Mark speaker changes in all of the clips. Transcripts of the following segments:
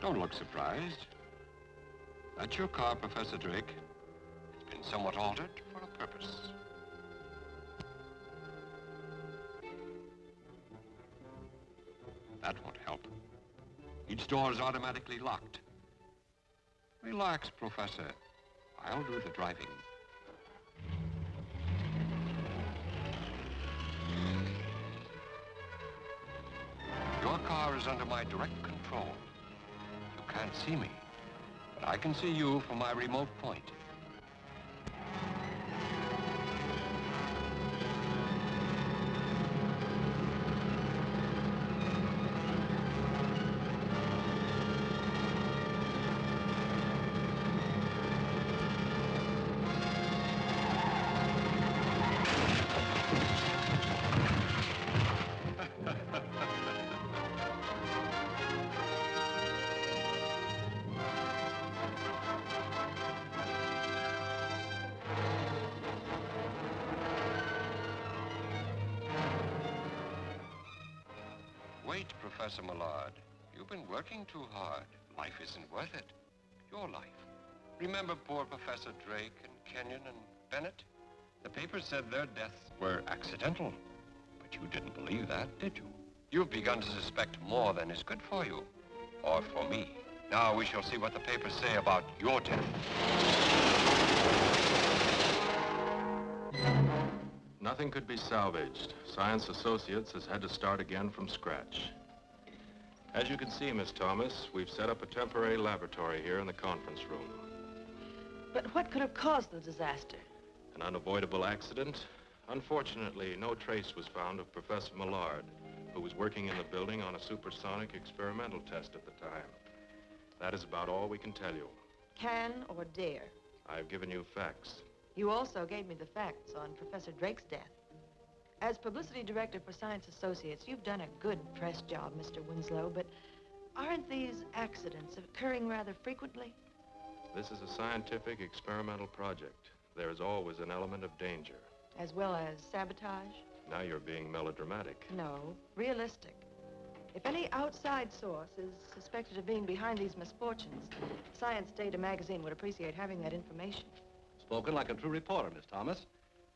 Speaker 1: Don't look surprised. That's your car, Professor Drake. It's been somewhat altered for a purpose. That won't help. Each door is automatically locked. Relax, Professor. I'll do the driving. Your car is under my direct control. You can't see me, but I can see you from my remote point. Wait, Professor Millard. You've been working too hard. Life isn't worth it. Your life. Remember poor Professor Drake and Kenyon and Bennett? The papers said their deaths were accidental. But you didn't believe that, did you? You've begun to suspect more than is good for you. Or for me. Now we shall see what the papers say about your death.
Speaker 2: Nothing could be salvaged. Science Associates has had to start again from scratch. As you can see, Miss Thomas, we've set up a temporary laboratory here in the conference room.
Speaker 3: But what could have caused the disaster?
Speaker 2: An unavoidable accident. Unfortunately, no trace was found of Professor Millard, who was working in the building on a supersonic experimental test at the time. That is about all we can tell you.
Speaker 3: Can or dare?
Speaker 2: I've given you facts.
Speaker 3: You also gave me the facts on Professor Drake's death. As publicity director for Science Associates, you've done a good press job, Mr. Winslow, but aren't these accidents occurring rather frequently?
Speaker 2: This is a scientific experimental project. There is always an element of danger.
Speaker 3: As well as sabotage?
Speaker 2: Now you're being melodramatic.
Speaker 3: No, realistic. If any outside source is suspected of being behind these misfortunes, Science Data magazine would appreciate having that information.
Speaker 4: Spoken like a true reporter, Miss Thomas.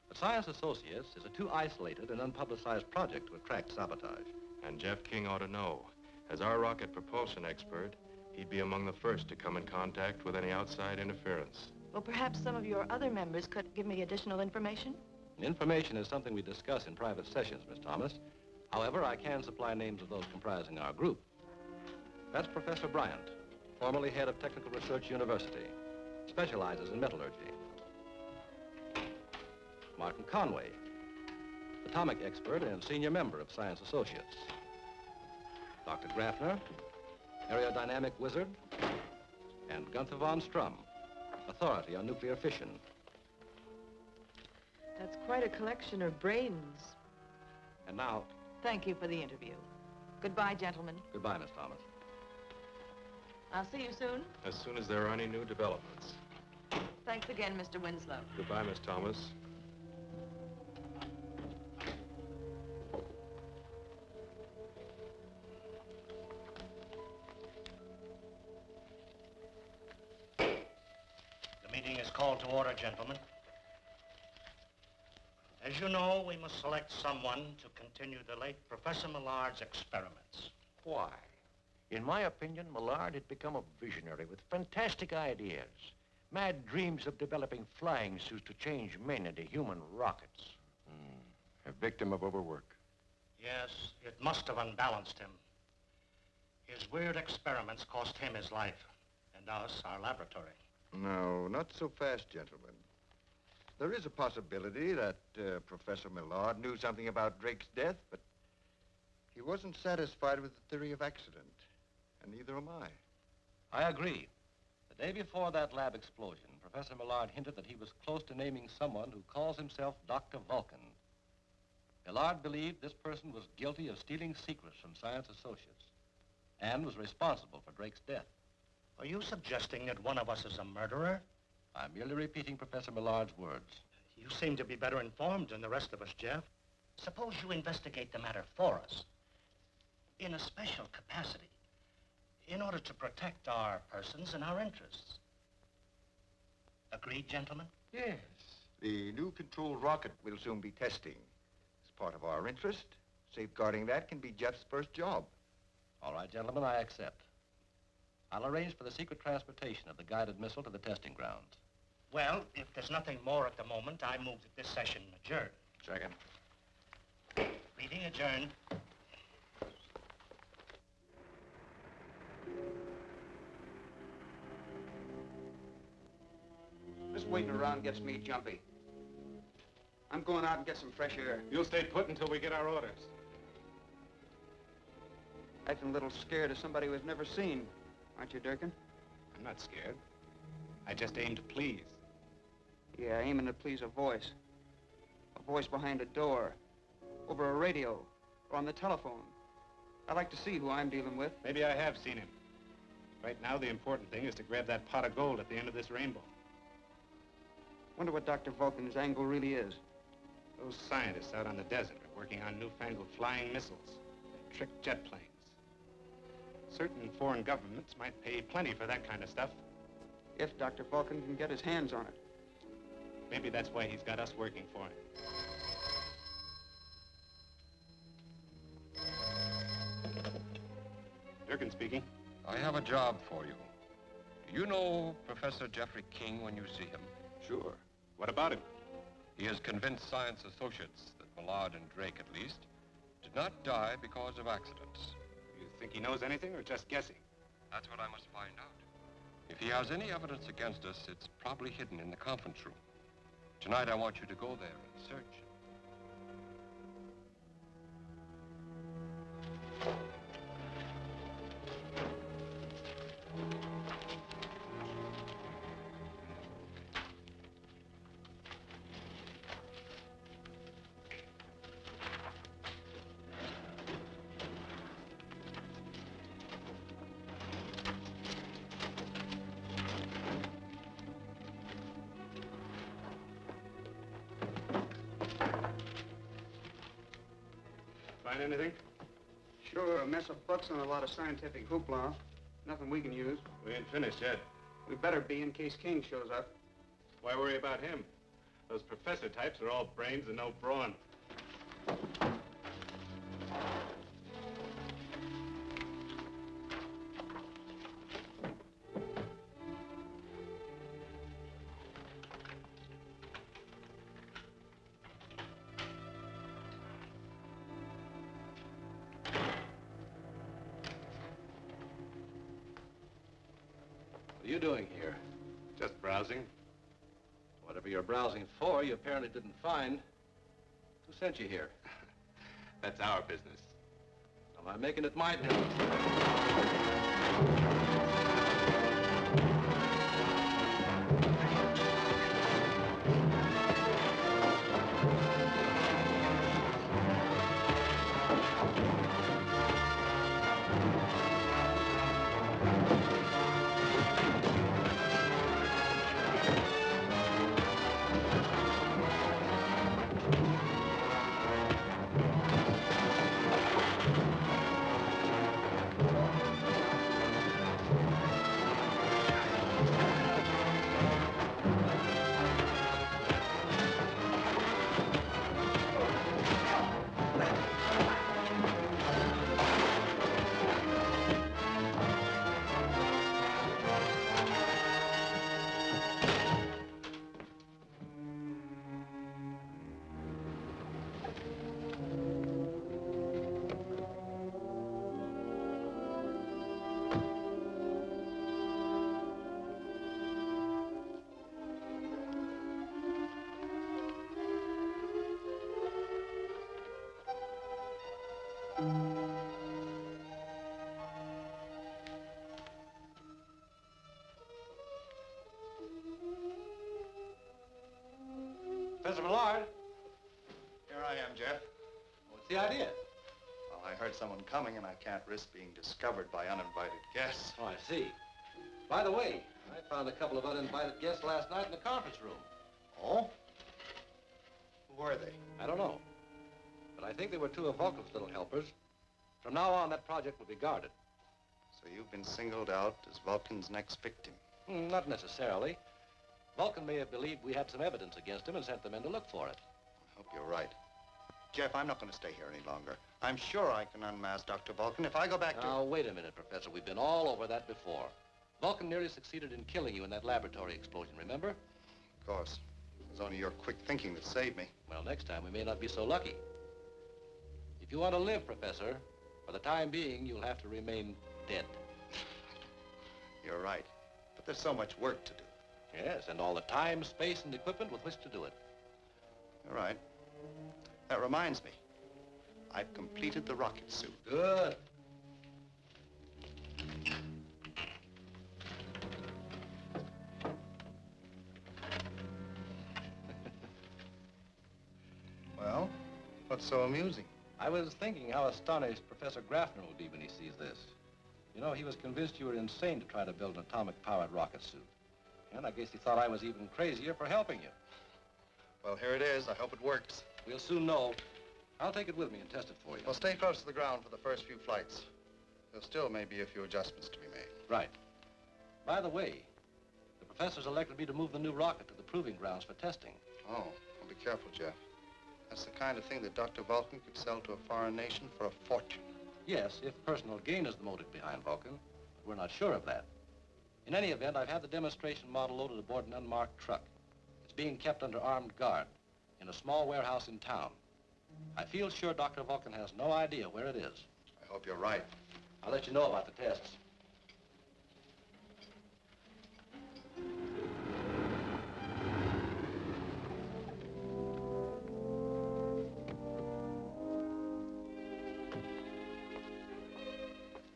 Speaker 4: But Science Associates is a too isolated and unpublicized project to attract sabotage.
Speaker 2: And Jeff King ought to know. As our rocket propulsion expert, he'd be among the first to come in contact with any outside interference.
Speaker 3: Well, perhaps some of your other members could give me additional information?
Speaker 4: Information is something we discuss in private sessions, Miss Thomas. However, I can supply names of those comprising our group. That's Professor Bryant, formerly head of Technical Research University, specializes in metallurgy. Martin Conway, atomic expert and senior member of Science Associates. Dr. Grafner, aerodynamic wizard, and Gunther von Strum, authority on nuclear fission.
Speaker 3: That's quite a collection of brains.
Speaker 4: And now...
Speaker 3: Thank you for the interview. Goodbye, gentlemen.
Speaker 4: Goodbye, Miss Thomas.
Speaker 3: I'll see you soon.
Speaker 2: As soon as there are any new developments.
Speaker 3: Thanks again, Mr. Winslow.
Speaker 2: Goodbye, Miss Thomas.
Speaker 5: The meeting is called to order, gentlemen. As you know, we must select someone to continue the late Professor Millard's experiments.
Speaker 6: Why? In my opinion, Millard had become a visionary with fantastic ideas. Mad dreams of developing flying suits to change men into human rockets.
Speaker 1: A victim of overwork.
Speaker 5: Yes, it must have unbalanced him. His weird experiments cost him his life, and us our laboratory.
Speaker 7: No, not so fast, gentlemen. There is a possibility that Professor Millard knew something about Drake's death, but he wasn't satisfied with the theory of accident, and neither am I.
Speaker 4: I agree. The day before that lab explosion, Professor Millard hinted that he was close to naming someone who calls himself Dr. Vulcan. Millard believed this person was guilty of stealing secrets from Science Associates and was responsible for Drake's death.
Speaker 5: Are you suggesting that one of us is a murderer?
Speaker 4: I'm merely repeating Professor Millard's words.
Speaker 5: You seem to be better informed than the rest of us, Jeff. Suppose you investigate the matter for us. In a special capacity. in order to protect our persons and our interests. Agreed, gentlemen?
Speaker 7: Yes. The new controlled rocket we'll soon be testing. It's part of our interest. Safeguarding that can be Jeff's first job.
Speaker 4: All right, gentlemen, I accept. I'll arrange for the secret transportation of the guided missile to the testing grounds.
Speaker 5: Well, if there's nothing more at the moment, I move that this session adjourn.
Speaker 6: Second.
Speaker 5: Meeting adjourned.
Speaker 8: This waiting around gets me jumpy. I'm going out and get some fresh air.
Speaker 2: You'll stay put until we get our orders.
Speaker 8: Acting a little scared of somebody we've never seen. Aren't you, Durkin?
Speaker 2: I'm not scared. I just aim to please.
Speaker 8: Yeah, aiming to please a voice. A voice behind a door. Over a radio. Or on the telephone. I'd like to see who I'm dealing with.
Speaker 2: Maybe I have seen him. Right now, the important thing is to grab that pot of gold at the end of this rainbow.
Speaker 8: Wonder what Dr. Vulcan's angle really is.
Speaker 2: Those scientists out on the desert are working on newfangled flying missiles and trick jet planes. Certain foreign governments might pay plenty for that kind of stuff.
Speaker 8: If Dr. Vulcan can get his hands on it.
Speaker 2: Maybe that's why he's got us working for him. Durkin speaking.
Speaker 1: I have a job for you. Do you know Professor Jeffrey King when you see him?
Speaker 2: Sure. What about him?
Speaker 1: He has convinced Science Associates that Millard and Drake, at least, did not die because of accidents.
Speaker 2: You think he knows anything or just guessing?
Speaker 1: That's what I must find out. If he has any evidence against us, it's probably hidden in the conference room. Tonight, I want you to go there and search.
Speaker 2: Find anything?
Speaker 8: Sure, a mess of books and a lot of scientific hoopla. Nothing we can use.
Speaker 2: We ain't finished yet.
Speaker 8: We better be in case King shows up.
Speaker 2: Why worry about him? Those professor types are all brains and no brawn.
Speaker 4: What are you doing here?
Speaker 2: Just browsing.
Speaker 4: Whatever you're browsing for, you apparently didn't find. Who sent you here?
Speaker 2: That's our business.
Speaker 4: Am I making it my business? Professor Millard.
Speaker 9: Here I am, Jeff.
Speaker 4: What's the idea?
Speaker 9: Well, I heard someone coming, and I can't risk being discovered by uninvited guests.
Speaker 4: Oh, I see. By the way, I found a couple of uninvited guests last night in the conference room.
Speaker 9: Oh? Who were they?
Speaker 4: I don't know. But I think they were two of Vulcan's little helpers. From now on, that project will be guarded.
Speaker 9: So you've been singled out as Vulcan's next victim.
Speaker 4: Not necessarily. Vulcan may have believed we had some evidence against him and sent the men to look for it.
Speaker 9: I hope you're right. Jeff, I'm not going to stay here any longer. I'm sure I can unmask Dr. Vulcan if I go back to...
Speaker 4: Now, wait a minute, Professor. We've been all over that before. Vulcan nearly succeeded in killing you in that laboratory explosion, remember?
Speaker 9: Of course. It was only your quick thinking that saved me.
Speaker 4: Well, next time we may not be so lucky. If you want to live, Professor, for the time being, you'll have to remain dead.
Speaker 9: You're right. But there's so much work to do.
Speaker 4: Yes, and all the time, space, and equipment with which to do it.
Speaker 9: You're right. That reminds me. I've completed the rocket suit.
Speaker 4: Good.
Speaker 9: Well, what's so amusing?
Speaker 4: I was thinking how astonished Professor Graffner will be when he sees this. You know, he was convinced you were insane to try to build an atomic-powered rocket suit. And I guess he thought I was even crazier for helping you.
Speaker 9: Well, here it is. I hope it works.
Speaker 4: We'll soon know. I'll take it with me and test it for you.
Speaker 9: Well, stay close to the ground for the first few flights. There still may be a few adjustments to be made.
Speaker 4: Right. By the way, the professor's elected me to move the new rocket to the proving grounds for testing.
Speaker 9: Oh, well, be careful, Jeff. That's the kind of thing that Dr. Vulcan could sell to a foreign nation for a fortune.
Speaker 4: Yes, if personal gain is the motive behind Vulcan, but we're not sure of that. In any event, I've had the demonstration model loaded aboard an unmarked truck. It's being kept under armed guard in a small warehouse in town. I feel sure Dr. Vulcan has no idea where it is.
Speaker 9: I hope you're right.
Speaker 4: I'll let you know about the tests.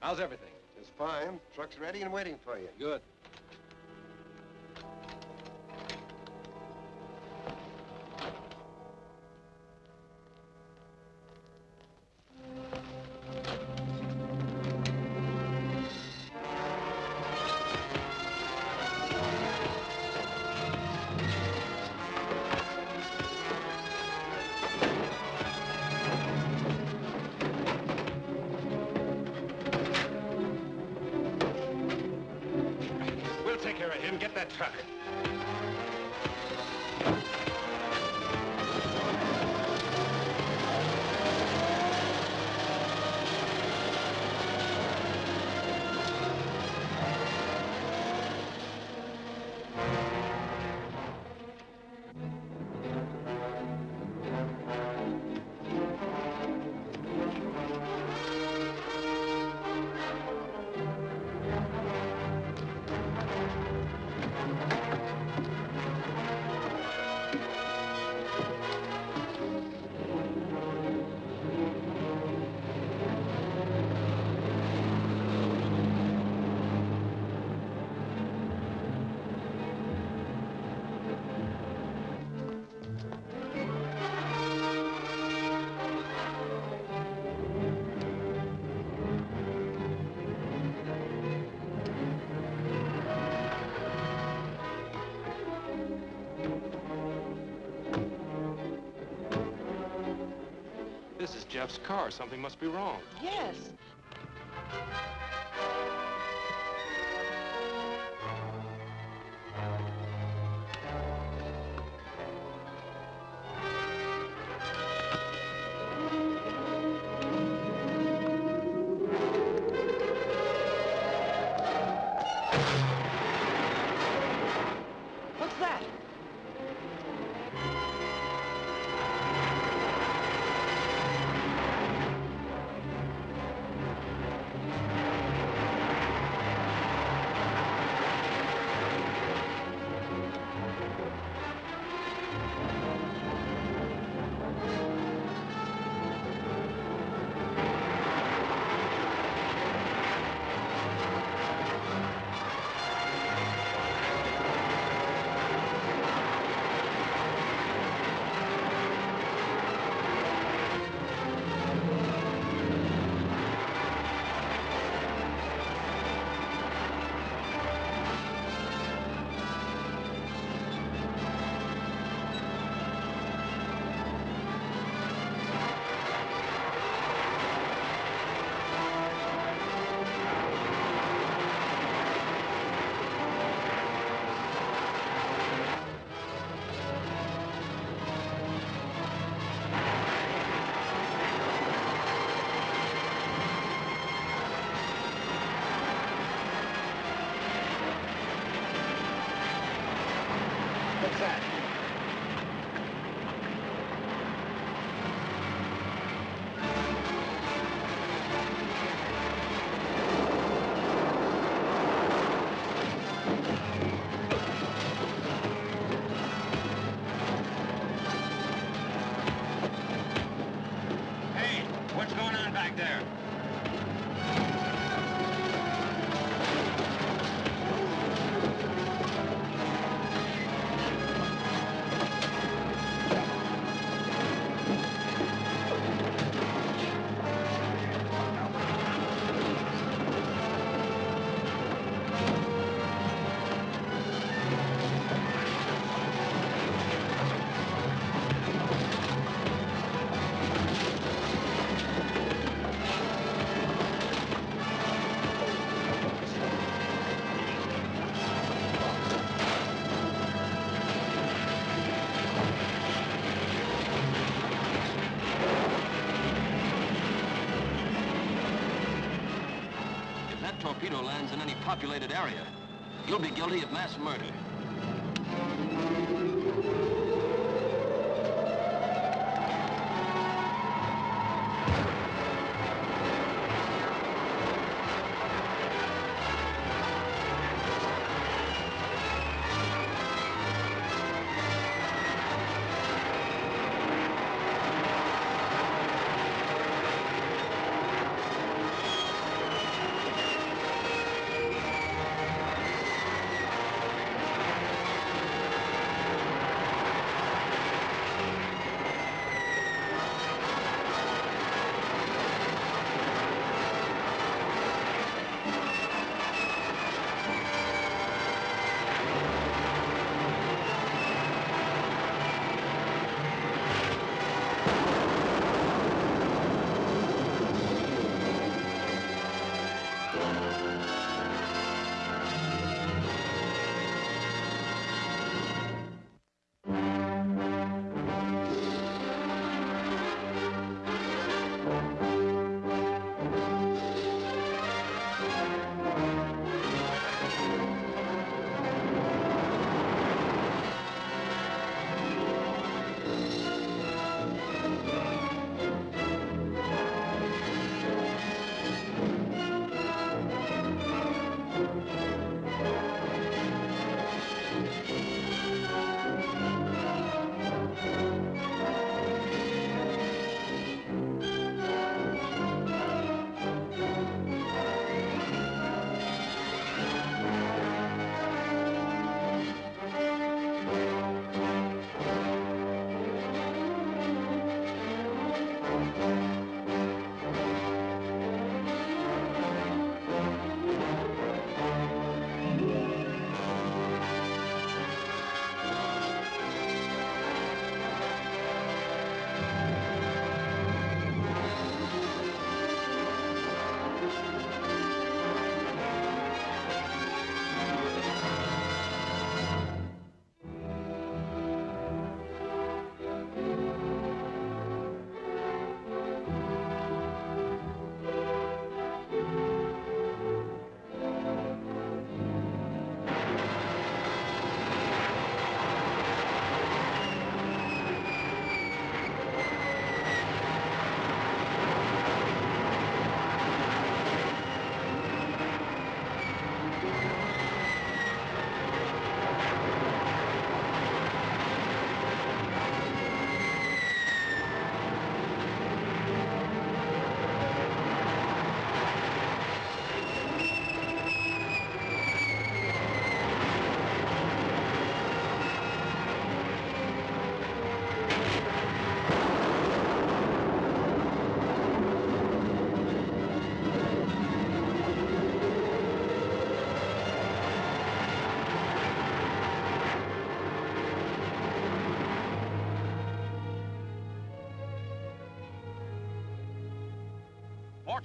Speaker 4: How's everything?
Speaker 1: Just fine. Truck's ready and waiting for you.
Speaker 4: Good.
Speaker 5: Get that truck.
Speaker 2: This is Jeff's car. Something must be wrong.
Speaker 3: Yes. What's that?
Speaker 10: that torpedo lands in any populated area, you'll be guilty of mass murder.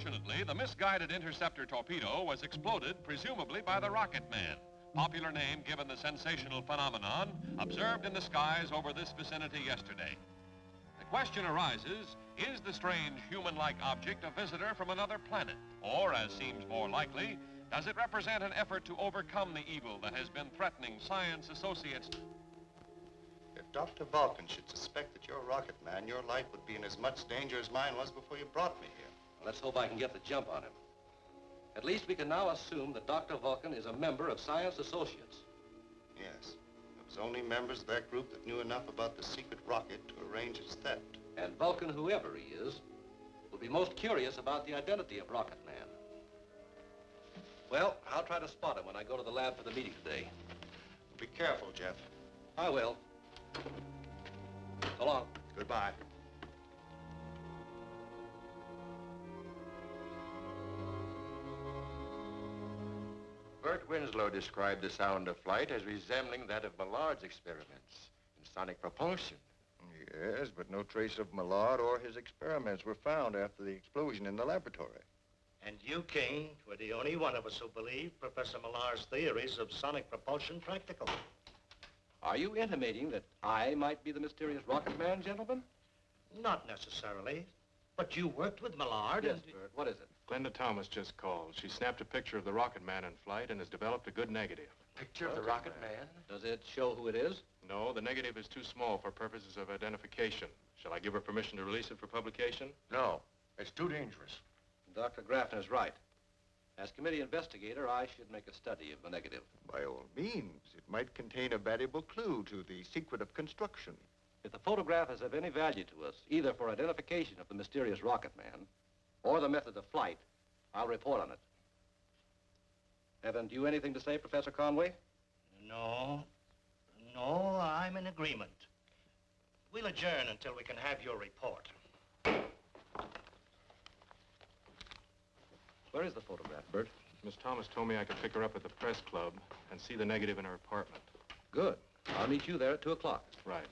Speaker 2: Fortunately, the misguided interceptor torpedo was exploded, presumably by the Rocket Man, popular name given the sensational phenomenon observed in the skies over this vicinity yesterday. The question arises, is the strange human-like object a visitor from another planet? Or, as seems more likely, does it represent an effort to overcome the evil that has been threatening Science Associates?
Speaker 9: If Dr. Vulcan should suspect that you're a rocket man, your life would be in as much danger as mine was before you brought me here.
Speaker 4: Let's hope I can get the jump on him. At least we can now assume that Dr. Vulcan is a member of Science Associates.
Speaker 9: Yes. It was only members of that group that knew enough about the secret rocket to arrange its theft.
Speaker 4: And Vulcan, whoever he is, will be most curious about the identity of Rocket Man. Well, I'll try to spot him when I go to the lab for the meeting today.
Speaker 9: Be careful, Jeff.
Speaker 4: I will. So long.
Speaker 9: Goodbye.
Speaker 6: Bert Winslow described the sound of flight as resembling that of Millard's experiments in sonic propulsion.
Speaker 7: Yes, but no trace of Millard or his experiments were found after the explosion in the laboratory.
Speaker 5: And you, King, were the only one of us who believed Professor Millard's theories of sonic propulsion practical.
Speaker 4: Are you intimating that I might be the mysterious Rocket Man, gentlemen?
Speaker 5: Not necessarily, but you worked with Millard
Speaker 4: Yes,
Speaker 5: and...
Speaker 4: Bert. What is it?
Speaker 2: Glenda Thomas just called. She snapped a picture of the Rocket Man in flight and has developed a good negative.
Speaker 6: Picture of the Rocket Man?
Speaker 4: Does it show who it is?
Speaker 2: No, the negative is too small for purposes of identification. Shall I give her permission to release it for publication?
Speaker 6: No, it's too dangerous.
Speaker 4: Dr. Grafton is right. As committee investigator, I should make a study of the negative.
Speaker 7: By all means, it might contain a valuable clue to the secret of construction.
Speaker 4: If the photograph is of any value to us, either for identification of the mysterious Rocket Man or the method of flight, I'll report on it. Haven't you anything to say, Professor Conway?
Speaker 5: No, I'm in agreement. We'll adjourn until we can have your report.
Speaker 4: Where is the photograph, Bert?
Speaker 2: Miss Thomas told me I could pick her up at the press club and see the negative in her apartment.
Speaker 4: Good. I'll meet you there at 2 o'clock.
Speaker 2: Right.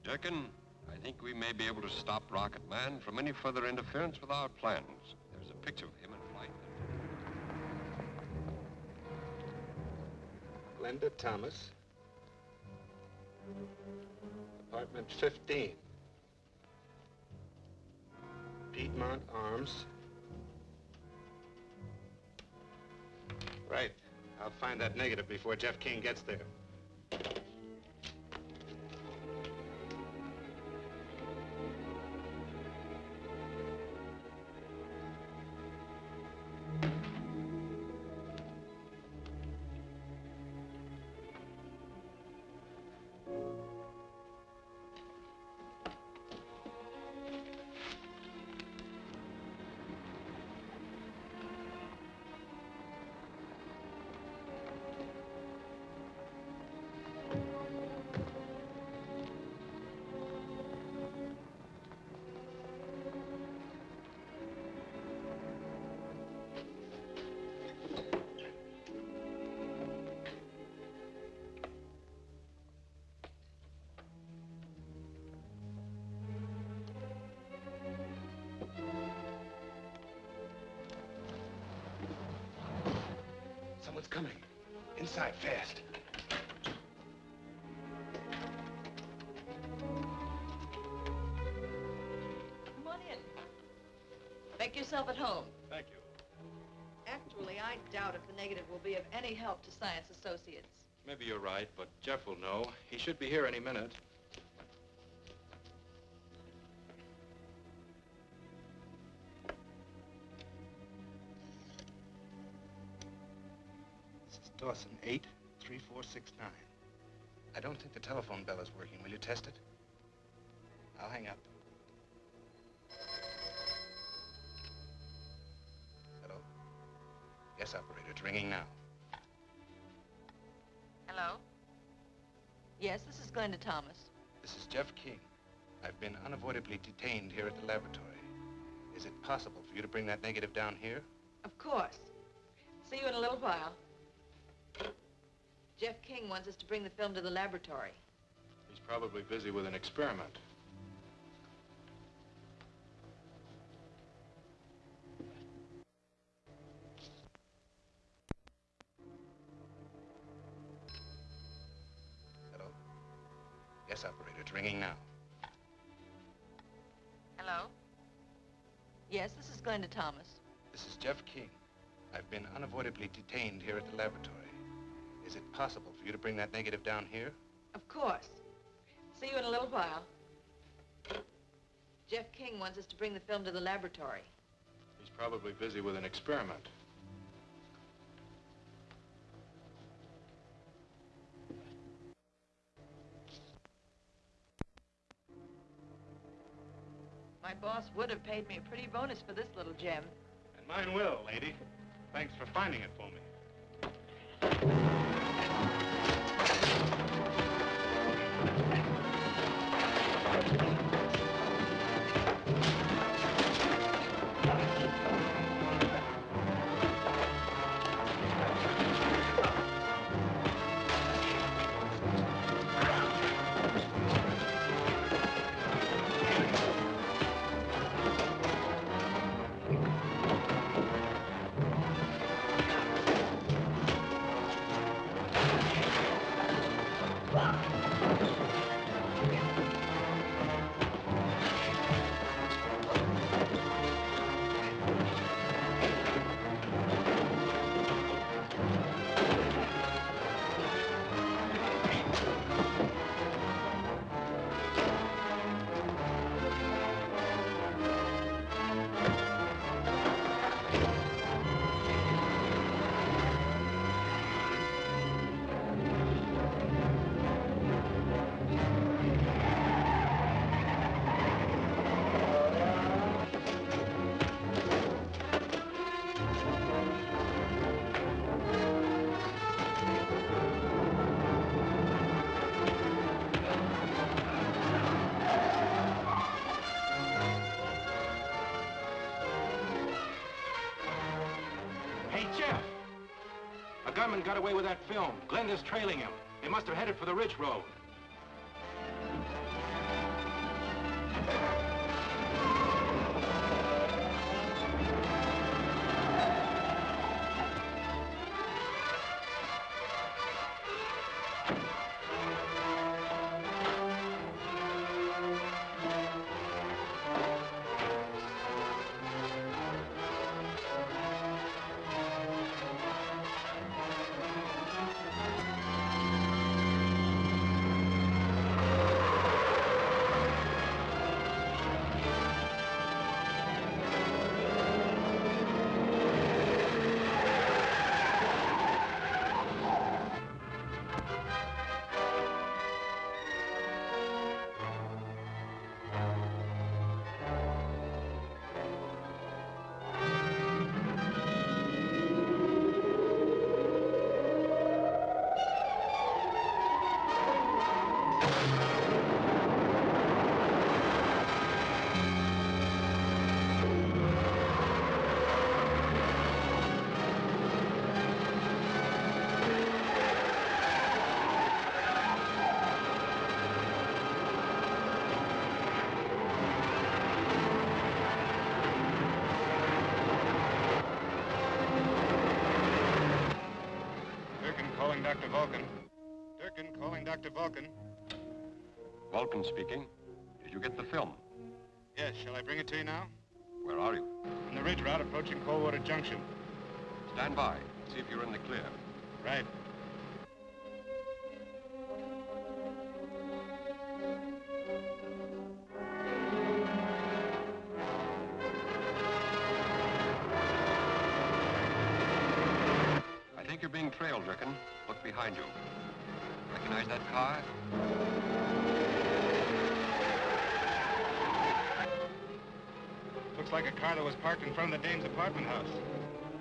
Speaker 1: Durkin, I think we may be able to stop Rocket Man from any further interference with our plans. There's a picture of him in flight.
Speaker 11: Glenda Thomas. Apartment 15. Piedmont Arms. Right. I'll find that negative before Jeff King gets there.
Speaker 12: Someone's coming. Inside, fast.
Speaker 3: Come on in. Make yourself at home.
Speaker 2: Thank you.
Speaker 3: Actually, I doubt if the negative will be of any help to Science Associates.
Speaker 2: Maybe you're right, but Jeff will know. He should be here any minute.
Speaker 11: Dawson 83469. I don't think the telephone bell is working. Will you test it? I'll hang up. Hello? Yes, operator. It's ringing now.
Speaker 3: Hello? Yes, this is Glenda Thomas.
Speaker 11: This is Jeff King. I've been unavoidably detained here at the laboratory. Is it possible for you to bring that negative down here?
Speaker 3: Of course. See you in a little while. Jeff King wants us to bring the film to the laboratory.
Speaker 2: He's probably busy with an experiment.
Speaker 11: Hello? Yes, operator. It's ringing now.
Speaker 3: Hello? Yes, this is Glenda Thomas.
Speaker 11: This is Jeff King. I've been unavoidably detained here at the laboratory. Is it possible for you to bring that negative down here?
Speaker 3: Of course. See you in a little while. Jeff King wants us to bring the film to the laboratory.
Speaker 2: He's probably busy with an experiment.
Speaker 3: My boss would have paid me a pretty bonus for this little gem.
Speaker 11: And mine will, lady. Thanks for finding it for me.
Speaker 2: A gunman got away with that film. Glenda's trailing him. They must have headed for the Ridge Road.
Speaker 9: Dr. Vulcan. Durkin calling Dr. Vulcan.
Speaker 1: Vulcan speaking. Did you get the film?
Speaker 9: Yes, shall I bring it to you now?
Speaker 1: Where are you?
Speaker 9: On the ridge route approaching Coldwater Junction.
Speaker 1: Stand by. See if you're in the clear.
Speaker 9: Right.
Speaker 1: I think you're being trailed, Durkin. Look behind you. Recognize that car?
Speaker 9: Looks like a car that was parked in front of the dame's apartment house.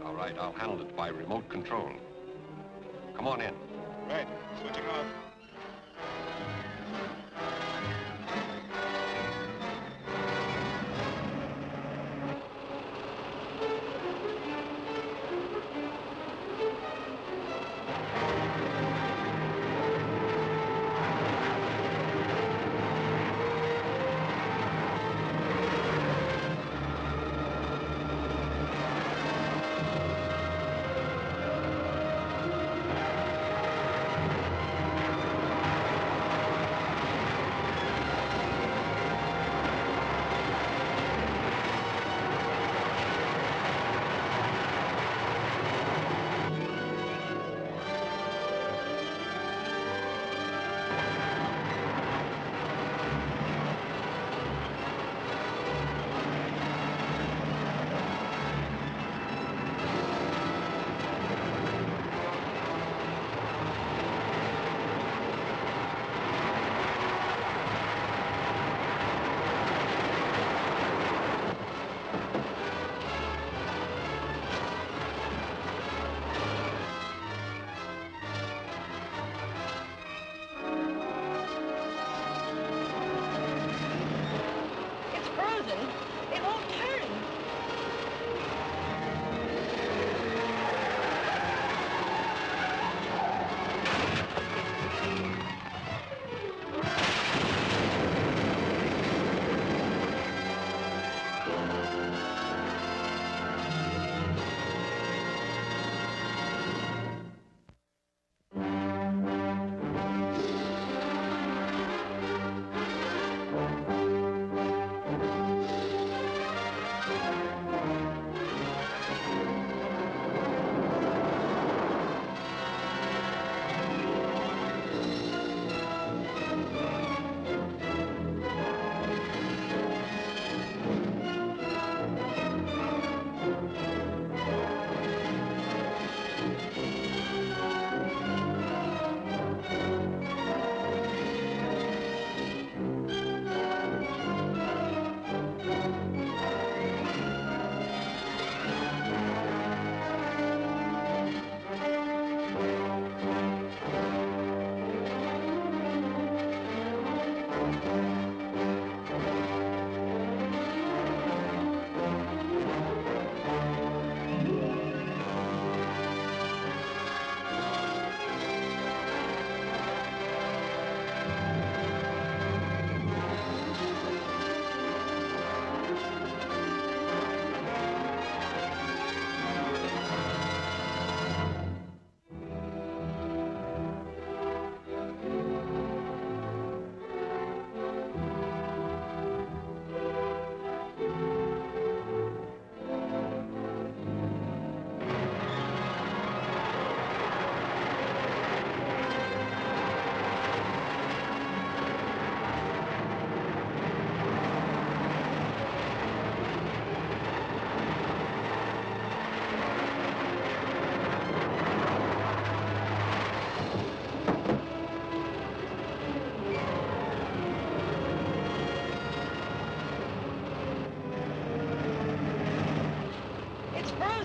Speaker 1: All right, I'll handle it by remote control. Come on in.
Speaker 9: Right. Switching off.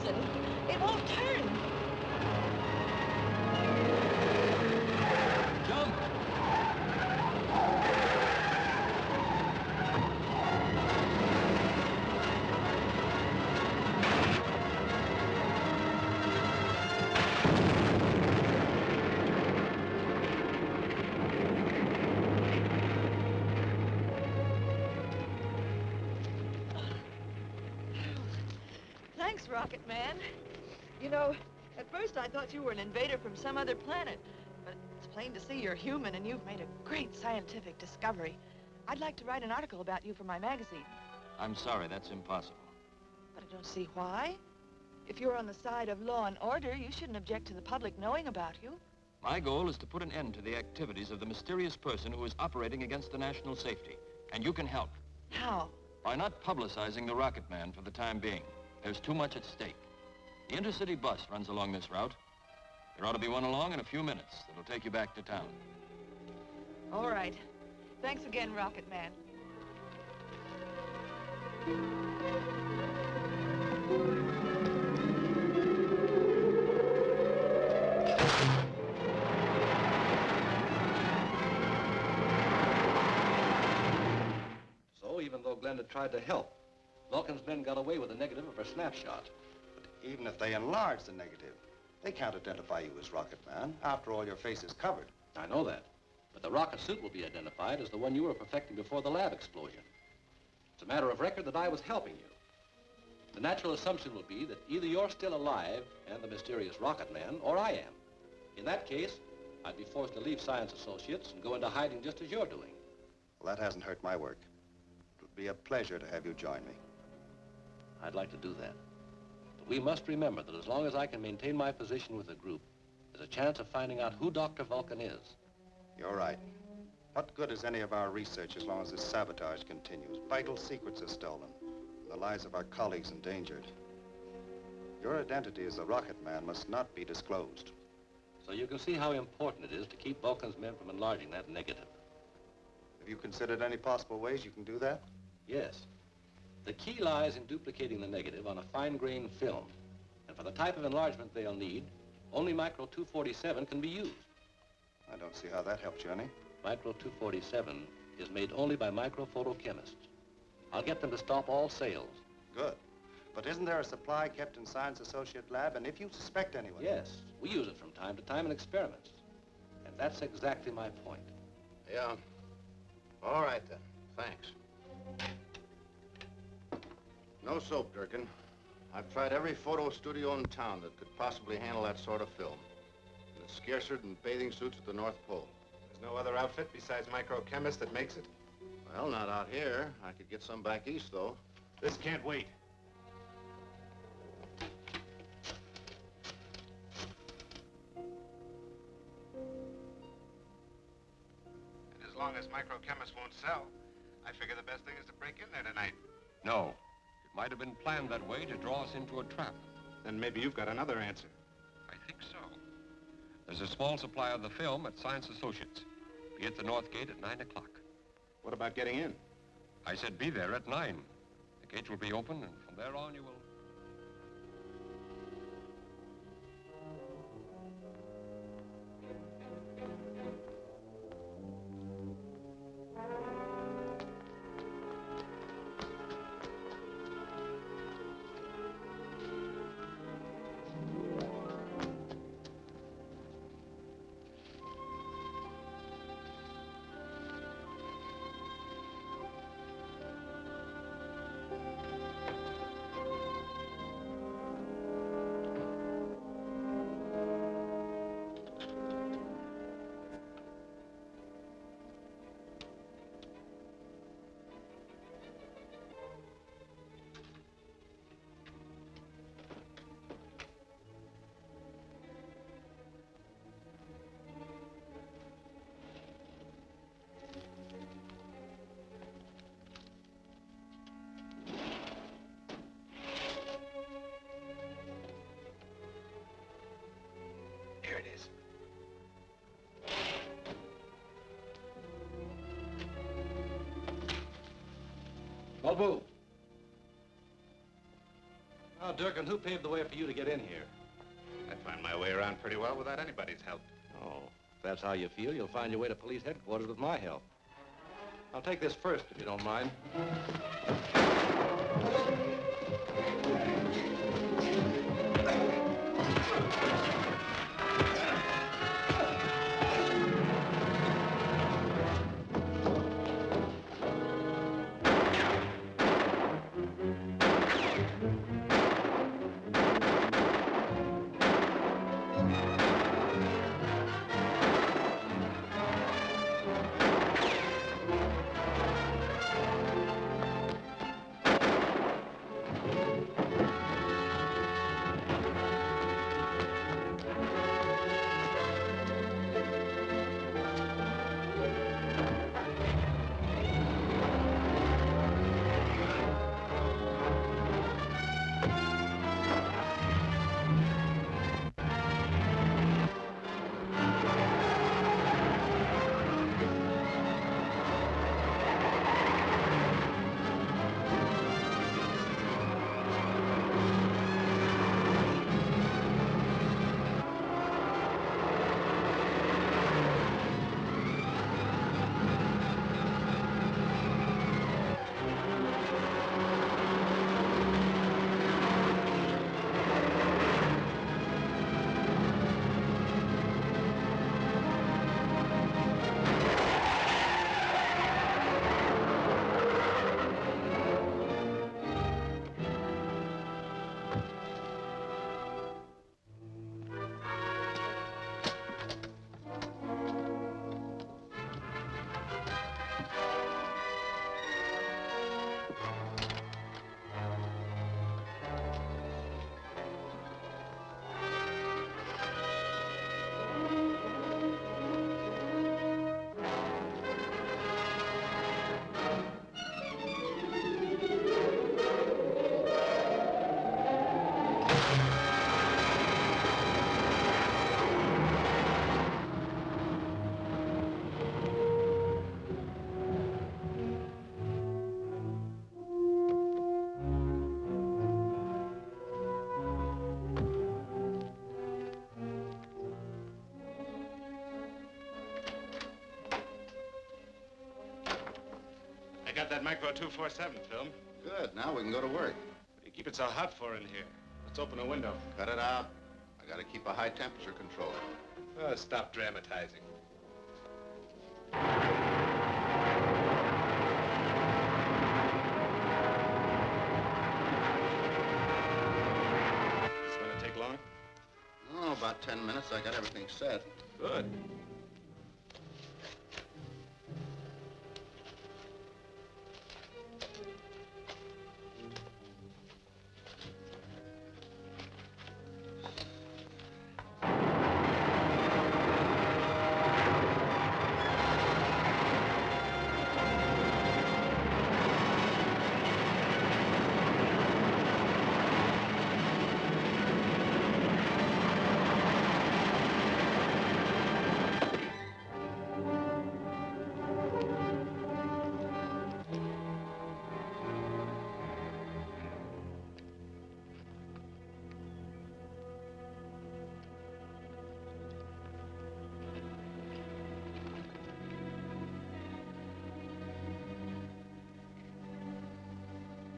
Speaker 3: frozen. It won't turn.
Speaker 10: Jump!
Speaker 3: Thanks, Rocket Man. You know, at first I thought you were an invader from some other planet, but it's plain to see you're human and you've made a great scientific discovery. I'd like to write an article about you for my magazine.
Speaker 10: I'm sorry, that's impossible.
Speaker 3: But I don't see why. If you're on the side of law and order, you shouldn't object to the public knowing about you.
Speaker 10: My goal is to put an end to the activities of the mysterious person who is operating against the national safety. And you can help.
Speaker 3: How?
Speaker 10: By not publicizing the Rocket Man for the time being. There's too much at stake. The intercity bus runs along this route. There ought to be one along in a few minutes that'll take you back to town.
Speaker 3: All right. Thanks again, Rocket Man.
Speaker 4: So even though Glenn had tried to help, Vulcan's men got away with a negative of her snapshot.
Speaker 9: But even if they enlarge the negative, they can't identify you as Rocket Man. After all, your face is covered.
Speaker 4: I know that. But the rocket suit will be identified as the one you were perfecting before the lab explosion. It's a matter of record that I was helping you. The natural assumption will be that either you're still alive and the mysterious Rocket Man, or I am. In that case, I'd be forced to leave Science Associates and go into hiding just as you're doing.
Speaker 9: Well, that hasn't hurt my work. It would be a pleasure to have you join me.
Speaker 4: I'd like to do that. But we must remember that as long as I can maintain my position with the group, there's a chance of finding out who Dr. Vulcan is.
Speaker 9: You're right. What good is any of our research as long as this sabotage continues? Vital secrets are stolen, and the lives of our colleagues endangered. Your identity as the Rocket Man must not be disclosed.
Speaker 4: So you can see how important it is to keep Vulcan's men from enlarging that negative.
Speaker 9: Have you considered any possible ways you can do that?
Speaker 4: Yes. The key lies in duplicating the negative on a fine-grained film. And for the type of enlargement they'll need, only Micro 247 can be used.
Speaker 9: I don't see how that helps you any.
Speaker 4: Micro 247 is made only by microphotochemists. I'll get them to stop all sales.
Speaker 9: Good. But isn't there a supply kept in Science Associate Lab? And if you suspect anyone...
Speaker 4: Yes, we use it from time to time in experiments. And that's exactly my point.
Speaker 6: Yeah. All right, then. Thanks. No soap, Durkin. I've tried every photo studio in town that could possibly handle that sort of film. And it's scarcer than bathing suits at the North Pole.
Speaker 11: There's no other outfit besides Microchemist that makes it?
Speaker 6: Well, not out here. I could get some back east, though.
Speaker 11: This can't wait. And as long as Microchemist won't sell, I figure the best thing is to break in there tonight.
Speaker 1: No. It might have been planned that way to draw us into a trap.
Speaker 11: Then maybe you've got another answer.
Speaker 1: I think so. There's a small supply of the film at Science Associates. Be at the North Gate at 9 o'clock.
Speaker 11: What about getting in?
Speaker 1: I said be there at 9. The gate will be open, and from there on you will...
Speaker 11: Here it is.
Speaker 4: Don't move. Now, Durkin, who paved the way for you to get in here?
Speaker 11: I find my way around pretty well without anybody's help.
Speaker 4: Oh, if that's how you feel, you'll find your way to police headquarters with my help. I'll take this first, if you don't mind.
Speaker 11: I got that Micro 247 film.
Speaker 9: Good. Now we can go to work.
Speaker 11: What do you keep it so hot for in here? Let's open a window.
Speaker 9: Cut it out. I gotta keep a high temperature control.
Speaker 11: Oh, stop dramatizing. This gonna take long?
Speaker 9: Oh, about 10 minutes. I got everything set.
Speaker 11: Good.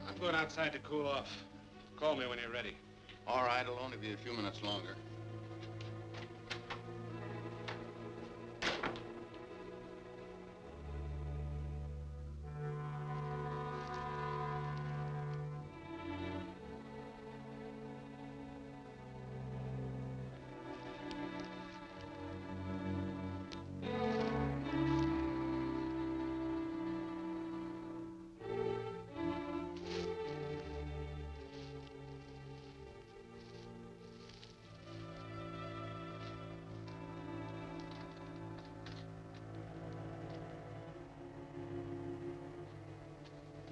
Speaker 11: I'm going outside to cool off. Call me when you're ready.
Speaker 9: All right, it'll only be a few minutes longer.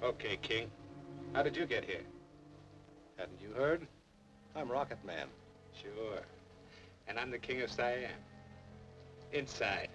Speaker 11: Okay, King. How did you get here?
Speaker 4: Hadn't you heard? I'm Rocket Man.
Speaker 11: Sure. And I'm the King of Siam. Inside.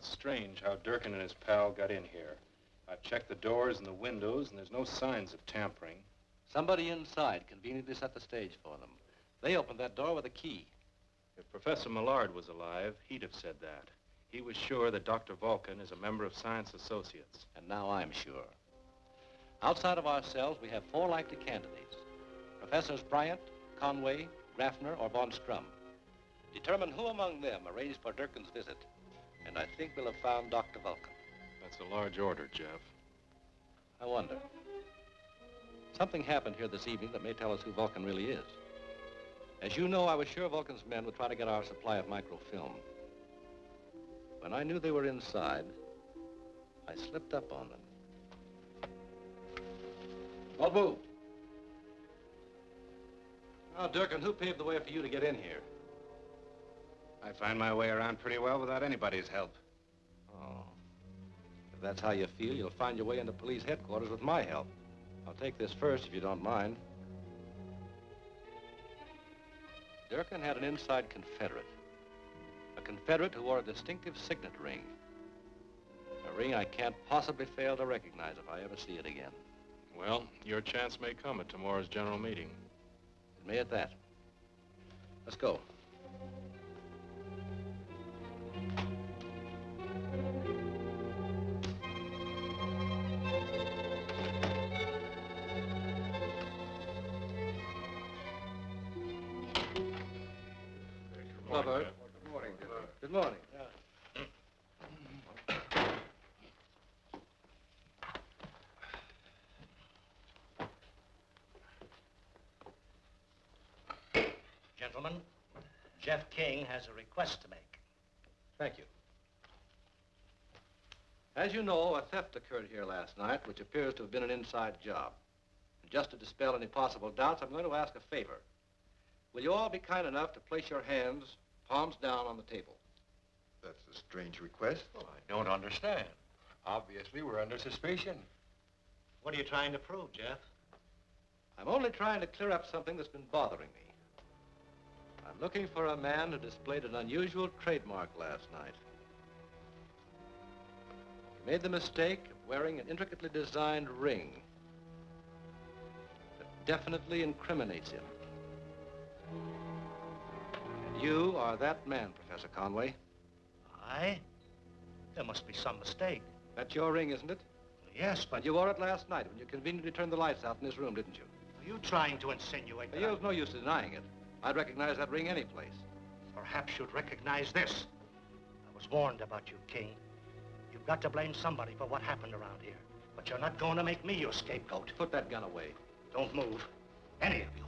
Speaker 2: it's strange how Durkin and his pal got in here. I've checked the doors and the windows, and there's no signs of tampering.
Speaker 4: Somebody inside conveniently set the stage for them. They opened that door with a key.
Speaker 2: If Professor Millard was alive, he'd have said that. He was sure that Dr. Vulcan is a member of Science Associates.
Speaker 4: And now I'm sure. Outside of ourselves, we have 4 likely candidates. Professors Bryant, Conway, Graffner, or Von Strum. Determine who among them arranged for Durkin's visit. And I think we'll have found Dr. Vulcan.
Speaker 2: That's a large order, Jeff.
Speaker 4: I wonder. Something happened here this evening that may tell us who Vulcan really is. As you know, I was sure Vulcan's men would try to get our supply of microfilm. When I knew they were inside, I slipped up on them. Don't move. Now, Durkin, who paved the way for you to get in here?
Speaker 11: I find my way around pretty well without anybody's help.
Speaker 4: Oh. If that's how you feel, you'll find your way into police headquarters with my help. I'll take this first, if you don't mind. Durkin had an inside confederate. A confederate who wore a distinctive signet ring. A ring I can't possibly fail to recognize if I ever see it again.
Speaker 2: Well, your chance may come at tomorrow's general meeting.
Speaker 4: It may at that. Let's go. Robert.
Speaker 7: Good morning, General.
Speaker 4: Good morning.
Speaker 5: Gentlemen, Jeff King has a request to make.
Speaker 4: Thank you. As you know, a theft occurred here last night, which appears to have been an inside job. And just to dispel any possible doubts, I'm going to ask a favor. Will you all be kind enough to place your hands, palms down, on the table?
Speaker 7: That's a strange request.
Speaker 6: Oh, I don't understand. Obviously, we're under suspicion.
Speaker 5: What are you trying to prove, Jeff?
Speaker 4: I'm only trying to clear up something that's been bothering me. I'm looking for a man who displayed an unusual trademark last night. He made the mistake of wearing an intricately designed ring that definitely incriminates him. And you are that man, Professor Conway.
Speaker 5: I? There must be some mistake.
Speaker 4: That's your ring, isn't it?
Speaker 5: Yes, but...
Speaker 4: And you wore it last night when you conveniently turned the lights out in this room, didn't you?
Speaker 5: Are you trying to insinuate that
Speaker 4: There's no use denying it. I'd recognize that ring any place.
Speaker 5: Perhaps you'd recognize this. I was warned about you, King. You've got to blame somebody for what happened around here. But you're not going to make me your scapegoat.
Speaker 4: Put that gun away.
Speaker 5: Don't move. Any of you.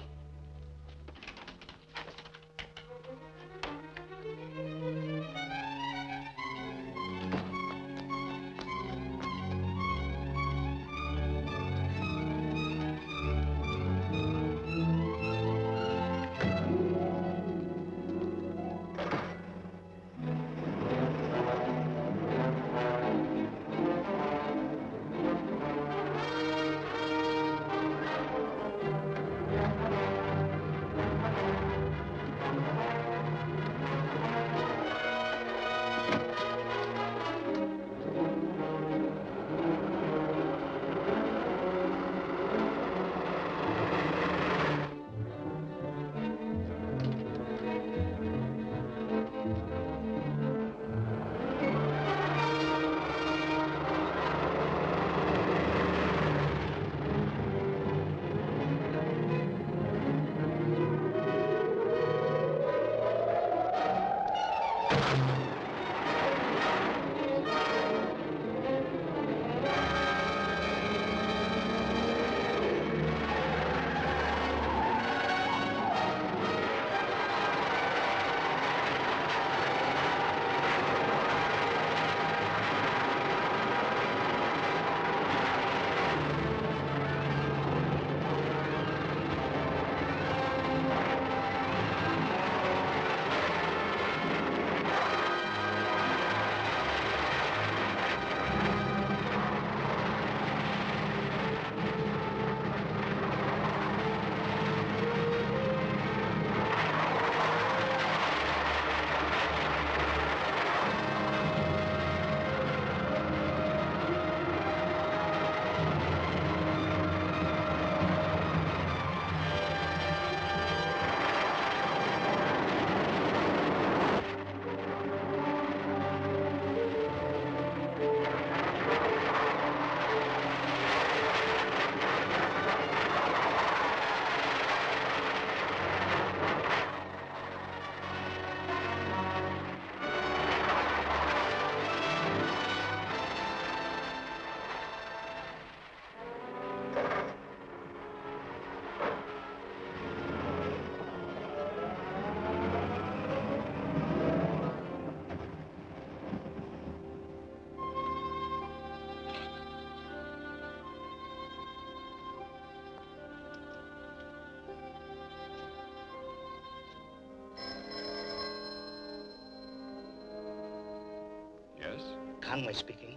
Speaker 5: Conway speaking.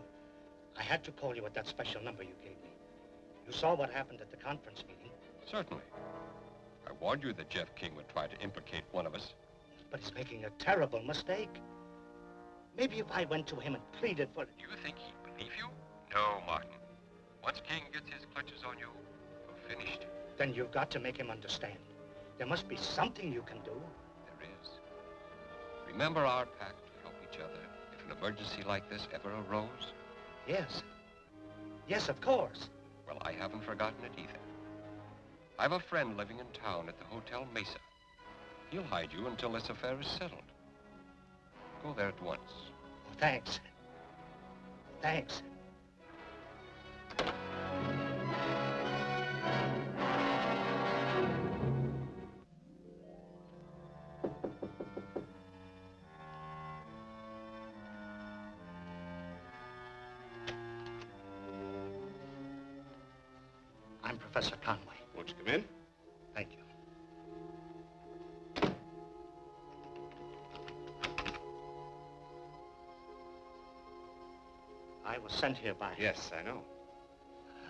Speaker 5: I had to call you at that special number you gave me. You saw what happened at the conference meeting.
Speaker 1: Certainly. I warned you that Jeff King would try to implicate one of us.
Speaker 5: But he's making a terrible mistake. Maybe if I went to him and pleaded for...
Speaker 1: Do you think he'd believe you? No, Martin. Once King gets his clutches on you, you're finished.
Speaker 5: Then you've got to make him understand. There must be something you can do.
Speaker 1: There is. Remember our pact to help each other if an emergency like this ever arose?
Speaker 5: Yes. Yes, of course.
Speaker 1: Well, I haven't forgotten it either. I've a friend living in town at the Hotel Mesa. He'll hide you until this affair is settled. Go there at once.
Speaker 5: Oh, thanks. Thanks. I'm Professor Conway.
Speaker 11: Won't you come in?
Speaker 5: Thank you. I was sent here by...
Speaker 11: Yes, I know.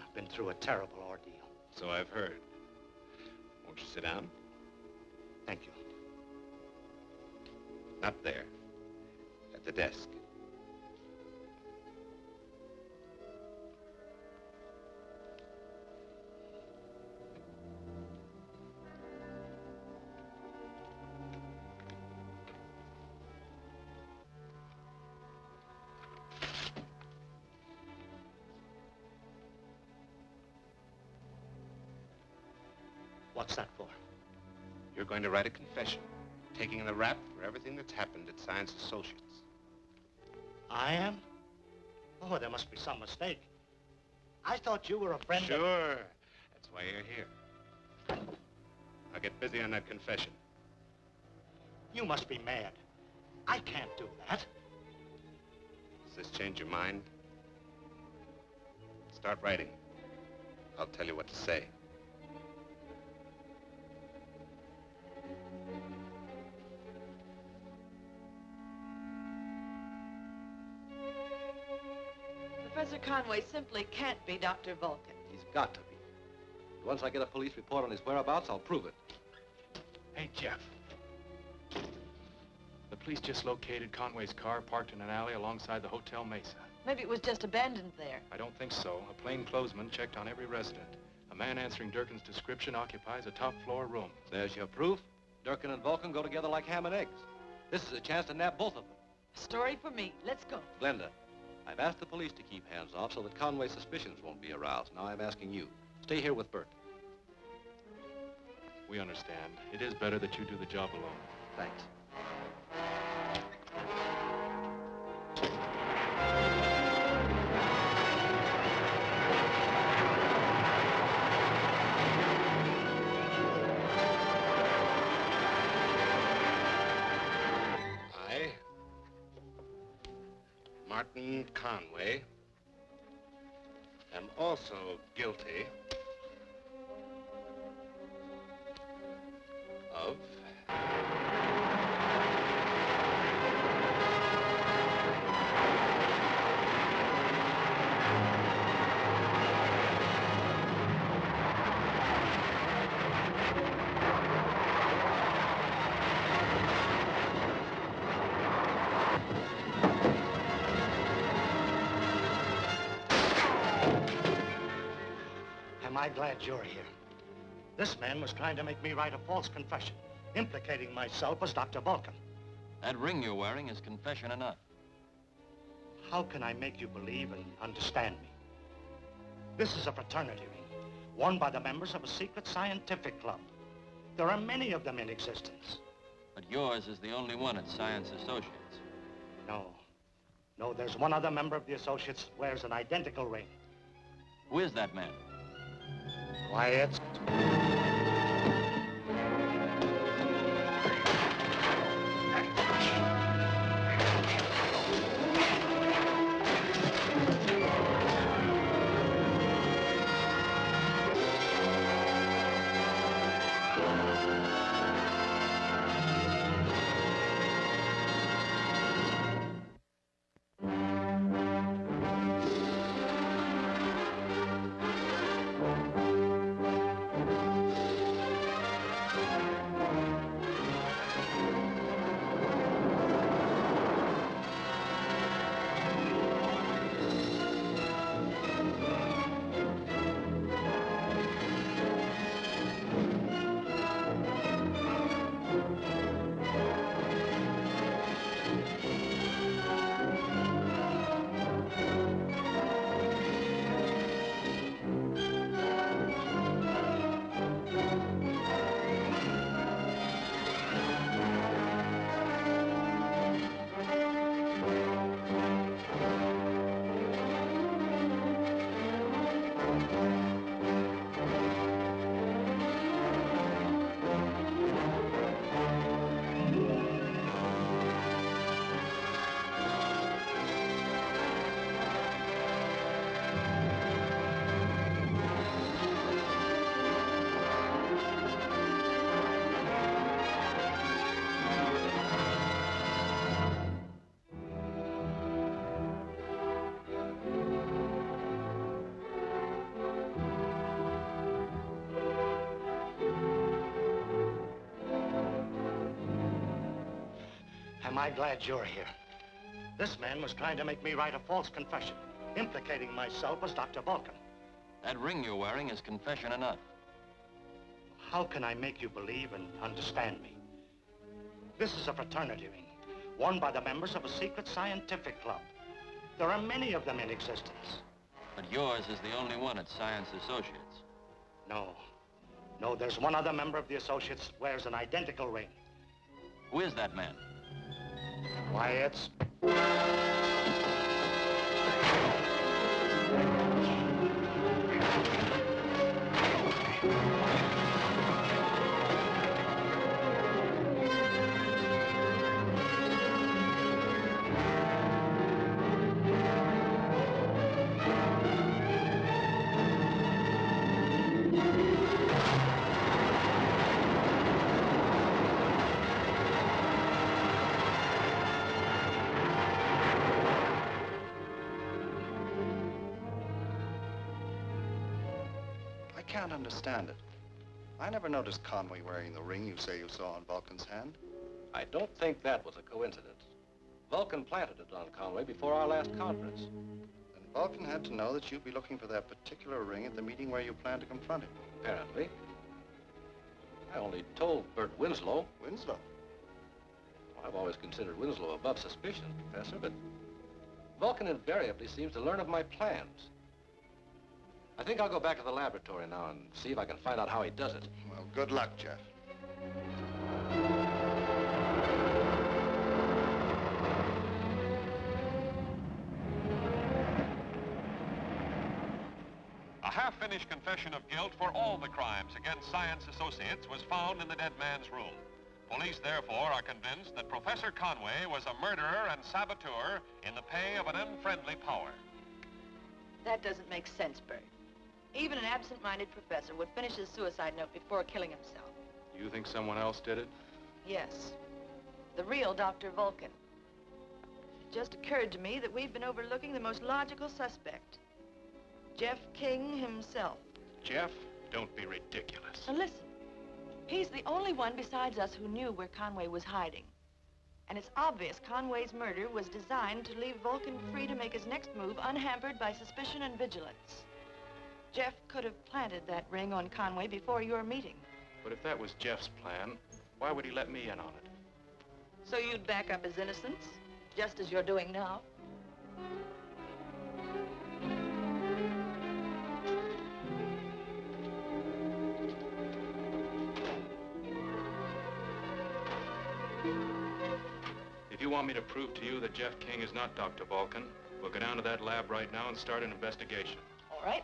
Speaker 5: I've been through a terrible ordeal.
Speaker 11: So I've heard. Won't you sit down?
Speaker 5: Thank you.
Speaker 11: Up there. At the desk.
Speaker 5: What's that for?
Speaker 11: You're going to write a confession, taking the rap for everything that's happened at Science Associates.
Speaker 5: I am? Oh, there must be some mistake. I thought you were a friend of...
Speaker 11: Sure. That's why you're here. Now get busy on that confession.
Speaker 5: You must be mad. I can't do that.
Speaker 11: Does this change your mind? Start writing. I'll tell you what to say.
Speaker 3: Professor Conway simply can't be Dr. Vulcan.
Speaker 4: He's got to be. Once I get a police report on his whereabouts, I'll prove it.
Speaker 11: Hey, Jeff.
Speaker 2: The police just located Conway's car parked in an alley alongside the Hotel Mesa.
Speaker 3: Maybe it was just abandoned there.
Speaker 2: I don't think so. A plainclothesman checked on every resident. A man answering Durkin's description occupies a top-floor room.
Speaker 4: There's your proof. Durkin and Vulcan go together like ham and eggs. This is a chance to nab both of them.
Speaker 3: A story for me. Let's go.
Speaker 4: Glenda, I've asked the police to keep hands off so that Conway's suspicions won't be aroused. Now I'm asking you. Stay here with Bert.
Speaker 2: We understand. It is better that you do the job alone.
Speaker 4: Thanks.
Speaker 11: Martin Conway am also guilty of
Speaker 5: Am I glad you're here? This man was trying to make me write a false confession, implicating myself as Dr. Vulcan.
Speaker 10: That ring you're wearing is confession enough.
Speaker 5: How can I make you believe and understand me? This is a fraternity ring, worn by the members of a secret scientific club. There are many of them in existence.
Speaker 10: But yours is the only one at Science Associates.
Speaker 5: No. No, there's one other member of the Associates that wears an identical ring.
Speaker 10: Who is that man?
Speaker 5: Quiet. am I glad you're here. This man was trying to make me write a false confession, implicating myself as Dr. Vulcan.
Speaker 10: That ring you're wearing is confession enough.
Speaker 5: How can I make you believe and understand me? This is a fraternity ring, worn by the members of a secret scientific club. There are many of them in existence.
Speaker 10: But yours is the only one at Science Associates.
Speaker 5: No. No, there's one other member of the Associates that wears an identical ring.
Speaker 10: Who is that man?
Speaker 5: Why, it's...
Speaker 9: I can't understand it. I never noticed Conway wearing the ring you say you saw on Vulcan's hand.
Speaker 4: I don't think that was a coincidence. Vulcan planted it on Conway before our last conference.
Speaker 9: Then Vulcan had to know that you'd be looking for that particular ring at the meeting where you planned to confront him.
Speaker 4: Apparently. I only told Bert Winslow.
Speaker 9: Winslow?
Speaker 4: Well, I've always considered Winslow above suspicion, Professor, but Vulcan invariably seems to learn of my plans. I think I'll go back to the laboratory now and see if I can find out how he does it.
Speaker 9: Well, good luck, Jeff.
Speaker 13: A half-finished confession of guilt for all the crimes against Science Associates was found in the dead man's room. Police, therefore, are convinced that Professor Conway was a murderer and saboteur in the pay of an unfriendly power.
Speaker 3: That doesn't make sense, Bert. Even an absent-minded professor would finish his suicide note before killing himself.
Speaker 2: You think someone else did it?
Speaker 3: Yes. The real Dr. Vulcan. It just occurred to me that we've been overlooking the most logical suspect. Jeff King himself.
Speaker 2: Jeff, don't be ridiculous.
Speaker 3: Now listen. He's the only one besides us who knew where Conway was hiding. And it's obvious Conway's murder was designed to leave Vulcan free to make his next move unhampered by suspicion and vigilance. Jeff could have planted that ring on Conway before your meeting.
Speaker 2: But if that was Jeff's plan, why would he let me in on it?
Speaker 3: So you'd back up his innocence, just as you're doing now?
Speaker 2: If you want me to prove to you that Jeff King is not Dr. Vulcan, we'll go down to that lab right now and start an investigation.
Speaker 3: All right.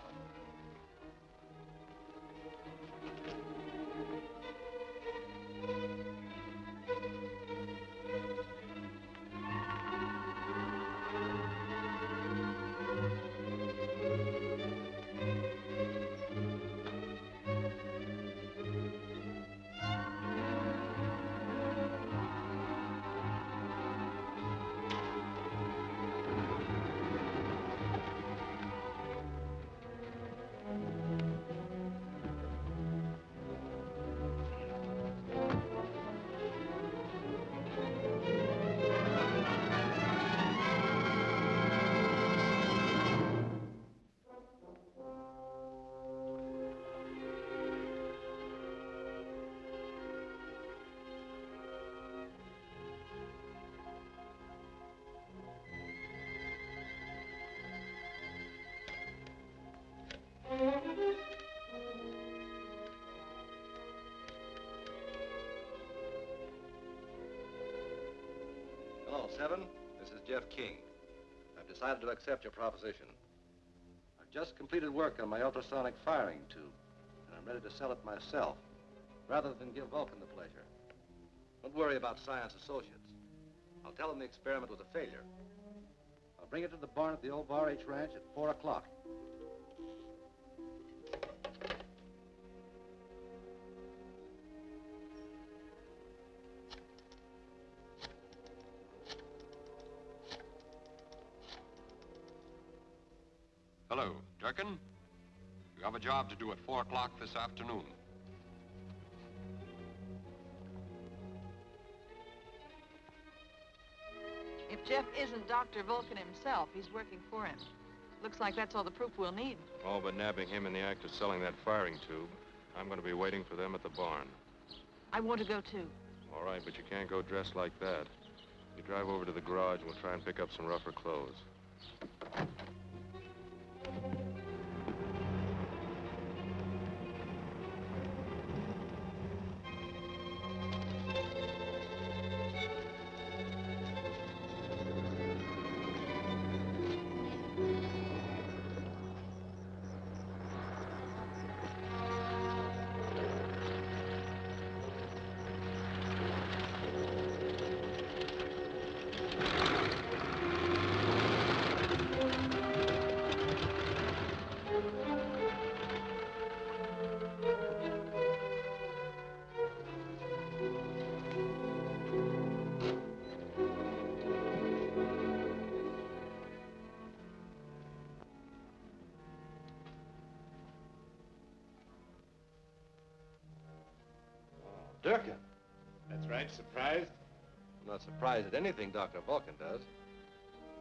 Speaker 4: Hello, Seven. This is Jeff King. I've decided to accept your proposition. I've just completed work on my ultrasonic firing tube, and I'm ready to sell it myself, rather than give Vulcan the pleasure. Don't worry about Science Associates. I'll tell them the experiment was a failure. I'll bring it to the barn at the old Bar H Ranch at 4 o'clock.
Speaker 1: Hello, Durkin. You have a job to do at 4 o'clock this afternoon.
Speaker 3: Jeff isn't Dr. Vulcan himself. He's working for him. Looks like that's all the proof we'll need.
Speaker 2: All but nabbing him in the act of selling that firing tube. I'm going to be waiting for them at the barn.
Speaker 3: I want to go, too.
Speaker 2: All right, but you can't go dressed like that. You drive over to the garage and we'll try and pick up some rougher clothes.
Speaker 4: Durkin.
Speaker 11: That's right. Surprised?
Speaker 4: I'm not surprised at anything Dr. Vulcan does.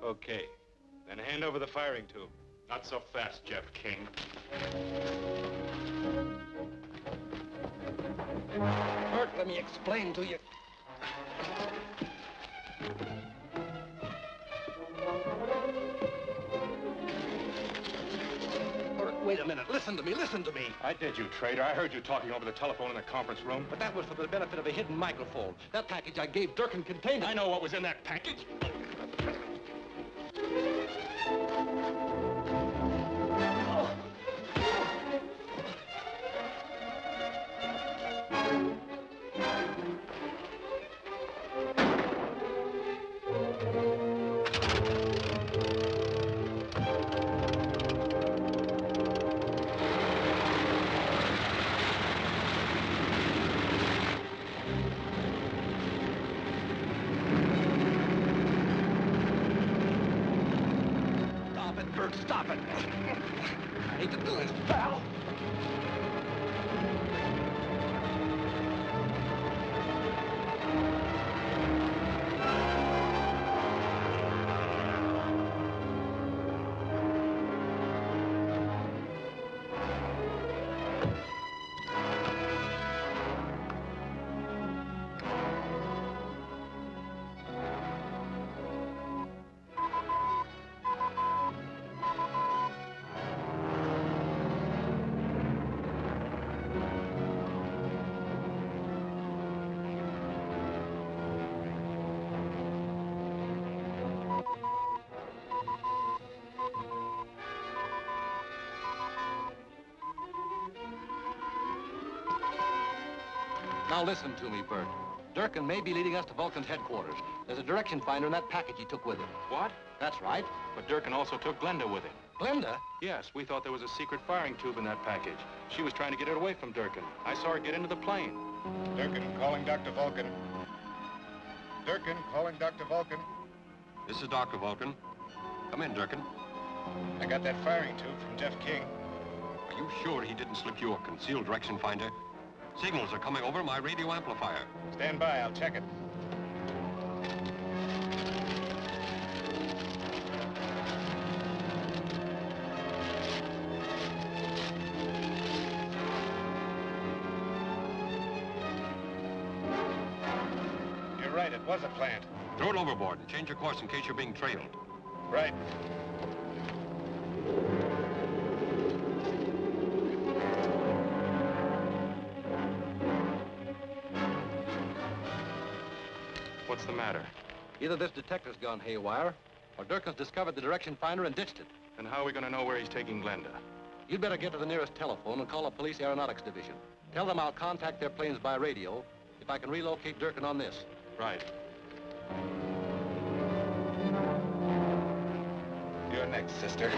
Speaker 11: Okay. Then hand over the firing tube. Not so fast, Jeff King.
Speaker 4: Bert, let me explain to you. Bert, wait a minute. Listen to me. Listen to me.
Speaker 11: I did, you traitor. I heard you talking over the telephone in the conference room.
Speaker 4: But that was for the benefit of a hidden microphone. That package I gave Durkin contained it.
Speaker 11: I know what was in that package.
Speaker 4: Stop it. I hate to do this, pal. Now listen to me, Bert. Durkin may be leading us to Vulcan's headquarters. There's a direction finder in that package he took with him.
Speaker 2: What?
Speaker 4: That's right.
Speaker 2: But Durkin also took Glenda with him.
Speaker 4: Glenda?
Speaker 2: Yes, we thought there was a secret firing tube in that package. She was trying to get it away from Durkin. I saw her get into the plane.
Speaker 11: Durkin calling Dr. Vulcan. Durkin calling Dr. Vulcan.
Speaker 1: This is Dr. Vulcan. Come in, Durkin.
Speaker 11: I got that firing tube from Jeff King.
Speaker 1: Are you sure he didn't slip you a concealed direction finder? Signals are coming over my radio amplifier.
Speaker 11: Stand by, I'll check it. You're right, it was a plant.
Speaker 1: Throw it overboard and change your course in case you're being trailed.
Speaker 11: Right.
Speaker 2: What's the matter?
Speaker 4: Either this detector's gone haywire, or Durkin's discovered the direction finder and ditched it.
Speaker 2: Then how are we going to know where he's taking Glenda?
Speaker 4: You'd better get to the nearest telephone and call the police aeronautics division. Tell them I'll contact their planes by radio if I can relocate Durkin on this.
Speaker 2: Right.
Speaker 11: You're next, sister.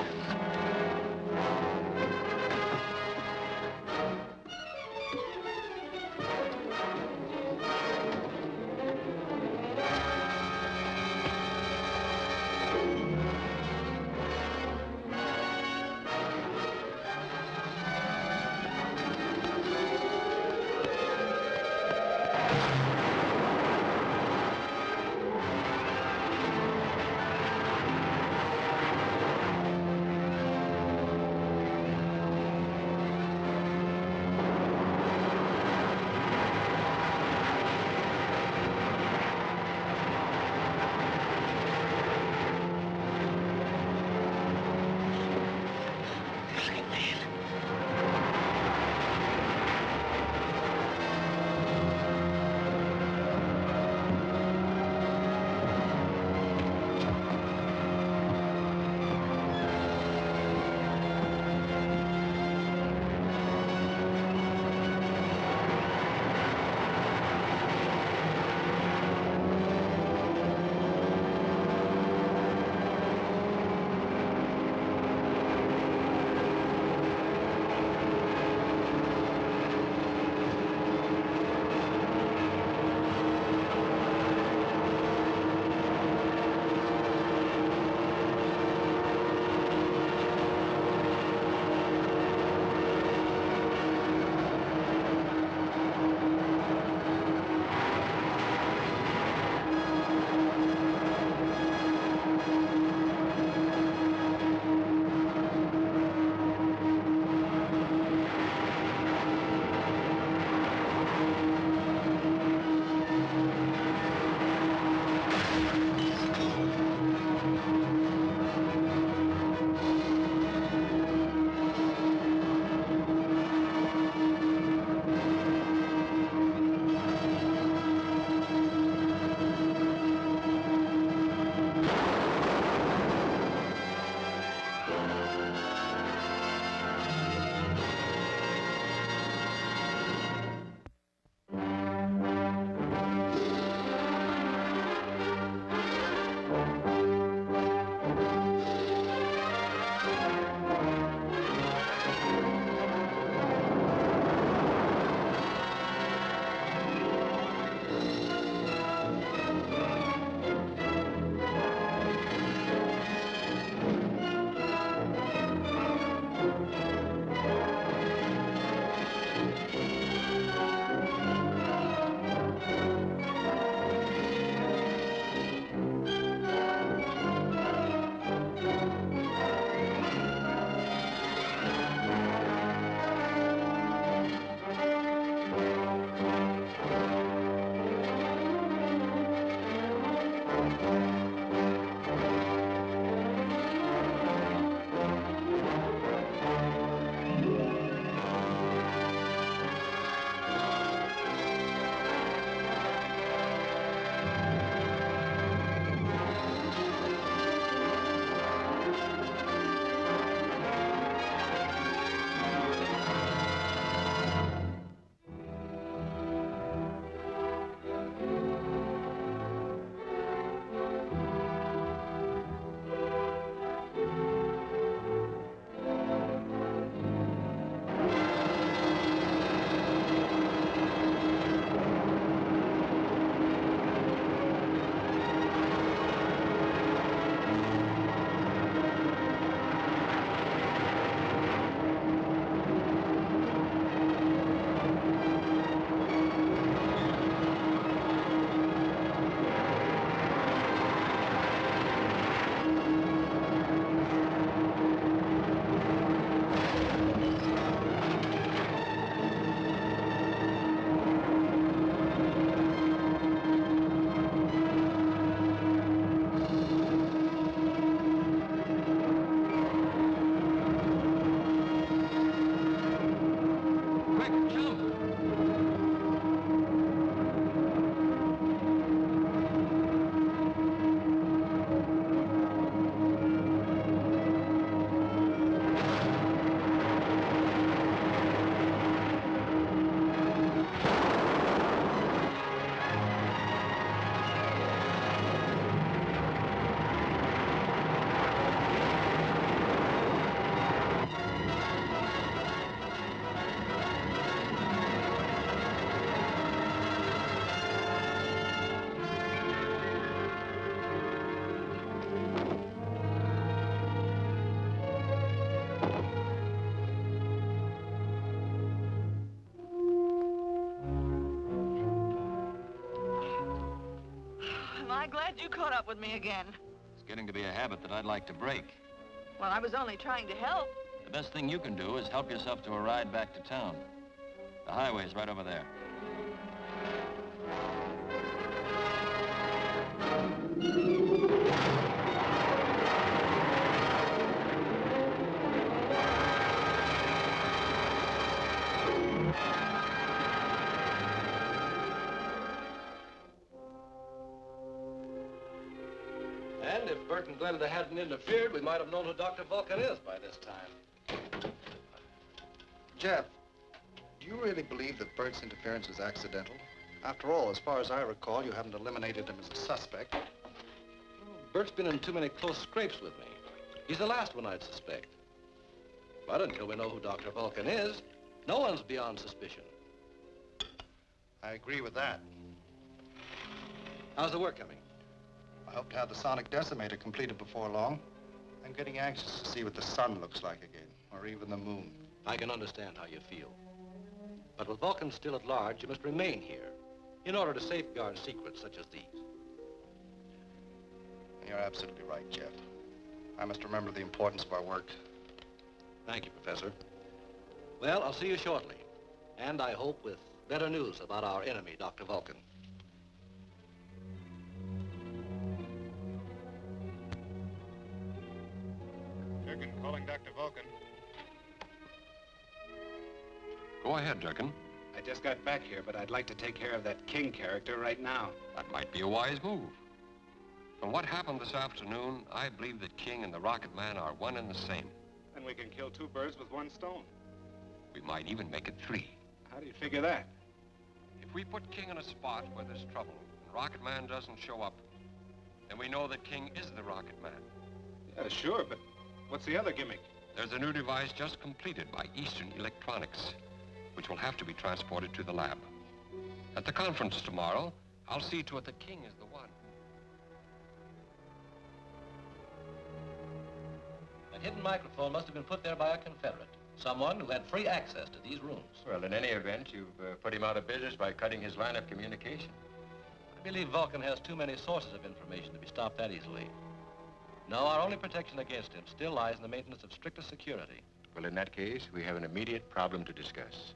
Speaker 3: glad you caught up with me again.
Speaker 10: It's getting to be a habit that I'd like to break.
Speaker 3: Well, I was only trying to help.
Speaker 10: The best thing you can do is help yourself to a ride back to town. The highway's right over there.
Speaker 4: And if Bert and Glenda hadn't interfered, we might have known who Dr. Vulcan is by this time.
Speaker 9: Jeff, do you really believe that Bert's interference was accidental? After all, as far as I recall, you haven't eliminated him as a suspect.
Speaker 4: Bert's been in too many close scrapes with me. He's the last one I'd suspect. But until we know who Dr. Vulcan is, no one's beyond suspicion.
Speaker 9: I agree with that.
Speaker 4: How's the work coming?
Speaker 9: I hope to have the sonic decimator completed before long. I'm getting anxious to see what the sun looks like again, or even the moon.
Speaker 4: I can understand how you feel. But with Vulcan still at large, you must remain here in order to safeguard secrets such as these.
Speaker 9: You're absolutely right, Jeff. I must remember the importance of our work.
Speaker 4: Thank you, Professor. Well, I'll see you shortly. And I hope with better news about our enemy, Dr. Vulcan.
Speaker 11: Durkin calling Dr. Vulcan.
Speaker 1: Go ahead, Durkin.
Speaker 11: I just got back here, but I'd like to take care of that King character right now.
Speaker 1: That might be a wise move. From what happened this afternoon, I believe that King and the Rocket Man are one and the same.
Speaker 11: Then we can kill two birds with one stone.
Speaker 1: We might even make it three.
Speaker 11: How do you figure that?
Speaker 1: If we put King in a spot where there's trouble and Rocket Man doesn't show up, then we know that King is the Rocket Man.
Speaker 11: Yeah, sure, but what's the other gimmick?
Speaker 1: There's a new device just completed by Eastern Electronics, which will have to be transported to the lab. At the conference tomorrow, I'll see to it that King is the one.
Speaker 4: That hidden microphone must have been put there by a Confederate, someone who had free access to these rooms.
Speaker 10: Well, in any event, you've put him out of business by cutting his line of communication.
Speaker 4: I believe Vulcan has too many sources of information to be stopped that easily. No, our only protection against him still lies in the maintenance of strictest security.
Speaker 10: Well, in that case, we have an immediate problem to discuss.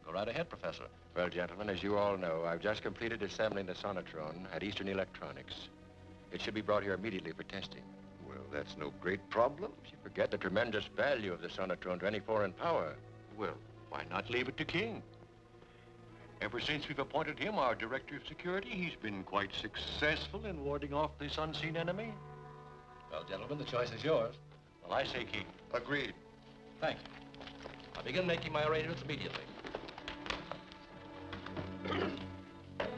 Speaker 4: Go right ahead, Professor.
Speaker 10: Well, gentlemen, as you all know, I've just completed assembling the sonotron at Eastern Electronics. It should be brought here immediately for testing.
Speaker 7: Well, that's no great problem.
Speaker 10: You forget the tremendous value of the sonotron to any foreign power.
Speaker 6: Well, why not leave it to King? Ever since we've appointed him our director of security, he's been quite successful in warding off this unseen enemy.
Speaker 4: Well, gentlemen, the choice is yours.
Speaker 6: Well, I say King.
Speaker 7: Agreed.
Speaker 4: Thank you. I'll begin making my arrangements immediately.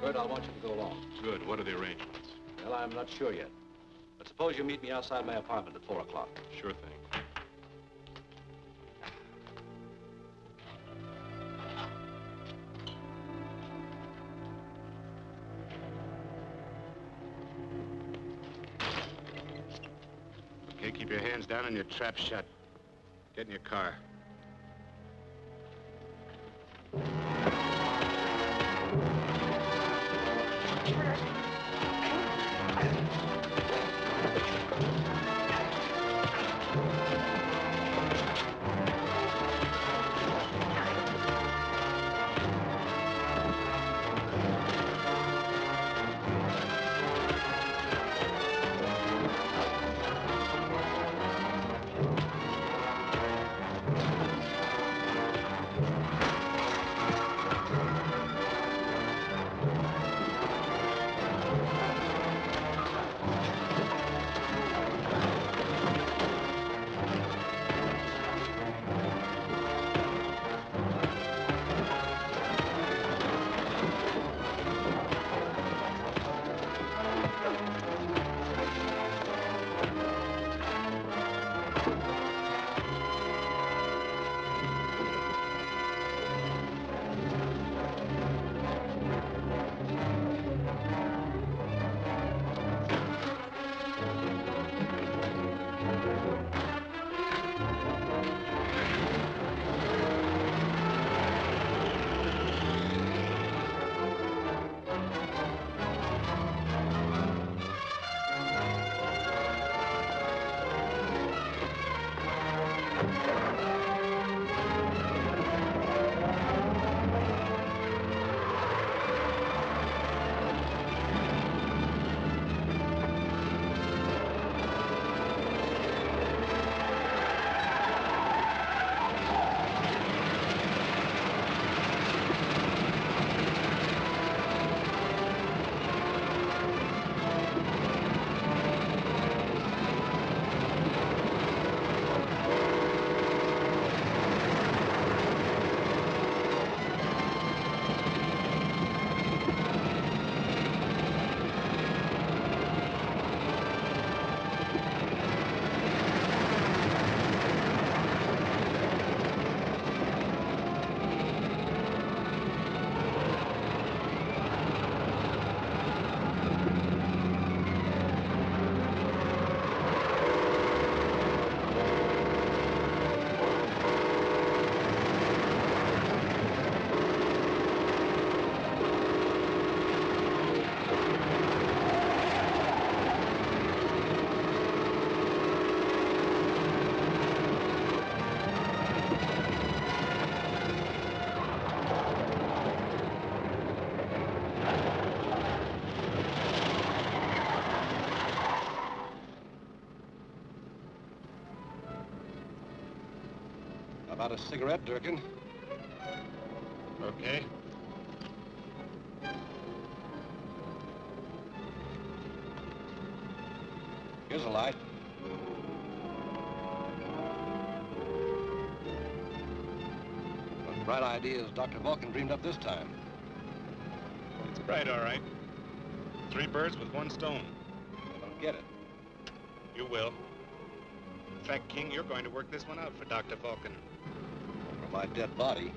Speaker 4: Bert, I'll want you to go along.
Speaker 2: Good. What are the arrangements?
Speaker 4: Well, I'm not sure yet. But suppose you meet me outside my apartment at 4 o'clock.
Speaker 2: Sure thing.
Speaker 11: Okay, keep your hands down and your trap shut. Get in your car.
Speaker 4: about a cigarette, Durkin?
Speaker 2: Okay.
Speaker 4: Here's a light. What bright ideas Dr. Vulcan dreamed up this time.
Speaker 2: It's bright, all right. 3 birds with 1 stone.
Speaker 4: I don't get it.
Speaker 2: You will. In fact, King, you're going to work this one out for Dr. Vulcan.
Speaker 4: For my dead body.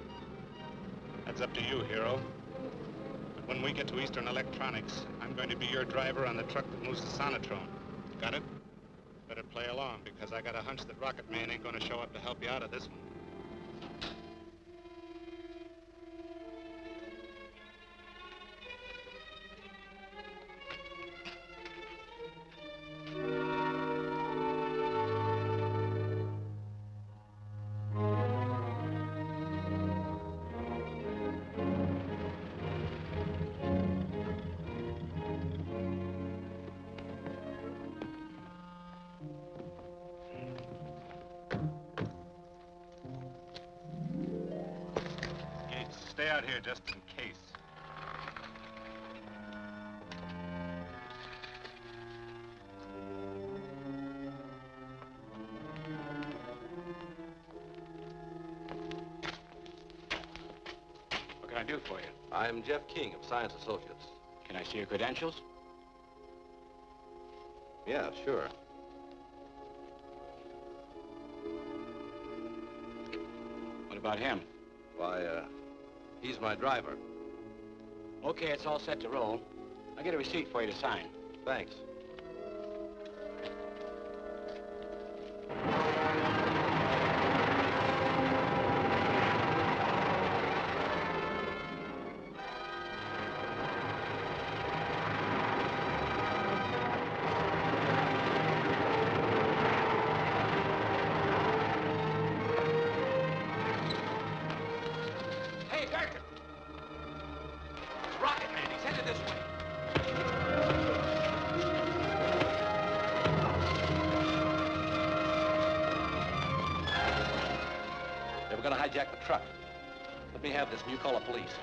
Speaker 2: That's up to you, hero. But when we get to Eastern Electronics, I'm going to be your driver on the truck that moves the Sonotron. Got it? Better play along, because I got a hunch that Rocket Man ain't going to show up to help you out of this one. Stay out here just in case.
Speaker 14: What can I do for you?
Speaker 4: I'm Jeff King of Science Associates.
Speaker 14: Can I see your credentials?
Speaker 4: Yeah, sure.
Speaker 14: What about him?
Speaker 4: Why, he's my driver.
Speaker 14: Okay, it's all set to roll. I'll get a receipt for you to sign.
Speaker 4: Thanks.
Speaker 14: Hey, Durkin! It's Rocket Man. He's headed this way.
Speaker 4: They were gonna hijack the truck. Let me have this and you call the police.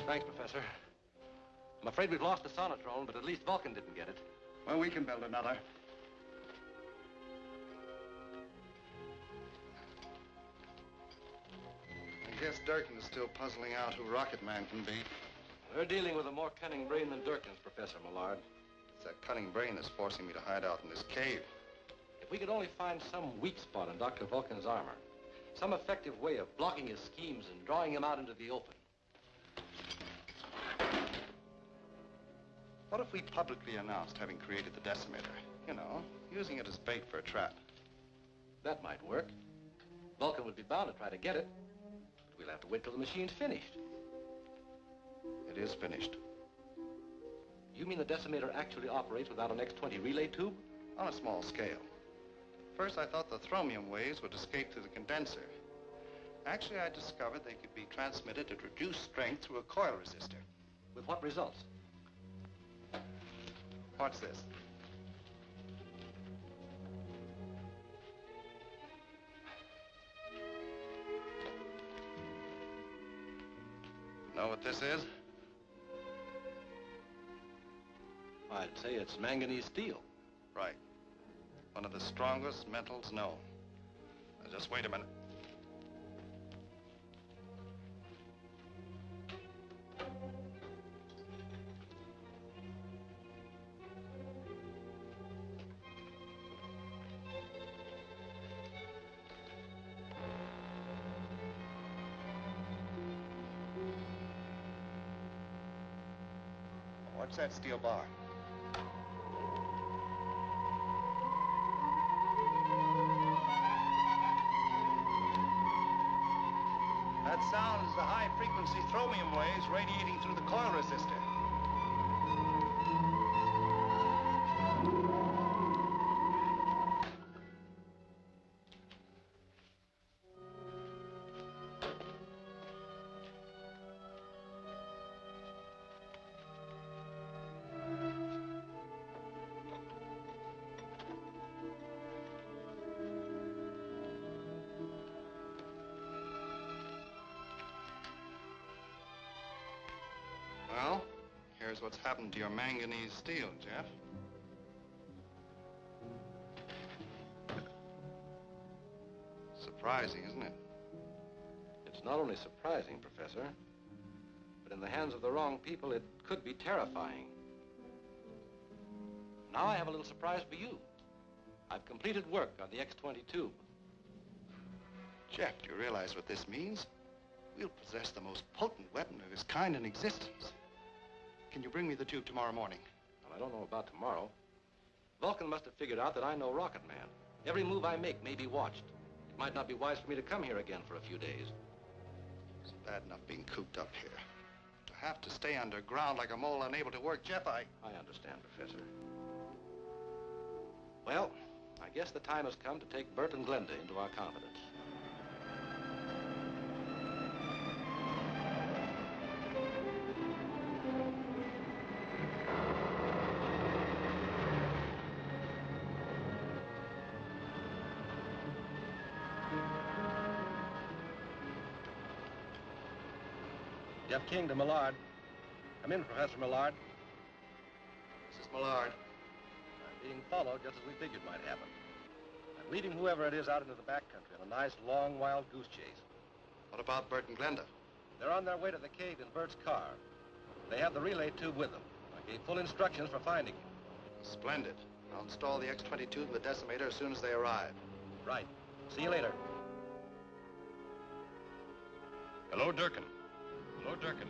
Speaker 4: Thanks, Professor. I'm afraid we've lost the sonotrone, but at least Vulcan didn't get it.
Speaker 9: Well, we can build another. I guess Durkin is still puzzling out who Rocket Man can be.
Speaker 4: We're dealing with a more cunning brain than Durkin's, Professor Millard.
Speaker 9: It's that cunning brain that's forcing me to hide out in this cave.
Speaker 4: If we could only find some weak spot in Dr. Vulcan's armor, some effective way of blocking his schemes and drawing him out into the open.
Speaker 9: What if we publicly announced having created the decimator? You know, using it as bait for a trap.
Speaker 4: That might work. Vulcan would be bound to try to get it. But we'll have to wait till the machine's finished.
Speaker 9: It is finished.
Speaker 4: You mean the decimator actually operates without an X-20 relay tube?
Speaker 9: On a small scale. First, I thought the thromium waves would escape through the condenser. Actually, I discovered they could be transmitted at reduced strength through a coil resistor.
Speaker 4: With what results?
Speaker 9: What's this? Know what this is?
Speaker 4: I'd say it's manganese steel.
Speaker 9: Right. One of the strongest metals known. Now, just wait a minute. What's that steel bar? That sound is the high-frequency thromium waves radiating through the coil resistor. Well, here's what's happened to your manganese steel, Jeff. Surprising, isn't it?
Speaker 4: It's not only surprising, Professor, but in the hands of the wrong people, it could be terrifying. Now I have a little surprise for you. I've completed work on the X-20 tube.
Speaker 9: Jeff, do you realize what this means? We'll possess the most potent weapon of its kind in existence. Can you bring me the tube tomorrow morning?
Speaker 4: Well, I don't know about tomorrow. Vulcan must have figured out that I know Rocket Man. Every move I make may be watched. It might not be wise for me to come here again for a few days.
Speaker 9: It's bad enough being cooped up here. To have to stay underground like a mole unable to work, Jeff, I
Speaker 4: understand, Professor. Well, I guess the time has come to take Bert and Glenda into our confidence. Jeff King to Millard. Come in, Professor Millard.
Speaker 9: This is Millard.
Speaker 4: I'm being followed just as we figured might happen. I'm leading whoever it is out into the backcountry on a nice, long, wild goose chase.
Speaker 9: What about Bert and Glenda?
Speaker 4: They're on their way to the cave in Bert's car. They have the relay tube with them. I gave full instructions for finding him.
Speaker 9: Splendid. I'll install the X-20 tube and the decimator as soon as they arrive.
Speaker 4: Right. See you later.
Speaker 13: Hello, Durkin. Hello, Durkin.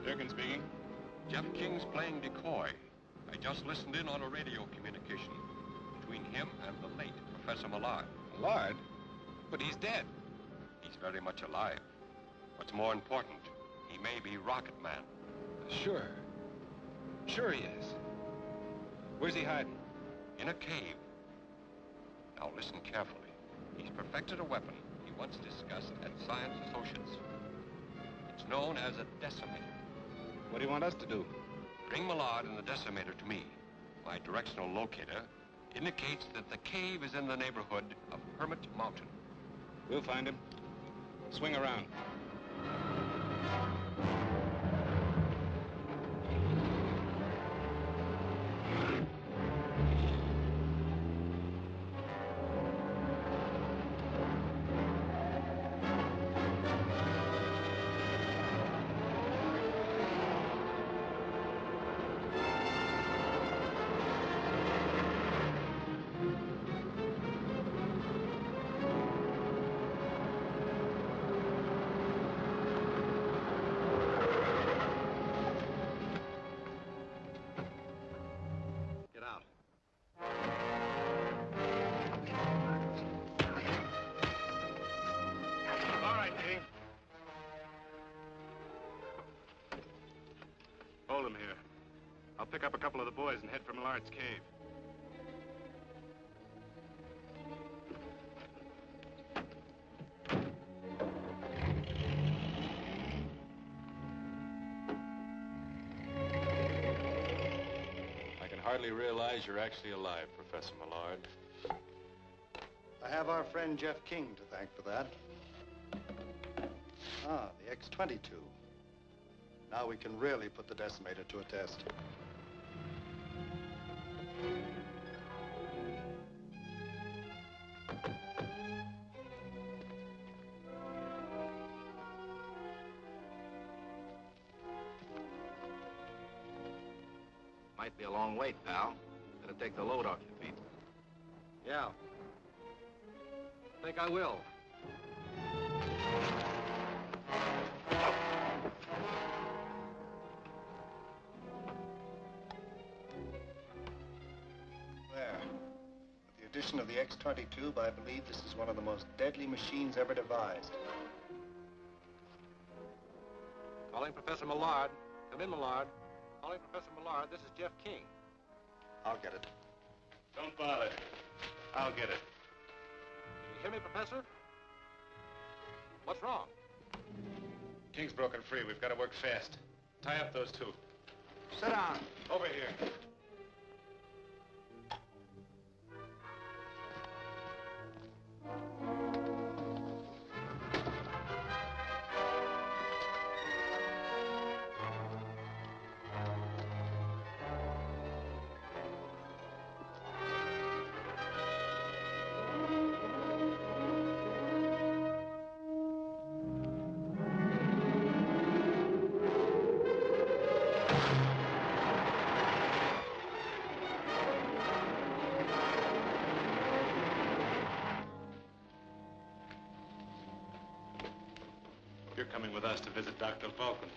Speaker 13: Durkin speaking. Jeff King's playing decoy. I just listened in on a radio communication between him and the late Professor Millard.
Speaker 1: Millard? But he's dead. He's very much alive. What's more important, he may be Rocket Man.
Speaker 11: Sure. Sure he is. Where's he hiding?
Speaker 1: In a cave. Now listen carefully. He's perfected a weapon he once discussed at Science Associates. It's known as a decimator.
Speaker 11: What do you want us to do?
Speaker 1: Bring Millard and the decimator to me. My directional locator indicates that the cave is in the neighborhood of Hermit Mountain.
Speaker 11: We'll find him. Swing around.
Speaker 2: Hold him here. I'll pick up a couple of the boys and head for Millard's cave. I can hardly realize you're actually alive, Professor Millard.
Speaker 9: I have our friend Jeff King to thank for that. Ah, the X-22. Now we can really put the decimator to a test.
Speaker 6: Might be a long wait, pal. Better take the load off your feet.
Speaker 4: Yeah. Think I will.
Speaker 9: There. With the addition of the X-22, I believe this is one of the most deadly machines ever devised.
Speaker 4: Calling Professor Millard. Come in, Millard. Calling Professor Millard. This is Jeff King.
Speaker 9: I'll get it.
Speaker 2: Don't bother. I'll get it.
Speaker 4: You hear me, Professor? What's wrong?
Speaker 2: King's broken free. We've got to work fast. Tie up those two.
Speaker 8: Sit down.
Speaker 2: Over here. You're coming with us to visit Dr. Vulcan.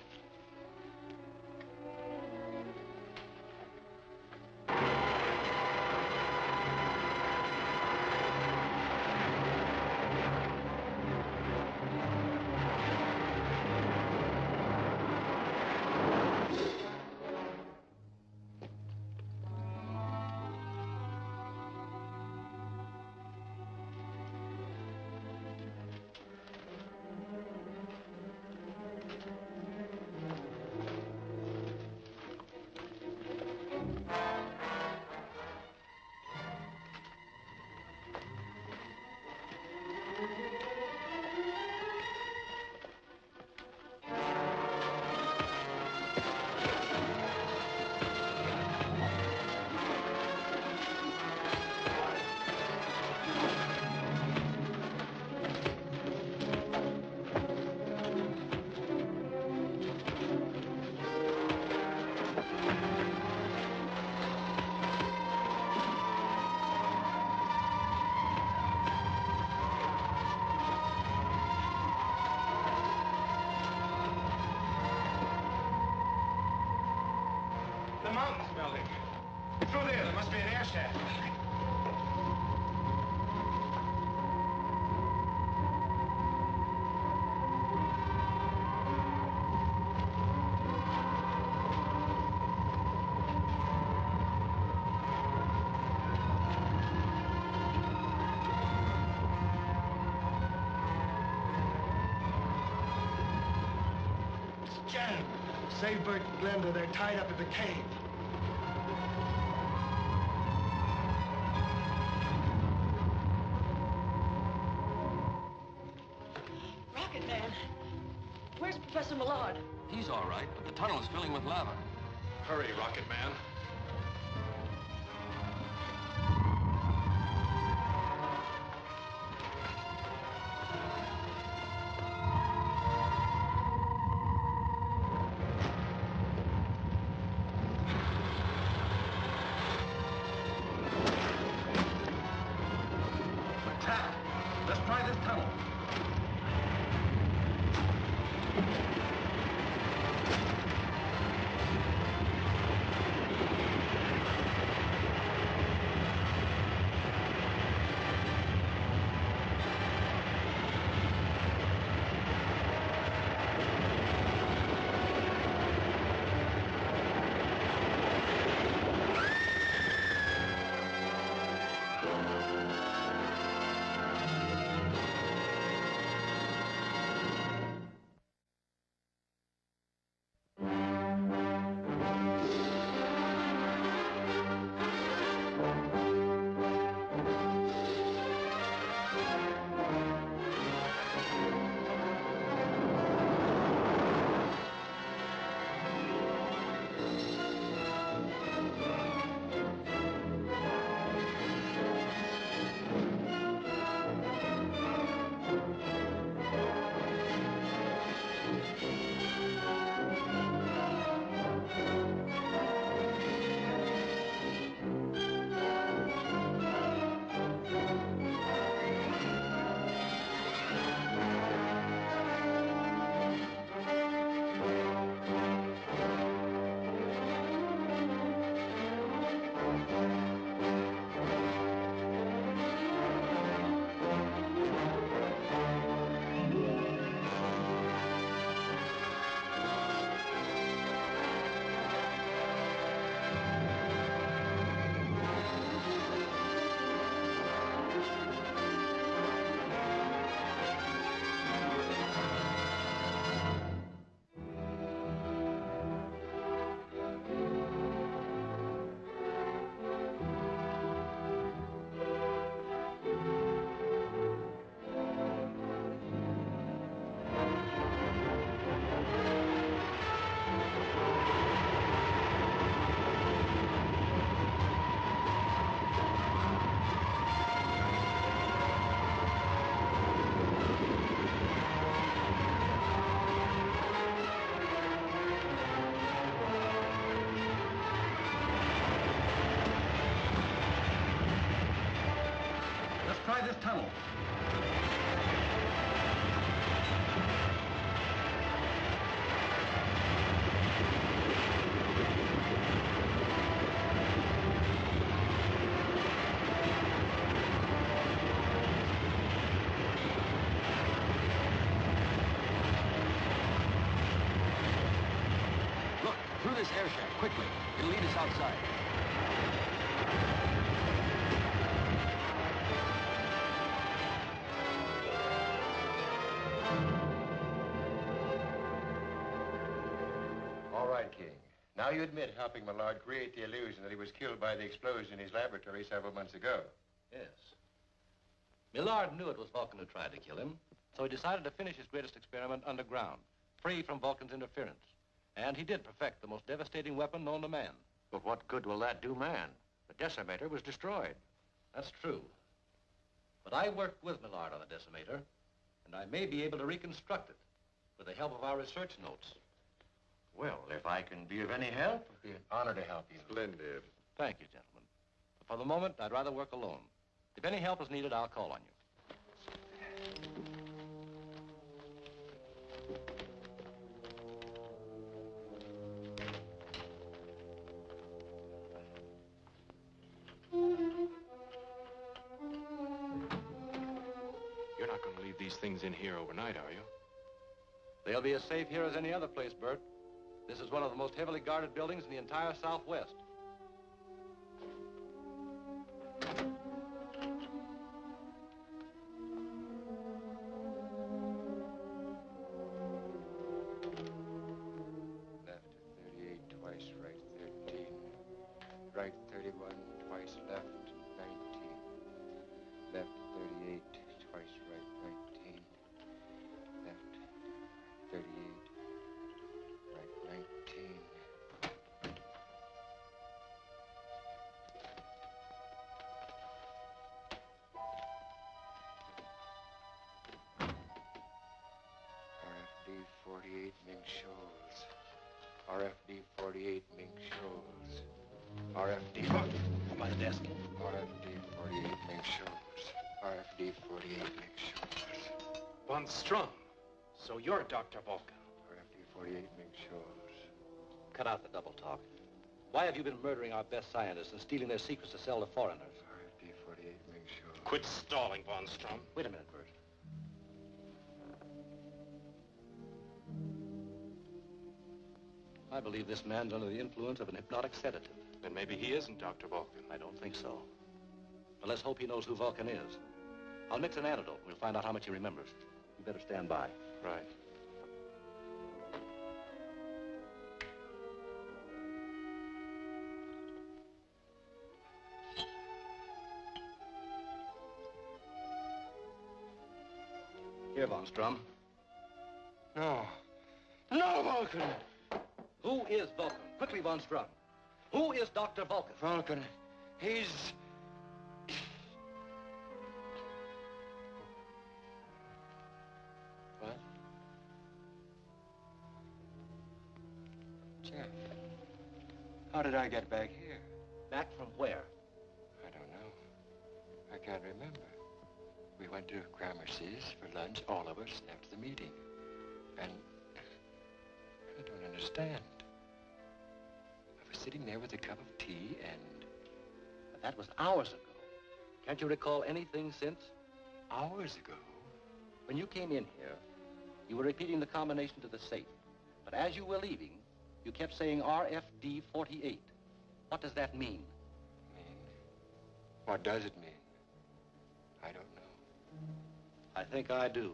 Speaker 11: The mountain's melting. Through there must be an air shaft.
Speaker 12: Save Bert and Glenda. They're tied up in the cave.
Speaker 3: Rocket Man, where's Professor Millard?
Speaker 10: He's all right, but the tunnel is filling with lava.
Speaker 2: Hurry, Rocket Man.
Speaker 4: We're trapped. Let's try this tunnel. Try this tunnel.
Speaker 10: Look, through this air shaft, quickly. It'll lead us outside.
Speaker 7: All right, King. Now you admit helping Millard create the illusion that he was killed by the explosion in his laboratory several months ago.
Speaker 4: Yes. Millard knew it was Vulcan who tried to kill him, so he decided to finish his greatest experiment underground, free from Vulcan's interference. And he did perfect the most devastating weapon known to man.
Speaker 6: But what good will that do man? The decimator was destroyed.
Speaker 4: That's true. But I worked with Millard on the decimator, and I may be able to reconstruct it with the help of our research notes.
Speaker 6: Well, if I can be of any help, it'd be an honor to help you.
Speaker 7: Splendid.
Speaker 4: Thank you, gentlemen. But for the moment, I'd rather work alone. If any help is needed, I'll call on you.
Speaker 2: You're not going to leave these things in here overnight, are you?
Speaker 4: They'll be as safe here as any other place, Bert. This is one of the most heavily guarded buildings in the entire Southwest.
Speaker 1: Left
Speaker 15: right 31, twice left 19. Left 38, twice right 19. Left 38, right 19. RFD 48, Ming Shoals. RFD 48, Ming Shoals. RFD...
Speaker 11: Come by the desk.
Speaker 15: RFD 48, Ming Shoals. RFD 48, Ming Shoals.
Speaker 11: Von Strum. So you're Dr. Vulcan.
Speaker 15: RFD 48, Ming Shoals.
Speaker 4: Cut out the double talk. Why have you been murdering our best scientists and stealing their secrets to sell to foreigners?
Speaker 15: RFD 48, Ming Shoals.
Speaker 11: Quit stalling, Von Strum.
Speaker 4: Wait a minute, Bert. I believe this man's under the influence of an hypnotic sedative.
Speaker 2: Then maybe he isn't Dr. Vulcan.
Speaker 4: I don't think so. But let's hope he knows who Vulcan is. I'll mix an antidote. We'll find out how much he remembers. You better stand by.
Speaker 2: Right.
Speaker 4: Here, Von Strum.
Speaker 15: No. No, Vulcan!
Speaker 4: Who is Vulcan? Quickly, Von Strum. Who is Dr. Vulcan?
Speaker 15: Vulcan. He's... What? Jeff. How did I get back here?
Speaker 4: Back from where?
Speaker 15: I don't know. I can't remember. We went to Gramercy's for lunch, all of us, after the meeting. And I don't understand. I was sitting there with a cup of tea and...
Speaker 4: But that was hours ago. Can't you recall anything since?
Speaker 15: Hours ago?
Speaker 4: When you came in here, you were repeating the combination to the safe. But as you were leaving, you kept saying RFD 48. What does that mean?
Speaker 15: What does it mean? I don't know.
Speaker 4: I think I do.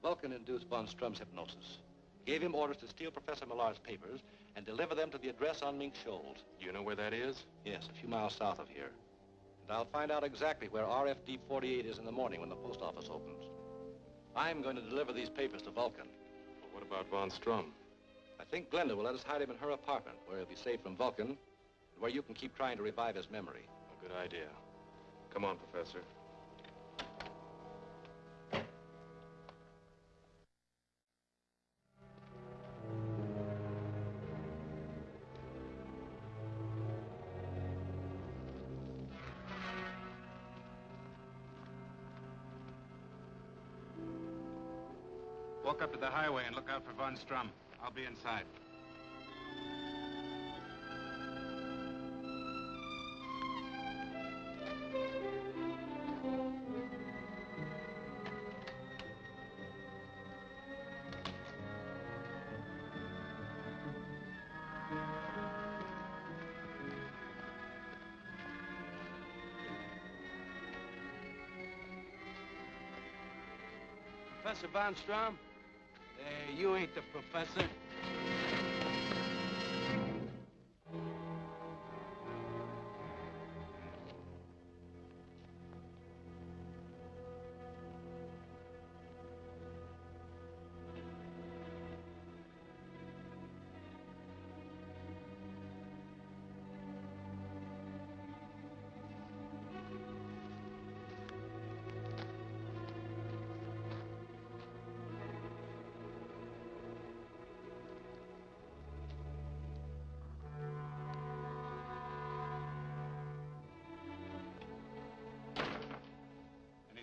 Speaker 4: Vulcan induced Von Strum's hypnosis. Gave him orders to steal Professor Millard's papers and deliver them to the address on Mink Shoals.
Speaker 2: Do you know where that is?
Speaker 4: Yes, a few miles south of here. And I'll find out exactly where RFD 48 is in the morning when the post office opens. I'm going to deliver these papers to Vulcan.
Speaker 2: Well, what about Von Strum?
Speaker 4: I think Glenda will let us hide him in her apartment, where he'll be safe from Vulcan, and where you can keep trying to revive his memory.
Speaker 2: A good idea. Come on, Professor.
Speaker 11: Walk up to the highway and look out for Von Strum. I'll be inside.
Speaker 14: Professor Von Strum? Hey, you ain't the professor.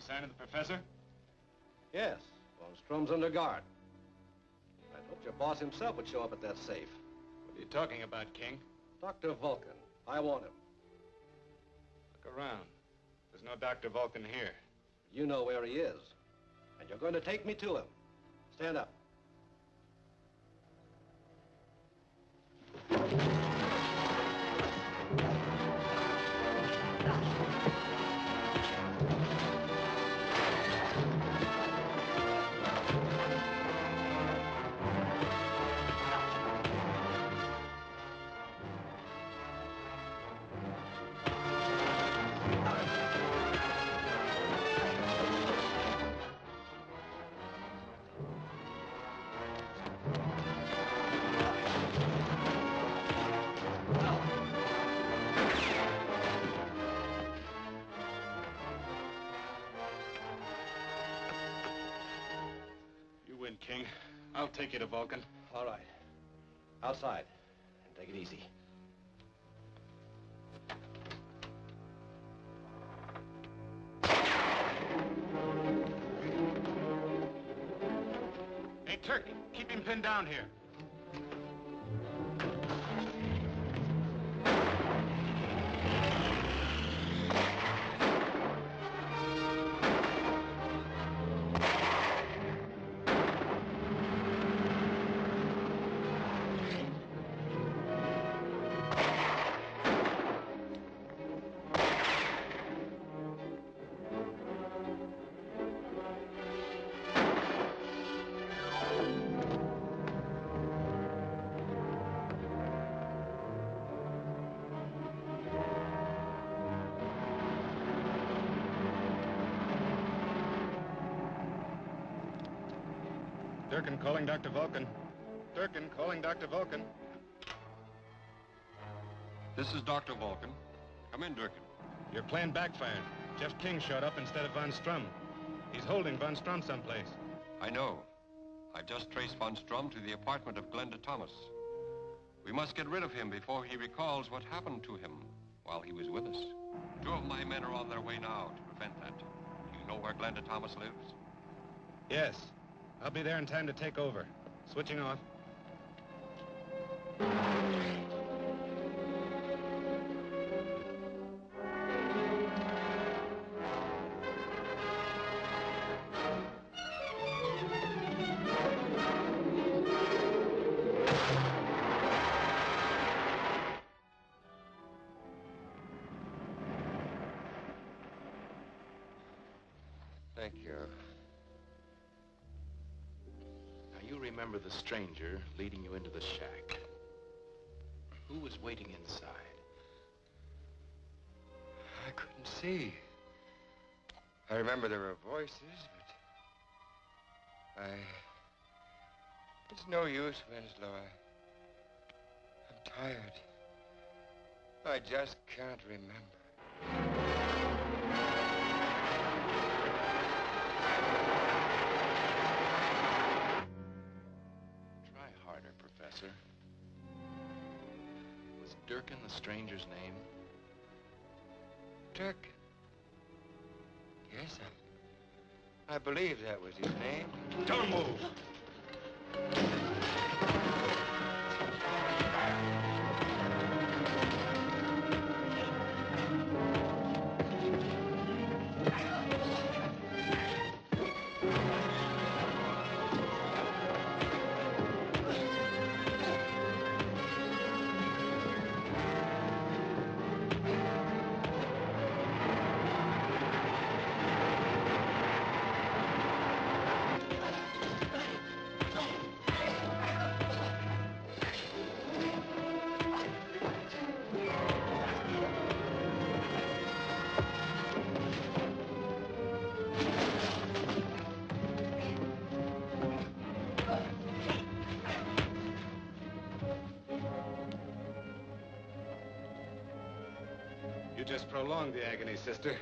Speaker 11: Sign of the professor?
Speaker 4: Yes, Von Strum's under guard. I hoped your boss himself would show up at that safe.
Speaker 11: What are you talking about, King?
Speaker 4: Dr. Vulcan. I want him.
Speaker 11: Look around. There's no Dr. Vulcan here.
Speaker 4: You know where he is. And you're going to take me to him. Stand up.
Speaker 11: take you to Vulcan.
Speaker 4: All right. Outside. And take it easy.
Speaker 11: Hey, Turkey, keep him pinned down here. Durkin calling Dr. Vulcan. Durkin calling Dr. Vulcan.
Speaker 1: This is Dr. Vulcan. Come in, Durkin.
Speaker 11: Your plan backfired. Jeff King showed up instead of Von Strum. He's holding Von Strum someplace.
Speaker 1: I know. I've just traced Von Strum to the apartment of Glenda Thomas. We must get rid of him before he recalls what happened to him while he was with us. 2 of my men are on their way now to prevent that. Do you know where Glenda Thomas lives?
Speaker 11: Yes. I'll be there in time to take over. Switching off.
Speaker 1: Thank you.
Speaker 2: You remember the stranger leading you into the shack. Who was waiting inside?
Speaker 7: I couldn't see. I remember there were voices, but it's no use, Winslow. I'm tired. I just can't remember.
Speaker 2: Was Durkin the stranger's name?
Speaker 7: Durkin? Yes, I believe that was his name.
Speaker 11: Don't move! You just prolonged the agony, sister.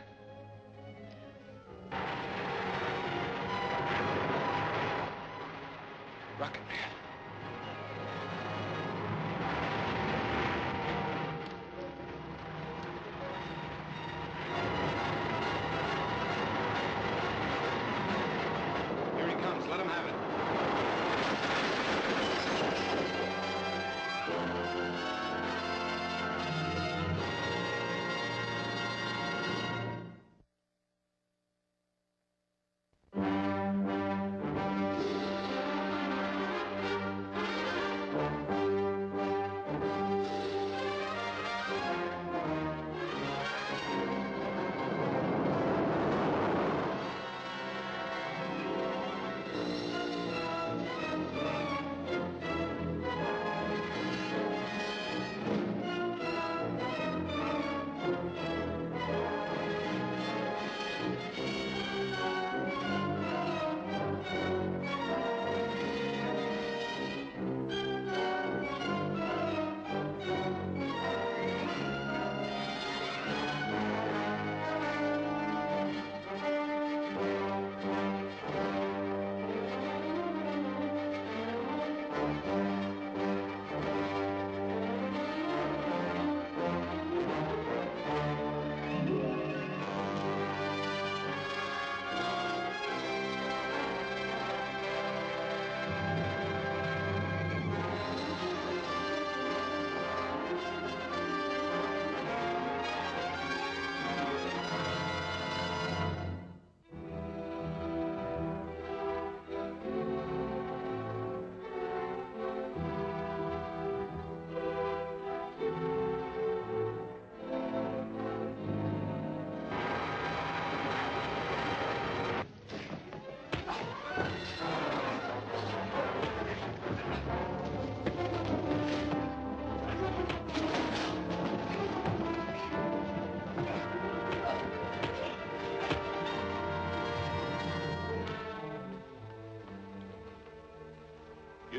Speaker 2: Rocket Man.
Speaker 11: Here he comes. Let him have it.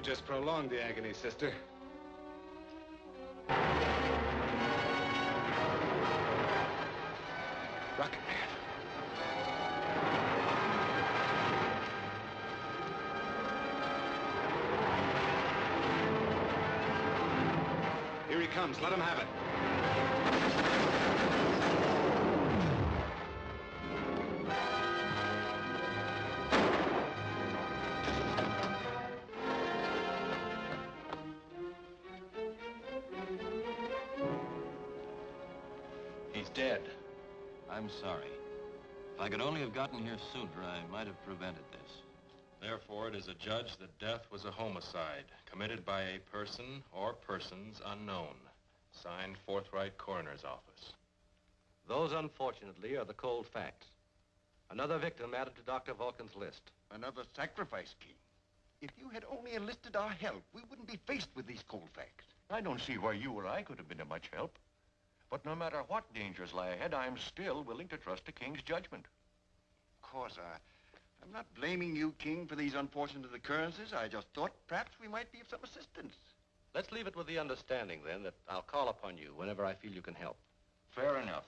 Speaker 11: just prolonged the agony, sister. Rocket Man. Here he comes. Let him have it.
Speaker 10: He's dead. I'm sorry. If I could only have gotten here sooner, I might have prevented this.
Speaker 2: Therefore, it is adjudged that death was a homicide committed by a person or persons unknown. Signed, Forthright Coroner's Office.
Speaker 4: Those, unfortunately, are the cold facts. Another victim added to Dr. Vulcan's list.
Speaker 7: Another sacrifice, King. If you had only enlisted our help, we wouldn't be faced with these cold facts.
Speaker 6: I don't see why you or I could have been of much help. But no matter what dangers lie ahead, I'm still willing to trust the King's judgment.
Speaker 7: Of course, I'm not blaming you, King, for these unfortunate occurrences. I just thought perhaps we might be of some assistance.
Speaker 4: Let's leave it with the understanding, then, that I'll call upon you whenever I feel you can help.
Speaker 10: Fair enough.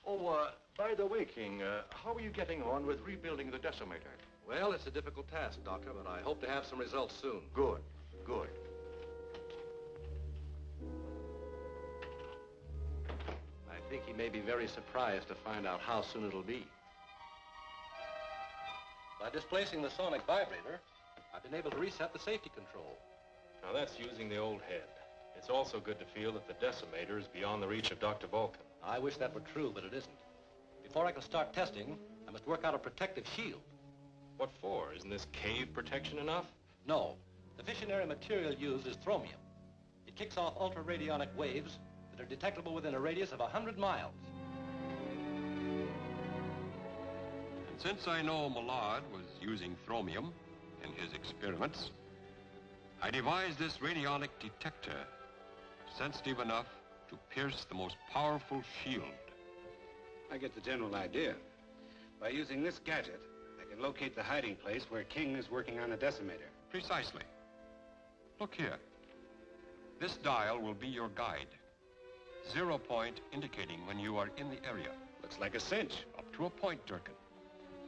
Speaker 6: Oh, by the way, King, how are you getting on with rebuilding the decimator?
Speaker 4: Well, it's a difficult task, Doctor, but I hope to have some results soon.
Speaker 6: Good, good.
Speaker 4: I think he may be very surprised to find out how soon it'll be. By displacing the sonic vibrator, I've been able to reset the safety control.
Speaker 2: Now, that's using the old head. It's also good to feel that the decimator is beyond the reach of Dr. Vulcan.
Speaker 4: I wish that were true, but it isn't. Before I can start testing, I must work out a protective shield.
Speaker 2: What for? Isn't this cave protection enough?
Speaker 4: No. The fissionary material used is thromium. It kicks off ultraradionic waves that are detectable within a radius of 100 miles.
Speaker 1: And since I know Millard was using thromium in his experiments, I devised this radionic detector, sensitive enough to pierce the most powerful shield.
Speaker 11: I get the general idea. By using this gadget, I can locate the hiding place where King is working on a decimator.
Speaker 1: Precisely. Look here. This dial will be your guide. 0 point indicating when you are in the area.
Speaker 11: Looks like a cinch.
Speaker 1: Up to a point, Durkin.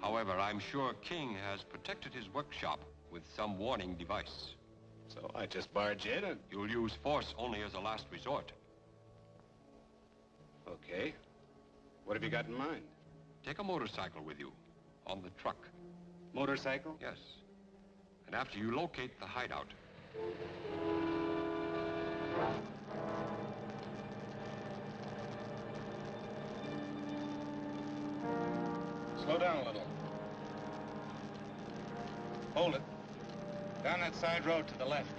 Speaker 1: However, I'm sure King has protected his workshop with some warning device.
Speaker 11: So I just barge in and...
Speaker 1: You'll use force only as a last resort.
Speaker 11: Okay. What have you got in mind?
Speaker 1: Take a motorcycle with you, on the truck.
Speaker 11: Motorcycle?
Speaker 1: Yes. And after you locate the hideout,
Speaker 11: Slow down a little. Hold it. Down that side road to the left.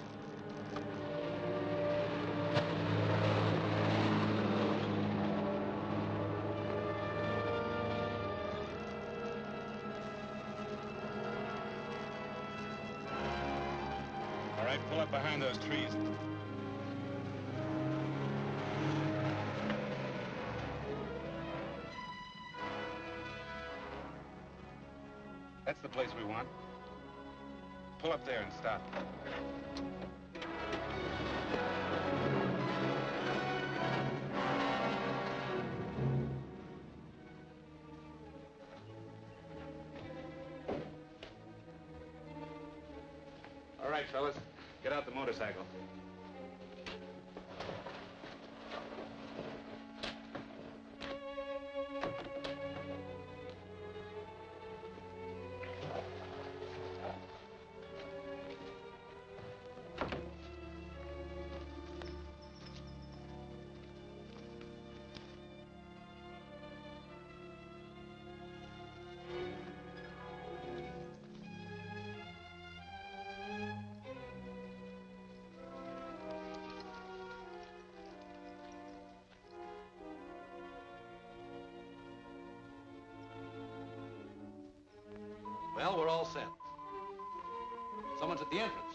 Speaker 11: All right, pull up behind those trees. That's the place we want. Pull up there and stop. All right, fellas, get out the motorcycle.
Speaker 4: Well, we're all set. Someone's at the entrance.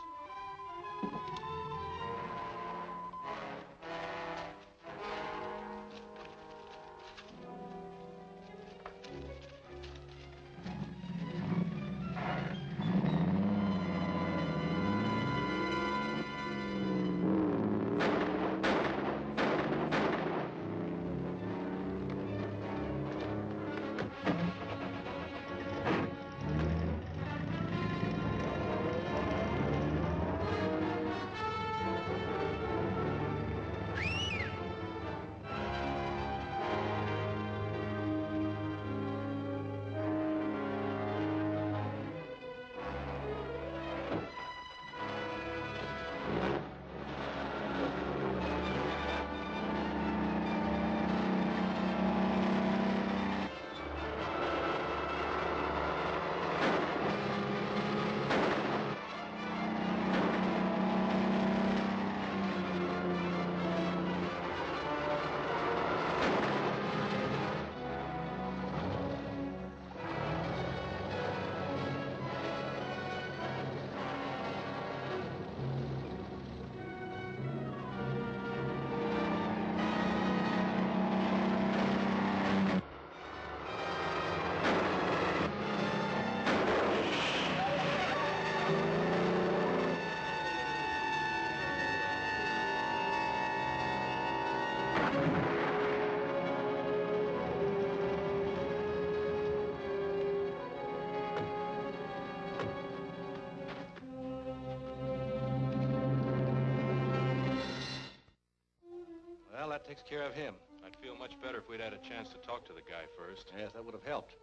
Speaker 4: Well, that takes care of him.
Speaker 2: I'd feel much better if we'd had a chance to talk to the guy first.
Speaker 4: Yes, that would have helped.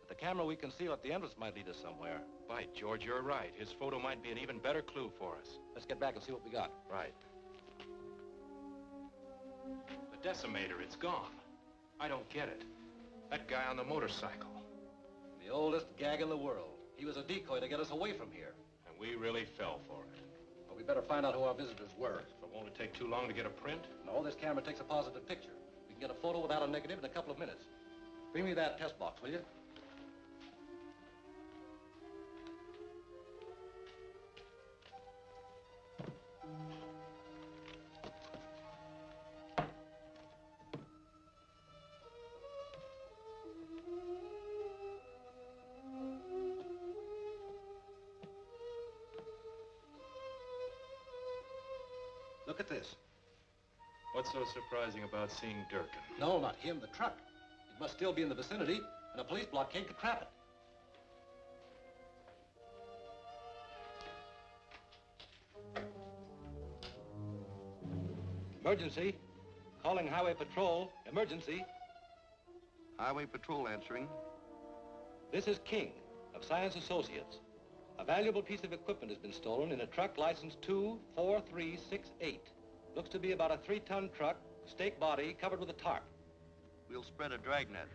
Speaker 4: But the camera we conceal at the entrance might lead us somewhere.
Speaker 2: By George, you're right. His photo might be an even better clue for us.
Speaker 4: Let's get back and see what we got.
Speaker 2: Right. The decimator, it's gone. I don't get it. That guy on the motorcycle.
Speaker 4: The oldest gag in the world. He was a decoy to get us away from here.
Speaker 2: And we really fell for it.
Speaker 4: But we better find out who our visitors were.
Speaker 2: But won't it take too long to get a print?
Speaker 4: No, this camera takes a positive picture. We can get a photo without a negative in a couple of minutes. Bring me that test box, will you? Look at this.
Speaker 2: What's so surprising about seeing Durkin?
Speaker 4: No, not him, the truck. It must still be in the vicinity, and a police blockade could trap it. Emergency. Calling Highway Patrol. Emergency.
Speaker 7: Highway Patrol answering.
Speaker 4: This is King of Science Associates. A valuable piece of equipment has been stolen in a truck license 24368. Looks to be about a 3-ton truck, stake body, covered with a tarp.
Speaker 7: We'll spread a dragnet.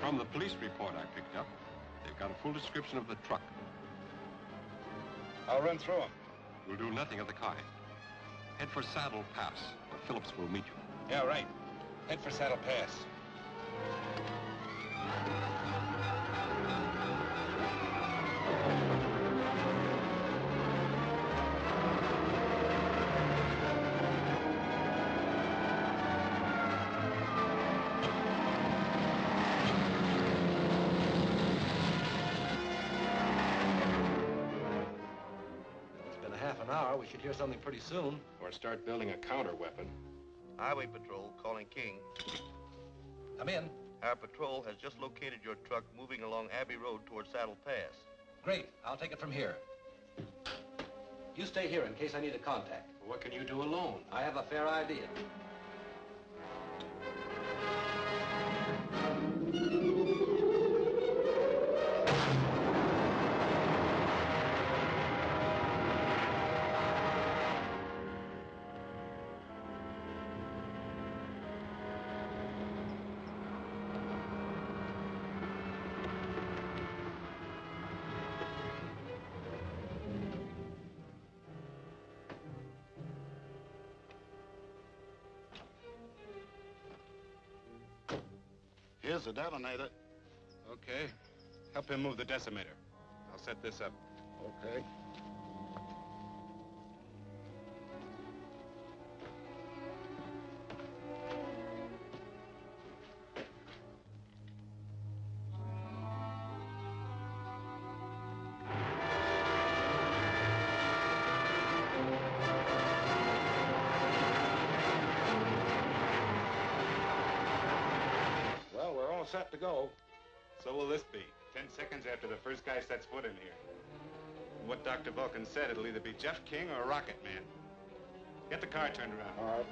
Speaker 1: From the police report I picked up, they've got a full description of the truck.
Speaker 11: I'll run through them.
Speaker 1: We'll do nothing of the kind. Head for Saddle Pass, where Phillips will meet you.
Speaker 11: Yeah, right. Head for Saddle Pass.
Speaker 4: We should hear something pretty soon.
Speaker 2: Or start building a counter weapon.
Speaker 7: Highway Patrol calling King.
Speaker 4: Come in.
Speaker 7: Our patrol has just located your truck moving along Abbey Road toward Saddle Pass.
Speaker 4: Great. I'll take it from here. You stay here in case I need a contact.
Speaker 2: Well, what can you do alone?
Speaker 4: I have a fair idea.
Speaker 11: Here's the detonator.
Speaker 2: Okay. Help him move the decimator. I'll set this up.
Speaker 11: Okay.
Speaker 4: Set to go.
Speaker 2: So will this be. 10 seconds after the first guy sets foot in here. From what Dr. Vulcan said, it'll either be Jeff King or Rocket Man. Get the car turned around.
Speaker 11: All right.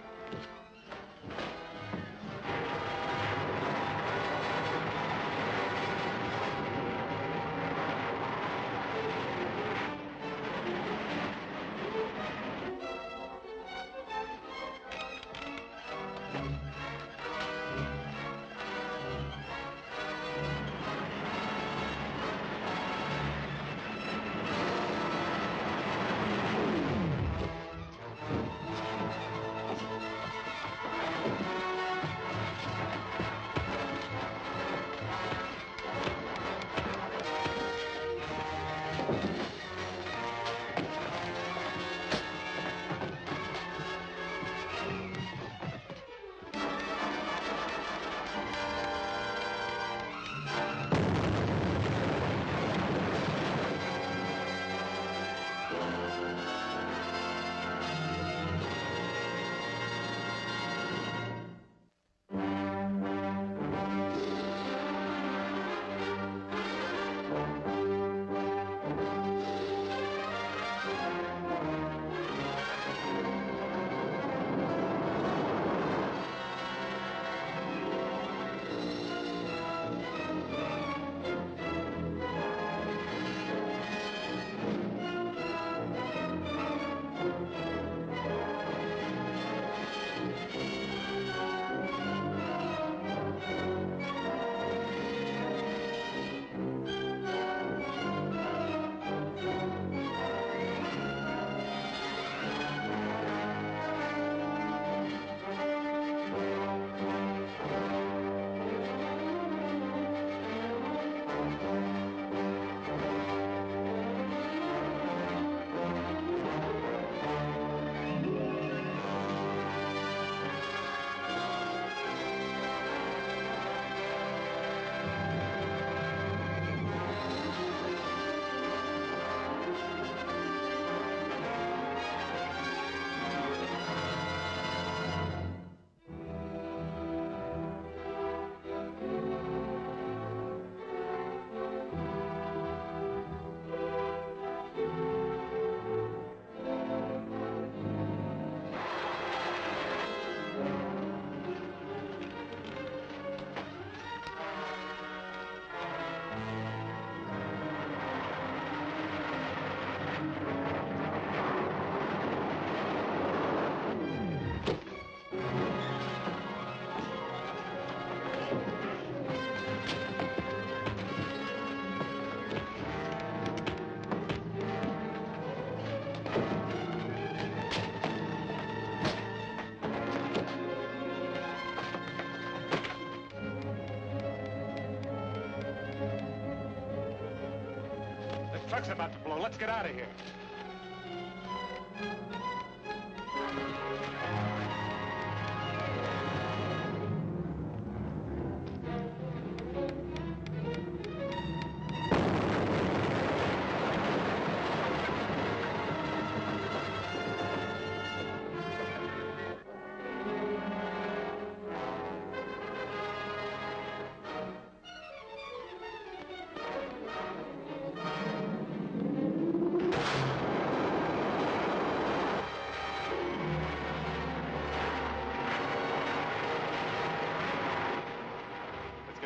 Speaker 11: truck's about to blow. Let's get out of here.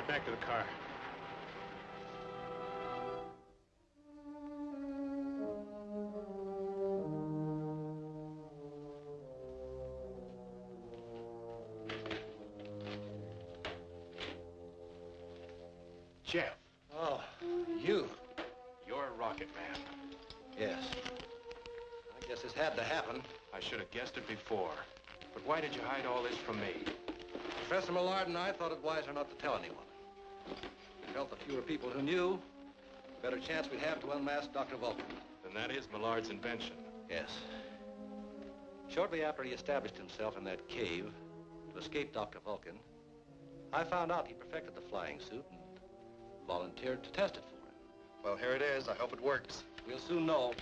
Speaker 11: Back to the car. Jeff.
Speaker 4: Oh, you.
Speaker 2: You're Rocket Man.
Speaker 4: Yes. I guess this had to happen.
Speaker 2: I should have guessed it before. But why did you hide all this from me?
Speaker 4: Professor Millard and I thought it wiser not to tell anyone. We felt the fewer people who knew, the better chance we'd have to unmask Dr. Vulcan.
Speaker 2: Then that is Millard's invention.
Speaker 4: Yes. Shortly after he established himself in that cave to escape Dr. Vulcan, I found out he perfected the flying suit and volunteered to test it for him.
Speaker 9: Well, here it is. I hope it works.
Speaker 4: We'll soon know.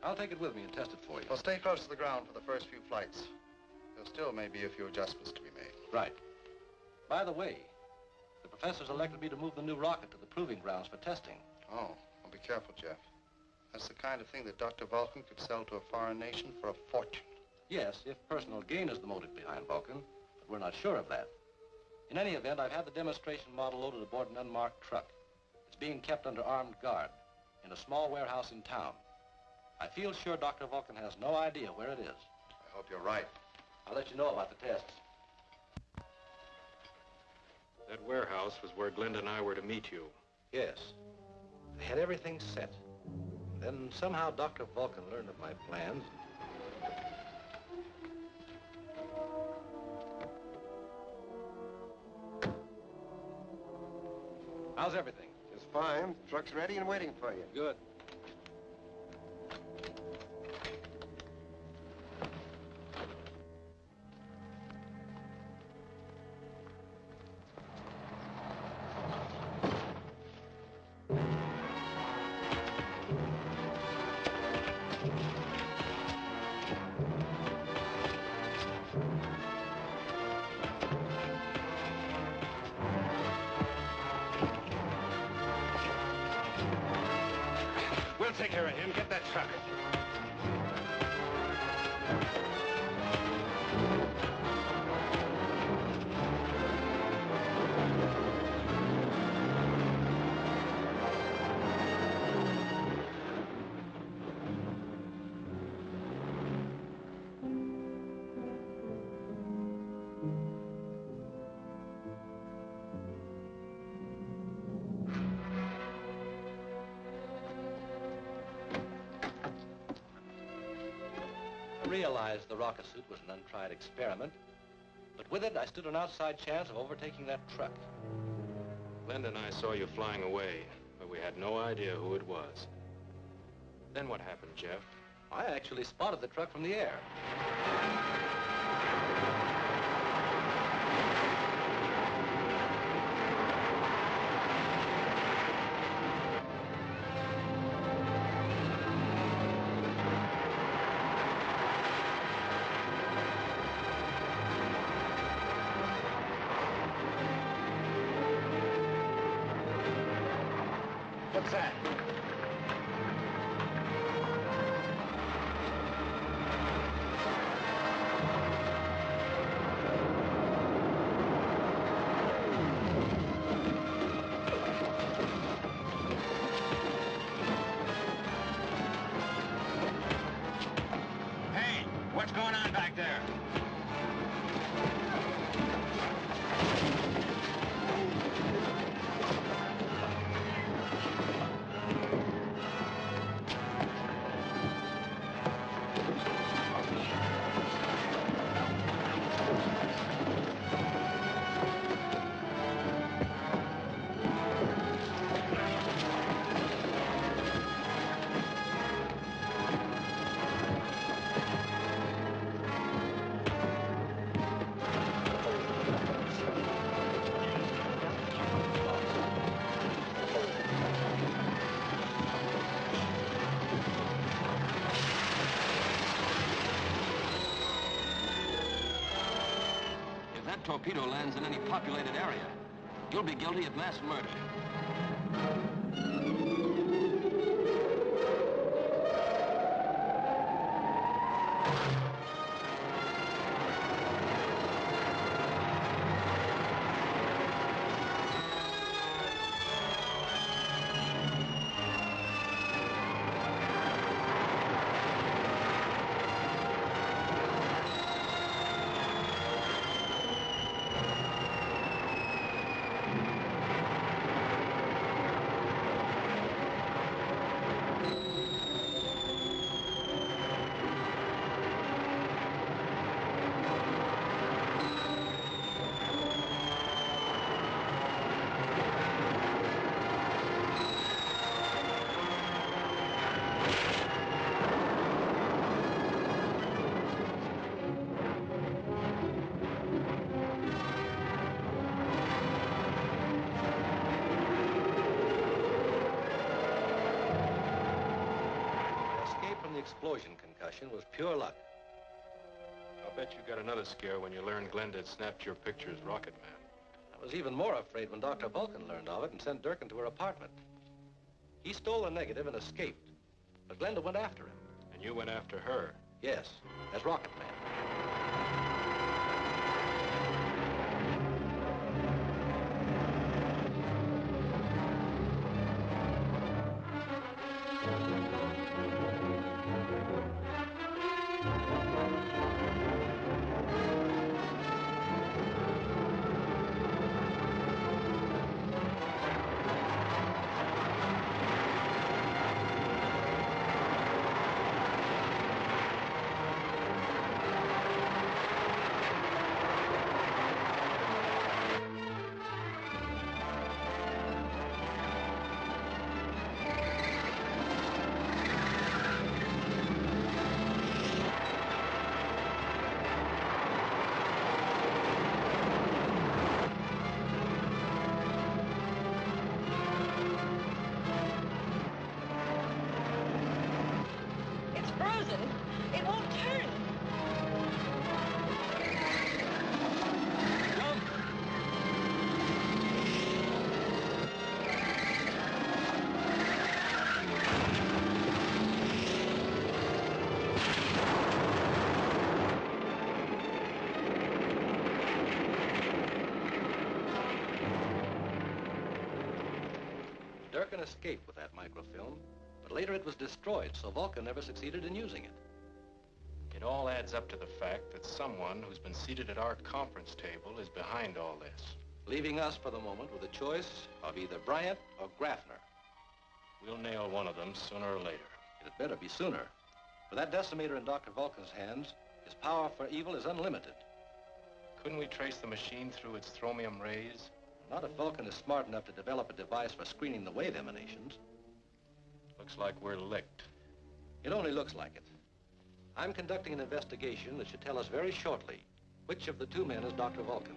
Speaker 4: I'll take it with me and test it for you.
Speaker 9: Well, stay close to the ground for the first few flights. There still may be a few adjustments to be made.
Speaker 4: Right. By the way, the professor's elected me to move the new rocket to the proving grounds for testing.
Speaker 9: Oh, well, be careful, Jeff. That's the kind of thing that Dr. Vulcan could sell to a foreign nation for a fortune.
Speaker 4: Yes, if personal gain is the motive behind Vulcan, but we're not sure of that. In any event, I've had the demonstration model loaded aboard an unmarked truck. It's being kept under armed guard in a small warehouse in town. I feel sure Dr. Vulcan has no idea where it is.
Speaker 9: I hope you're right.
Speaker 4: I'll let you know about the tests.
Speaker 2: That warehouse was where Glenda and I were to meet you.
Speaker 4: Yes. I had everything set. Then somehow Dr. Vulcan learned of my plans. How's everything?
Speaker 1: Just fine. Truck's ready and waiting for you.
Speaker 4: Good.
Speaker 11: We'll take care of him. Get that truck.
Speaker 4: I realized the rocket suit was an untried experiment, but with it, I stood an outside chance of overtaking that truck.
Speaker 2: Glenda and I saw you flying away, but we had no idea who it was. Then what happened, Jeff?
Speaker 4: I actually spotted the truck from the air.
Speaker 11: What's that? Hey, what's going on back there?
Speaker 10: torpedo lands in any populated area, you'll be guilty of mass murder.
Speaker 4: Explosion concussion was pure luck.
Speaker 2: I'll bet you got another scare when you learned Glenda had snapped your picture as Rocket Man.
Speaker 4: I was even more afraid when Dr. Vulcan learned of it and sent Durkin to her apartment. He stole the negative and escaped, but Glenda went after him.
Speaker 2: And you went after her?
Speaker 4: Yes, as Rocket Man.
Speaker 3: It won't turn.
Speaker 10: Jump!
Speaker 4: Durkin escaped with that microfilm, but later it was destroyed, so Vulcan never succeeded in using it.
Speaker 2: It all adds up to the fact that someone who's been seated at our conference table is behind all this.
Speaker 4: Leaving us for the moment with a choice of either Bryant or Graffner.
Speaker 2: We'll nail one of them sooner or later.
Speaker 4: It better be sooner. With that decimator in Dr. Vulcan's hands, his power for evil is unlimited.
Speaker 2: Couldn't we trace the machine through its thromium rays?
Speaker 4: Not if Vulcan is smart enough to develop a device for screening the wave emanations.
Speaker 2: Looks like we're licked.
Speaker 4: It only looks like it. I'm conducting an investigation that should tell us very shortly which of the two men is Dr. Vulcan.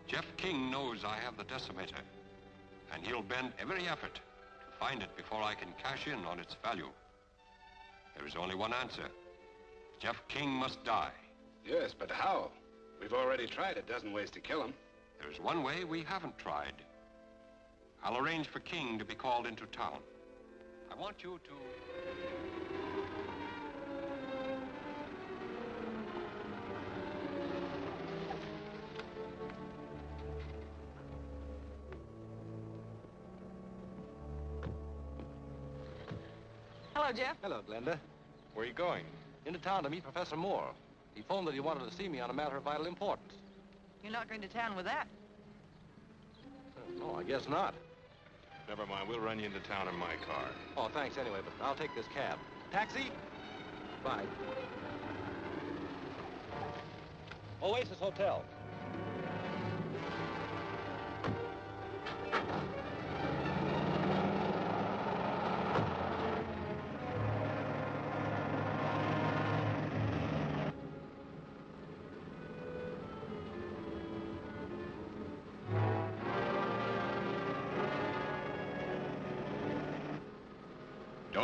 Speaker 1: Jeff King knows I have the decimator, and he'll bend every effort to find it before I can cash in on its value. There is only one answer. Jeff King must die.
Speaker 11: Yes, but how? We've already tried a dozen ways to kill him.
Speaker 1: There's one way we haven't tried. I'll arrange for King to be called into town. I want you to...
Speaker 3: Hello, Jeff.
Speaker 4: Hello, Glenda.
Speaker 2: Where are you going?
Speaker 4: Into town to meet Professor Moore. He phoned that he wanted to see me on a matter of vital importance.
Speaker 3: You're not going to town with that.
Speaker 4: No, I guess not.
Speaker 2: Never mind, we'll run you into town in my car.
Speaker 4: Oh, thanks anyway, but I'll take this cab. Taxi? Bye. Oasis Hotel.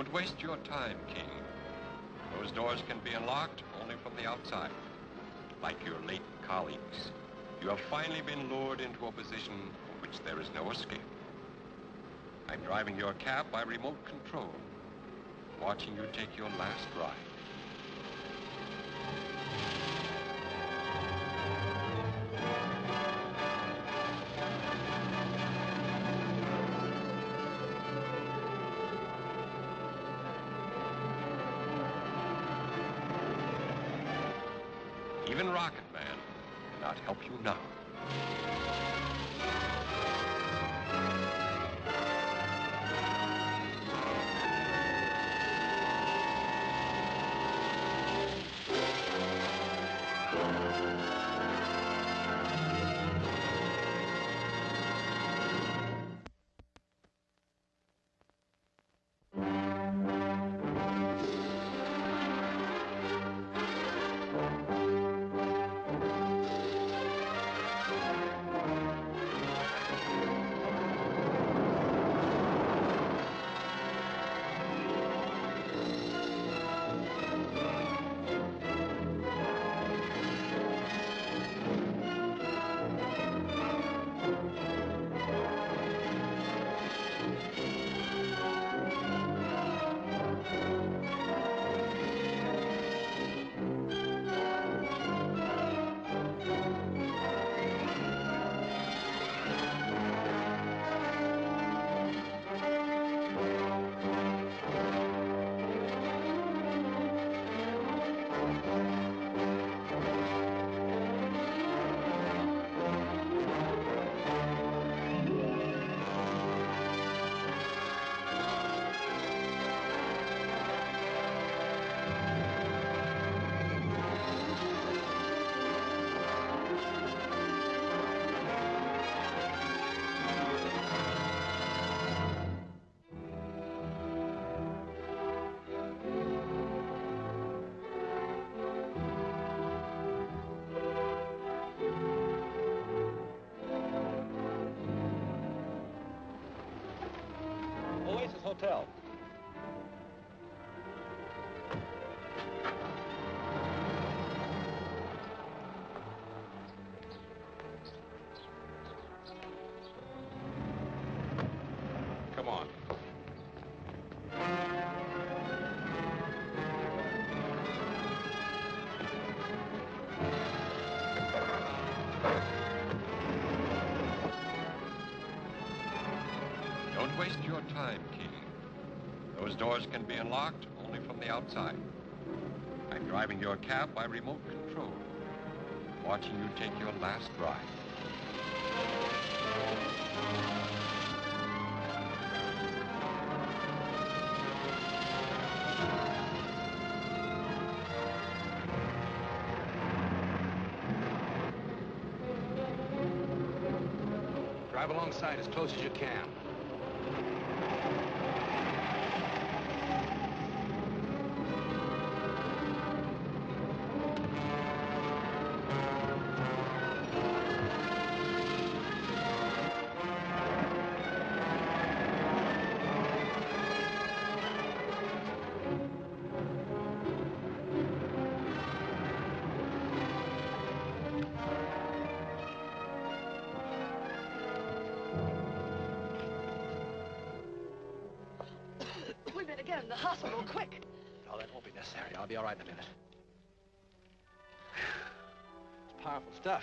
Speaker 1: Don't waste your time, King. Those Those doors can be unlocked only from the outside. Like your late colleagues, you have finally been lured into a position from which there is no escape. I'm driving your cab by remote control, watching you take your last ride. Even Rocket Man cannot help you now.
Speaker 4: Oasis Hotel.
Speaker 2: Come on.
Speaker 1: Don't waste your time, King. Those doors can be unlocked only from the outside. I'm driving your cab by remote control, watching you take your last ride.
Speaker 11: Drive alongside as close as you can.
Speaker 3: We better get him to the hospital, quick.
Speaker 4: No, that won't be necessary. I'll be all right in a minute. It's powerful stuff.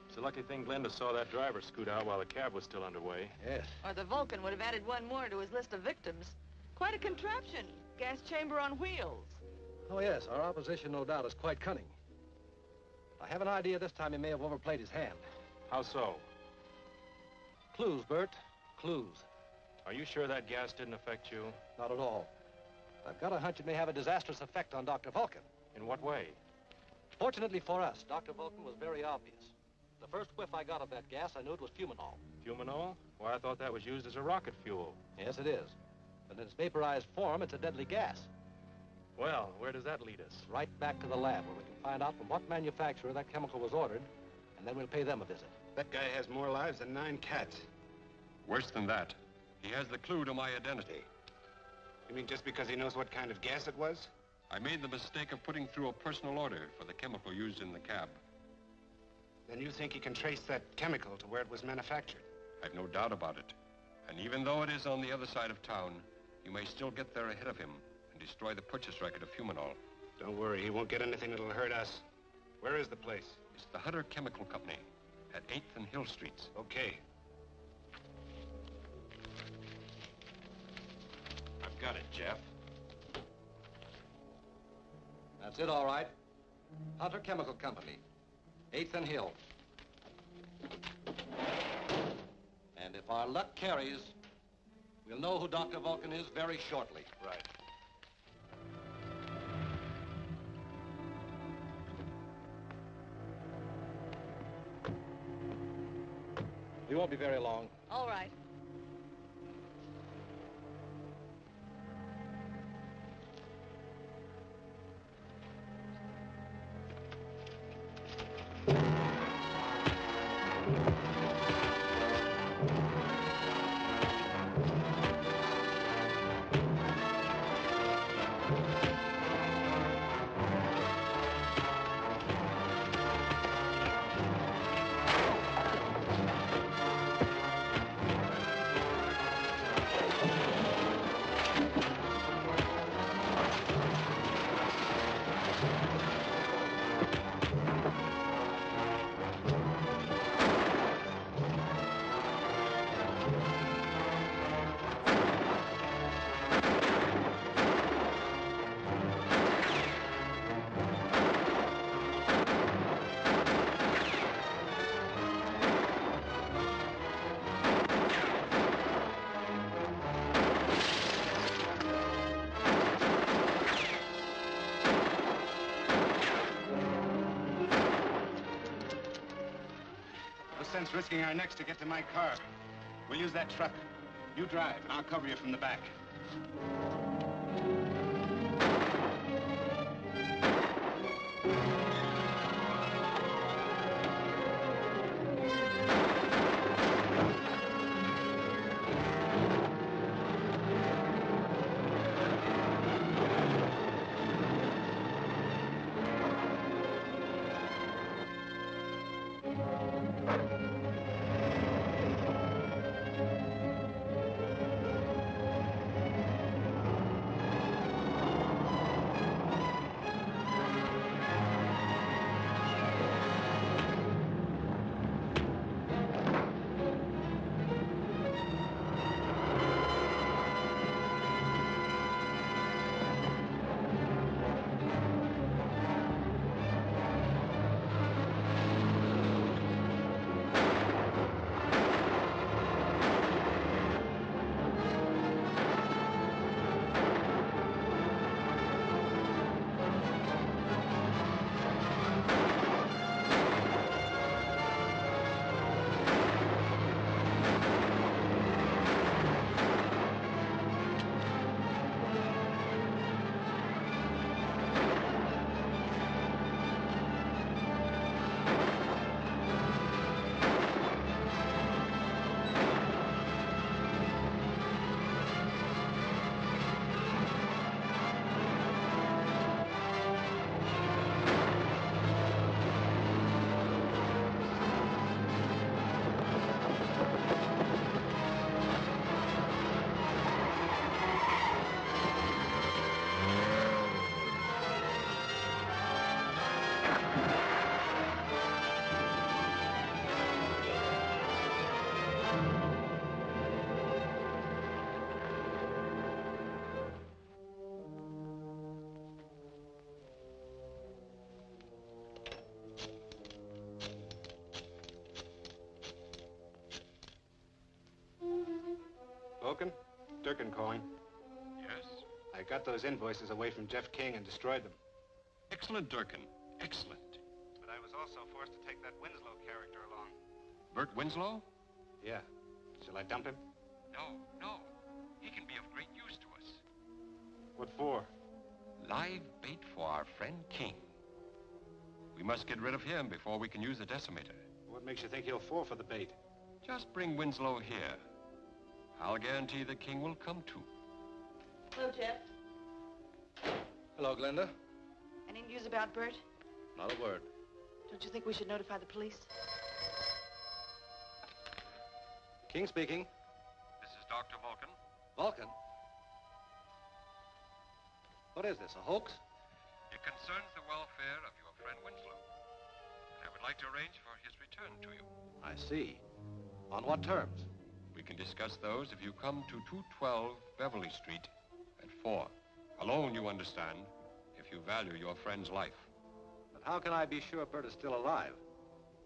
Speaker 2: It's a lucky thing Glenda saw that driver scoot out while the cab was still underway.
Speaker 4: Yes.
Speaker 3: Or the Vulcan would have added one more to his list of victims. Quite a contraption. Gas chamber on wheels.
Speaker 4: Oh, yes. Our opposition, no doubt, is quite cunning. I have an idea this time he may have overplayed his hand.
Speaker 2: How so?
Speaker 4: Clues, Bert. Clues.
Speaker 2: Are you sure that gas didn't affect you?
Speaker 4: Not at all. I've got a hunch it may have a disastrous effect on Dr. Vulcan.
Speaker 2: In what way?
Speaker 4: Fortunately for us, Dr. Vulcan was very obvious. The first whiff I got of that gas, I knew it was fumanol.
Speaker 2: Fumanol? Why, I thought that was used as a rocket fuel.
Speaker 4: Yes, it is. But in its vaporized form, it's a deadly gas.
Speaker 2: Well, where does that lead us?
Speaker 4: Right back to the lab, where we can find out from what manufacturer that chemical was ordered, and then we'll pay them a visit.
Speaker 11: That guy has more lives than 9 cats.
Speaker 1: Worse than that, he has the clue to my identity.
Speaker 11: You mean just because he knows what kind of gas it was?
Speaker 1: I made the mistake of putting through a personal order for the chemical used in the cab.
Speaker 11: Then you think you can trace that chemical to where it was manufactured?
Speaker 1: I've no doubt about it. And even though it is on the other side of town, you may still get there ahead of him and destroy the purchase record of Fumanol.
Speaker 11: Don't worry, he won't get anything that'll hurt us. Where is the place?
Speaker 1: It's the Hutter Chemical Company at 8th and Hill Streets.
Speaker 11: Okay.
Speaker 10: I've got it, Jeff.
Speaker 4: That's it, all right. Hutter Chemical Company, 8th and Hill. And if our luck carries, we'll know who Dr. Vulcan is very shortly.
Speaker 11: Right.
Speaker 4: We won't be very long.
Speaker 3: All right.
Speaker 11: No sense risking our necks to get to my car. We'll use that truck. You drive, and I'll cover you from the back. Vulcan? Durkin calling.
Speaker 1: Yes?
Speaker 11: I got those invoices away from Jeff King and destroyed them.
Speaker 1: Excellent, Durkin. Excellent.
Speaker 11: But I was also forced to take that Winslow character along.
Speaker 1: Bert Winslow?
Speaker 11: Yeah. Shall I dump him?
Speaker 1: No, no. He can be of great use to us.
Speaker 11: What for?
Speaker 1: Live bait for our friend King. We must get rid of him before we can use the decimator.
Speaker 11: What makes you think he'll fall for the bait?
Speaker 1: Just bring Winslow here. I'll guarantee that King will come too.
Speaker 3: Hello, Jeff.
Speaker 4: Hello, Glenda.
Speaker 3: Any news about Bert?
Speaker 4: Not a word.
Speaker 3: Don't you think we should notify the police?
Speaker 4: King speaking.
Speaker 13: This is Dr. Vulcan.
Speaker 4: Vulcan? What is this, a hoax?
Speaker 1: It concerns the welfare of your friend Winslow. And I would like to arrange for his return to you.
Speaker 4: I see. On what terms?
Speaker 1: We can discuss those if you come to 212 Beverly Street at 4. Alone, you understand, if you value your friend's life.
Speaker 4: But how can I be sure Bert is still alive?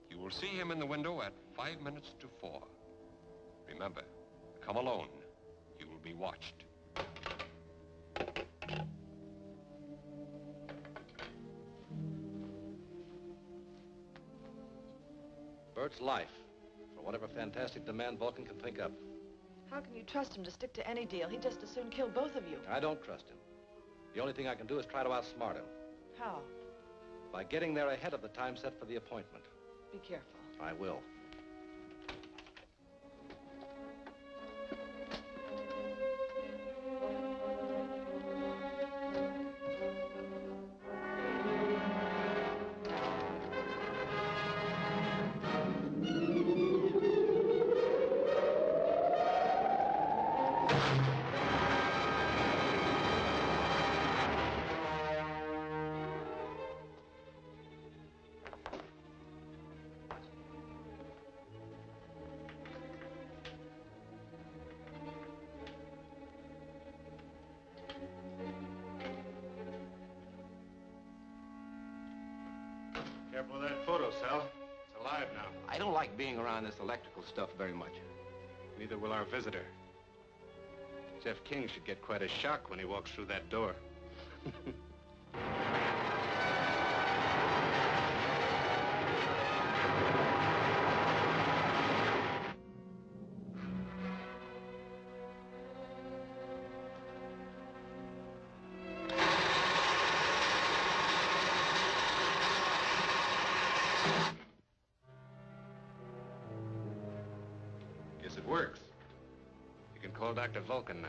Speaker 1: You will see him in the window at 5 minutes to 4. Remember, come alone. You will be watched.
Speaker 4: Bert's life, for whatever fantastic demand Vulcan can think up.
Speaker 3: How can you trust him to stick to any deal? He'd just as soon kill both of you.
Speaker 4: I don't trust him. The only thing I can do is try to outsmart him.
Speaker 3: How?
Speaker 4: By getting there ahead of the time set for the appointment.
Speaker 3: Be careful.
Speaker 4: I will.
Speaker 11: Careful with that photo, Sal. It's alive now.
Speaker 6: I don't like being around this electrical stuff very much.
Speaker 11: Neither will our visitor. Jeff King should get quite a shock when he walks through that door. Guess it works. You can call Dr. Vulcan now.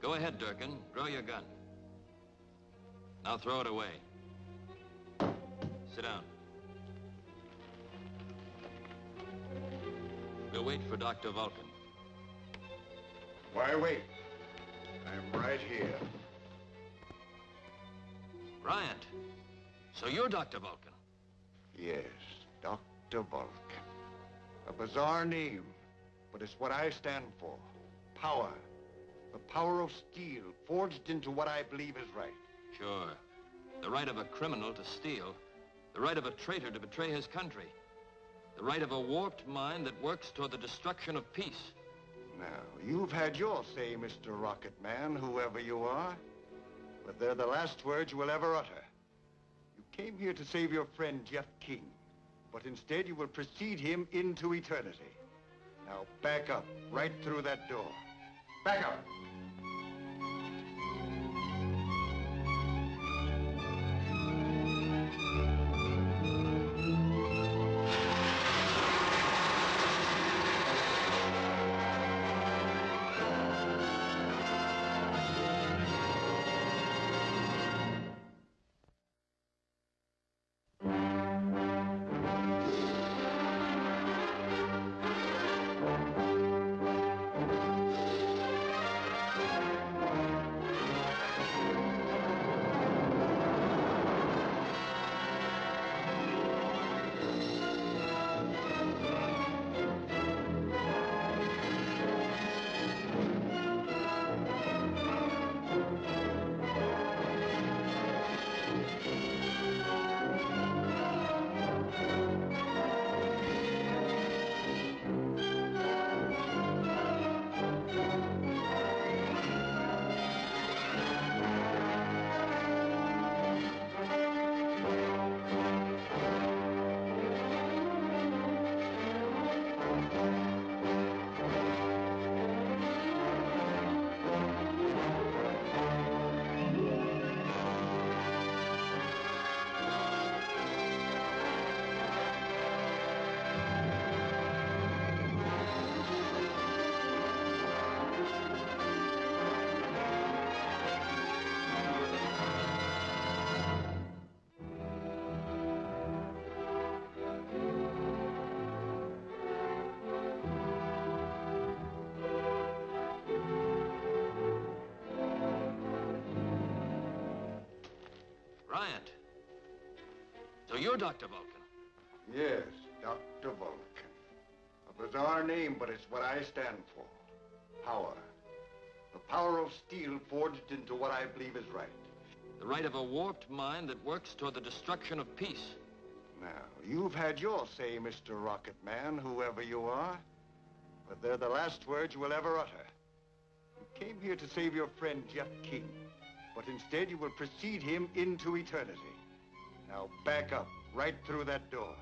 Speaker 10: Go ahead, Durkin. Draw your gun. Now throw it away. Sit down. We'll wait for Dr. Vulcan.
Speaker 7: Why wait? I'm right here.
Speaker 10: Bryant, so you're Dr. Vulcan?
Speaker 7: Yes, Dr. Vulcan. A bizarre name, but it's what I stand for. Power. The power of steel, forged into what I believe is right.
Speaker 10: Sure. The right of a criminal to steal. The right of a traitor to betray his country. The right of a warped mind that works toward the destruction of peace.
Speaker 7: Now, you've had your say, Mr. Rocket Man, whoever you are. But they're the last words you will ever utter. You came here to save your friend, Jeff King. But instead, you will precede him into eternity. Now, back up, right through that door. Back up!
Speaker 10: Bryant. So you're Dr. Vulcan.
Speaker 7: Yes, Dr. Vulcan. A bizarre name, but it's what I stand for. Power. The power of steel forged into what I believe is right.
Speaker 10: The right of a warped mind that works toward the destruction of peace.
Speaker 7: Now, you've had your say, Mr. Rocket Man, whoever you are. But they're the last words you will ever utter. You came here to save your friend, Jeff King. But instead, you will precede him into eternity. Now, back up, right through that door.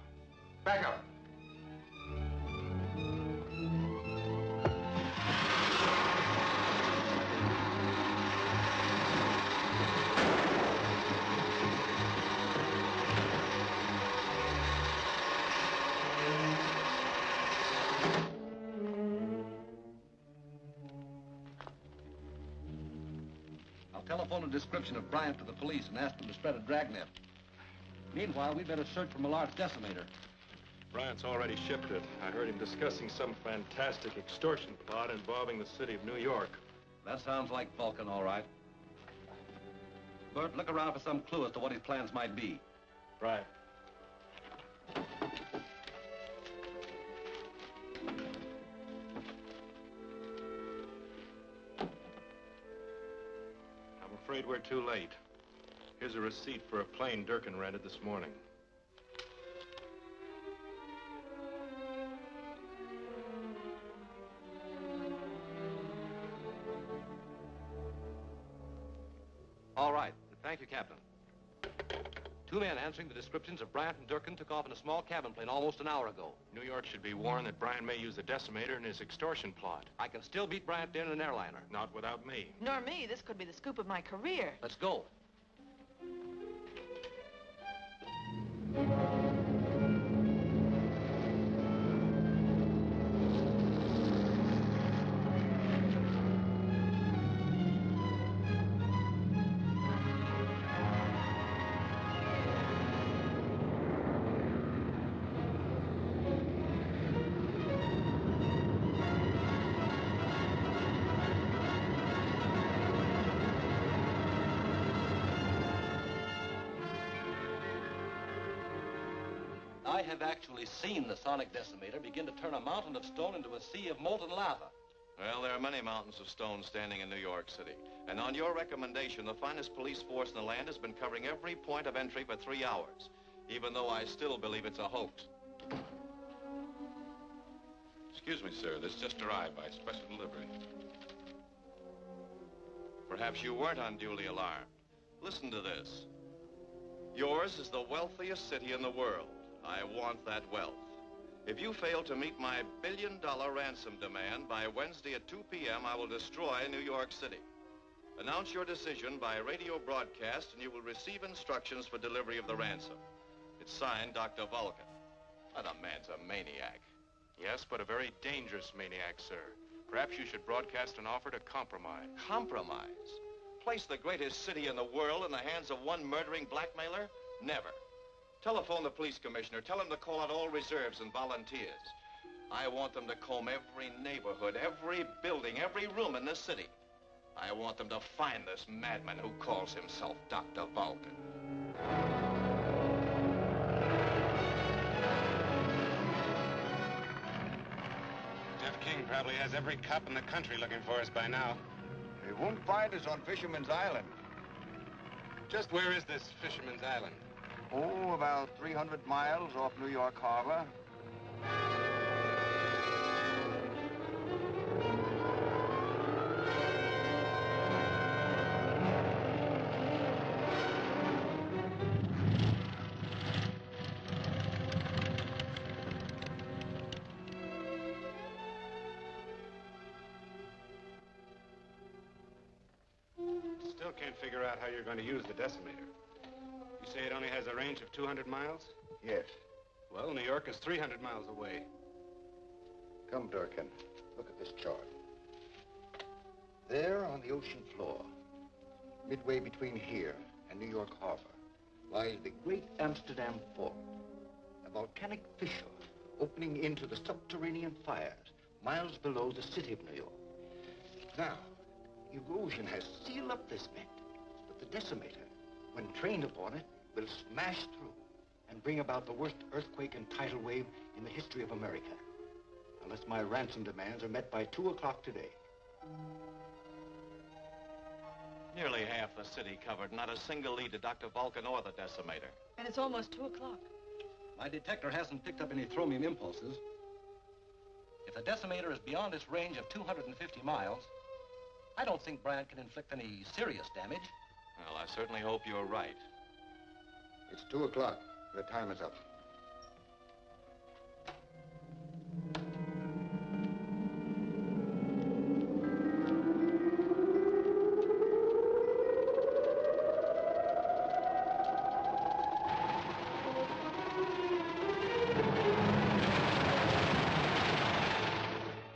Speaker 7: Back up!
Speaker 4: Telephone a description of Bryant to the police and ask them to spread a dragnet. Meanwhile, we'd better search for Millard's decimator.
Speaker 2: Bryant's already shipped it. I heard him discussing some fantastic extortion plot involving the city of New York.
Speaker 4: That sounds like Vulcan, all right. Bert, look around for some clue as to what his plans might be.
Speaker 2: Right. I'm afraid we're too late. Here's a receipt for a plane Durkin rented this morning.
Speaker 4: All right. Thank you, Captain. Two men answering the descriptions of Bryant and Durkin took off in a small cabin plane almost an hour ago.
Speaker 2: New York should be warned that Bryant may use the decimator in his extortion plot.
Speaker 4: I can still beat Bryant down in an airliner.
Speaker 2: Not without me.
Speaker 3: Nor me. This could be the scoop of my career.
Speaker 4: Let's go. I have actually seen the sonic decimator begin to turn a mountain of stone into a sea of molten lava.
Speaker 16: Well, there are many mountains of stone standing in New York City. And on your recommendation, the finest police force in the land has been covering every point of entry for 3 hours, even though I still believe it's a hoax.
Speaker 2: Excuse me, sir. This just arrived by special delivery.
Speaker 16: Perhaps you weren't unduly alarmed. Listen to this. Yours is the wealthiest city in the world. I want that wealth. If you fail to meet my billion-dollar ransom demand by Wednesday at 2 p.m., I will destroy New York City. Announce your decision by radio broadcast, and you will receive instructions for delivery of the ransom. It's signed, Dr. Vulcan. That man's a maniac.
Speaker 2: Yes, but a very dangerous maniac, sir. Perhaps you should broadcast an offer to compromise.
Speaker 16: Compromise? Place the greatest city in the world in the hands of one murdering blackmailer? Never. Telephone the police commissioner. Tell him to call out all reserves and volunteers. I want them to comb every neighborhood, every building, every room in this city. I want them to find this madman who calls himself Dr. Vulcan.
Speaker 11: Jeff King probably has every cop in the country looking for us by now.
Speaker 7: They won't find us on Fisherman's Island.
Speaker 11: Just where is this Fisherman's Island?
Speaker 7: Oh, about 300 miles off New York Harbor.
Speaker 11: Still can't figure out how you're going to use the decimator. You say it only has a range of 200 miles?
Speaker 7: Yes.
Speaker 11: Well, New York is 300 miles away.
Speaker 7: Come, Durkin. Look at this chart. There on the ocean floor, midway between here and New York Harbor, lies the great Amsterdam Fault, a volcanic fissure opening into the subterranean fires miles below the city of New York. Now, erosion has sealed up this vent, but the decimator
Speaker 5: when trained upon it, will smash through and bring about the worst earthquake and tidal wave in the history of America. Unless my ransom demands are met by 2 o'clock today.
Speaker 16: Nearly half the city covered, not a single lead to Dr. Vulcan or the decimator.
Speaker 3: And it's almost 2 o'clock.
Speaker 4: My detector hasn't picked up any thromium impulses. If the decimator is beyond its range of 250 miles, I don't think Bryant can inflict any serious damage.
Speaker 16: Well, I certainly hope you're right.
Speaker 7: It's 2 o'clock. The time is up.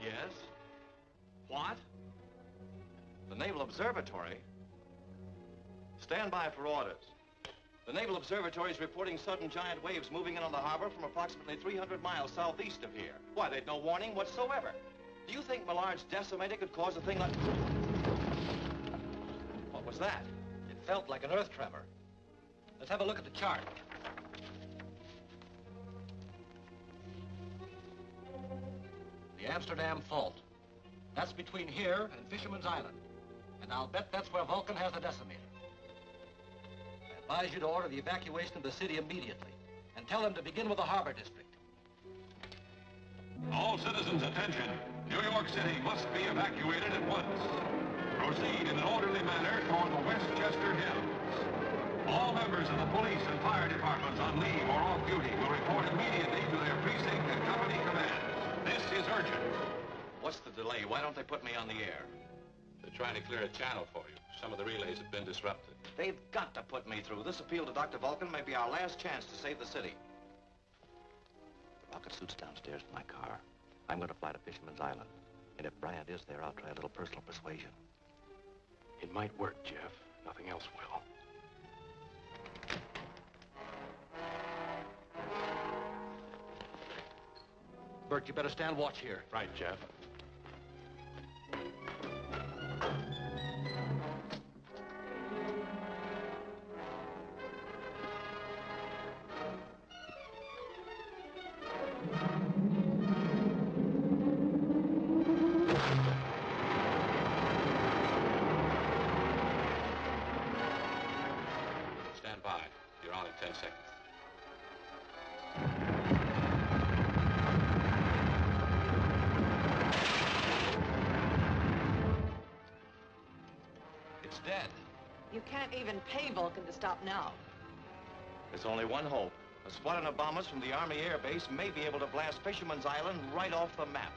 Speaker 16: Yes? What? The Naval Observatory? Stand by for orders. The Naval Observatory is reporting sudden giant waves moving in on the harbor from approximately 300 miles southeast of here. Why, they'd no warning whatsoever. Do you think Millard's decimator could cause a thing like... What was that?
Speaker 4: It felt like an earth tremor. Let's have a look at the chart. The Amsterdam Fault. That's between here and Fisherman's Island. And I'll bet that's where Vulcan has the decimator. I advise you to order the evacuation of the city immediately and tell them to begin with the harbor district.
Speaker 13: All citizens, attention. New York City must be evacuated at once. Proceed in an orderly manner toward the Westchester Hills. All members of the police and fire departments on leave or off duty will report immediately to their precinct and company commands. This is urgent.
Speaker 16: What's the delay? Why don't they put me on the air?
Speaker 2: They're trying to clear a channel for you. Some of the relays have been disrupted.
Speaker 16: They've got to put me through. This appeal to Dr. Vulcan may be our last chance to save the city.
Speaker 6: The rocket suit's downstairs in my car. I'm going to fly to Fisherman's Island. And if Bryant is there, I'll try a little personal persuasion.
Speaker 2: It might work, Jeff. Nothing else will.
Speaker 4: Bert, you better stand watch here.
Speaker 2: Right, Jeff. Stand by. You're on in 10 seconds.
Speaker 16: It's dead.
Speaker 3: You can't even pay Vulcan to stop now.
Speaker 16: There's only one hope. A squadron of bombers from the Army Air Base may be able to blast Fisherman's Island right off the map.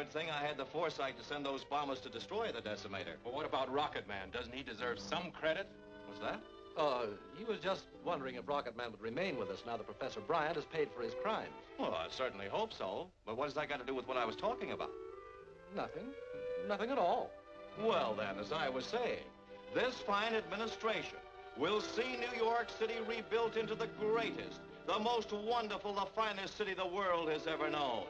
Speaker 16: good thing I had the foresight to send those bombers to destroy the decimator.
Speaker 2: Well, what about Rocket Man? Doesn't he deserve some credit?
Speaker 16: What's that?
Speaker 4: He was just wondering if Rocket Man would remain with us now that Professor Bryant has paid for his crimes.
Speaker 16: Well, I certainly hope so. But what does that got to do with what I was talking about?
Speaker 4: Nothing. Nothing at all.
Speaker 16: Well, then, as I was saying, this fine administration will see New York City rebuilt into the greatest, the most wonderful, the finest city the world has ever known.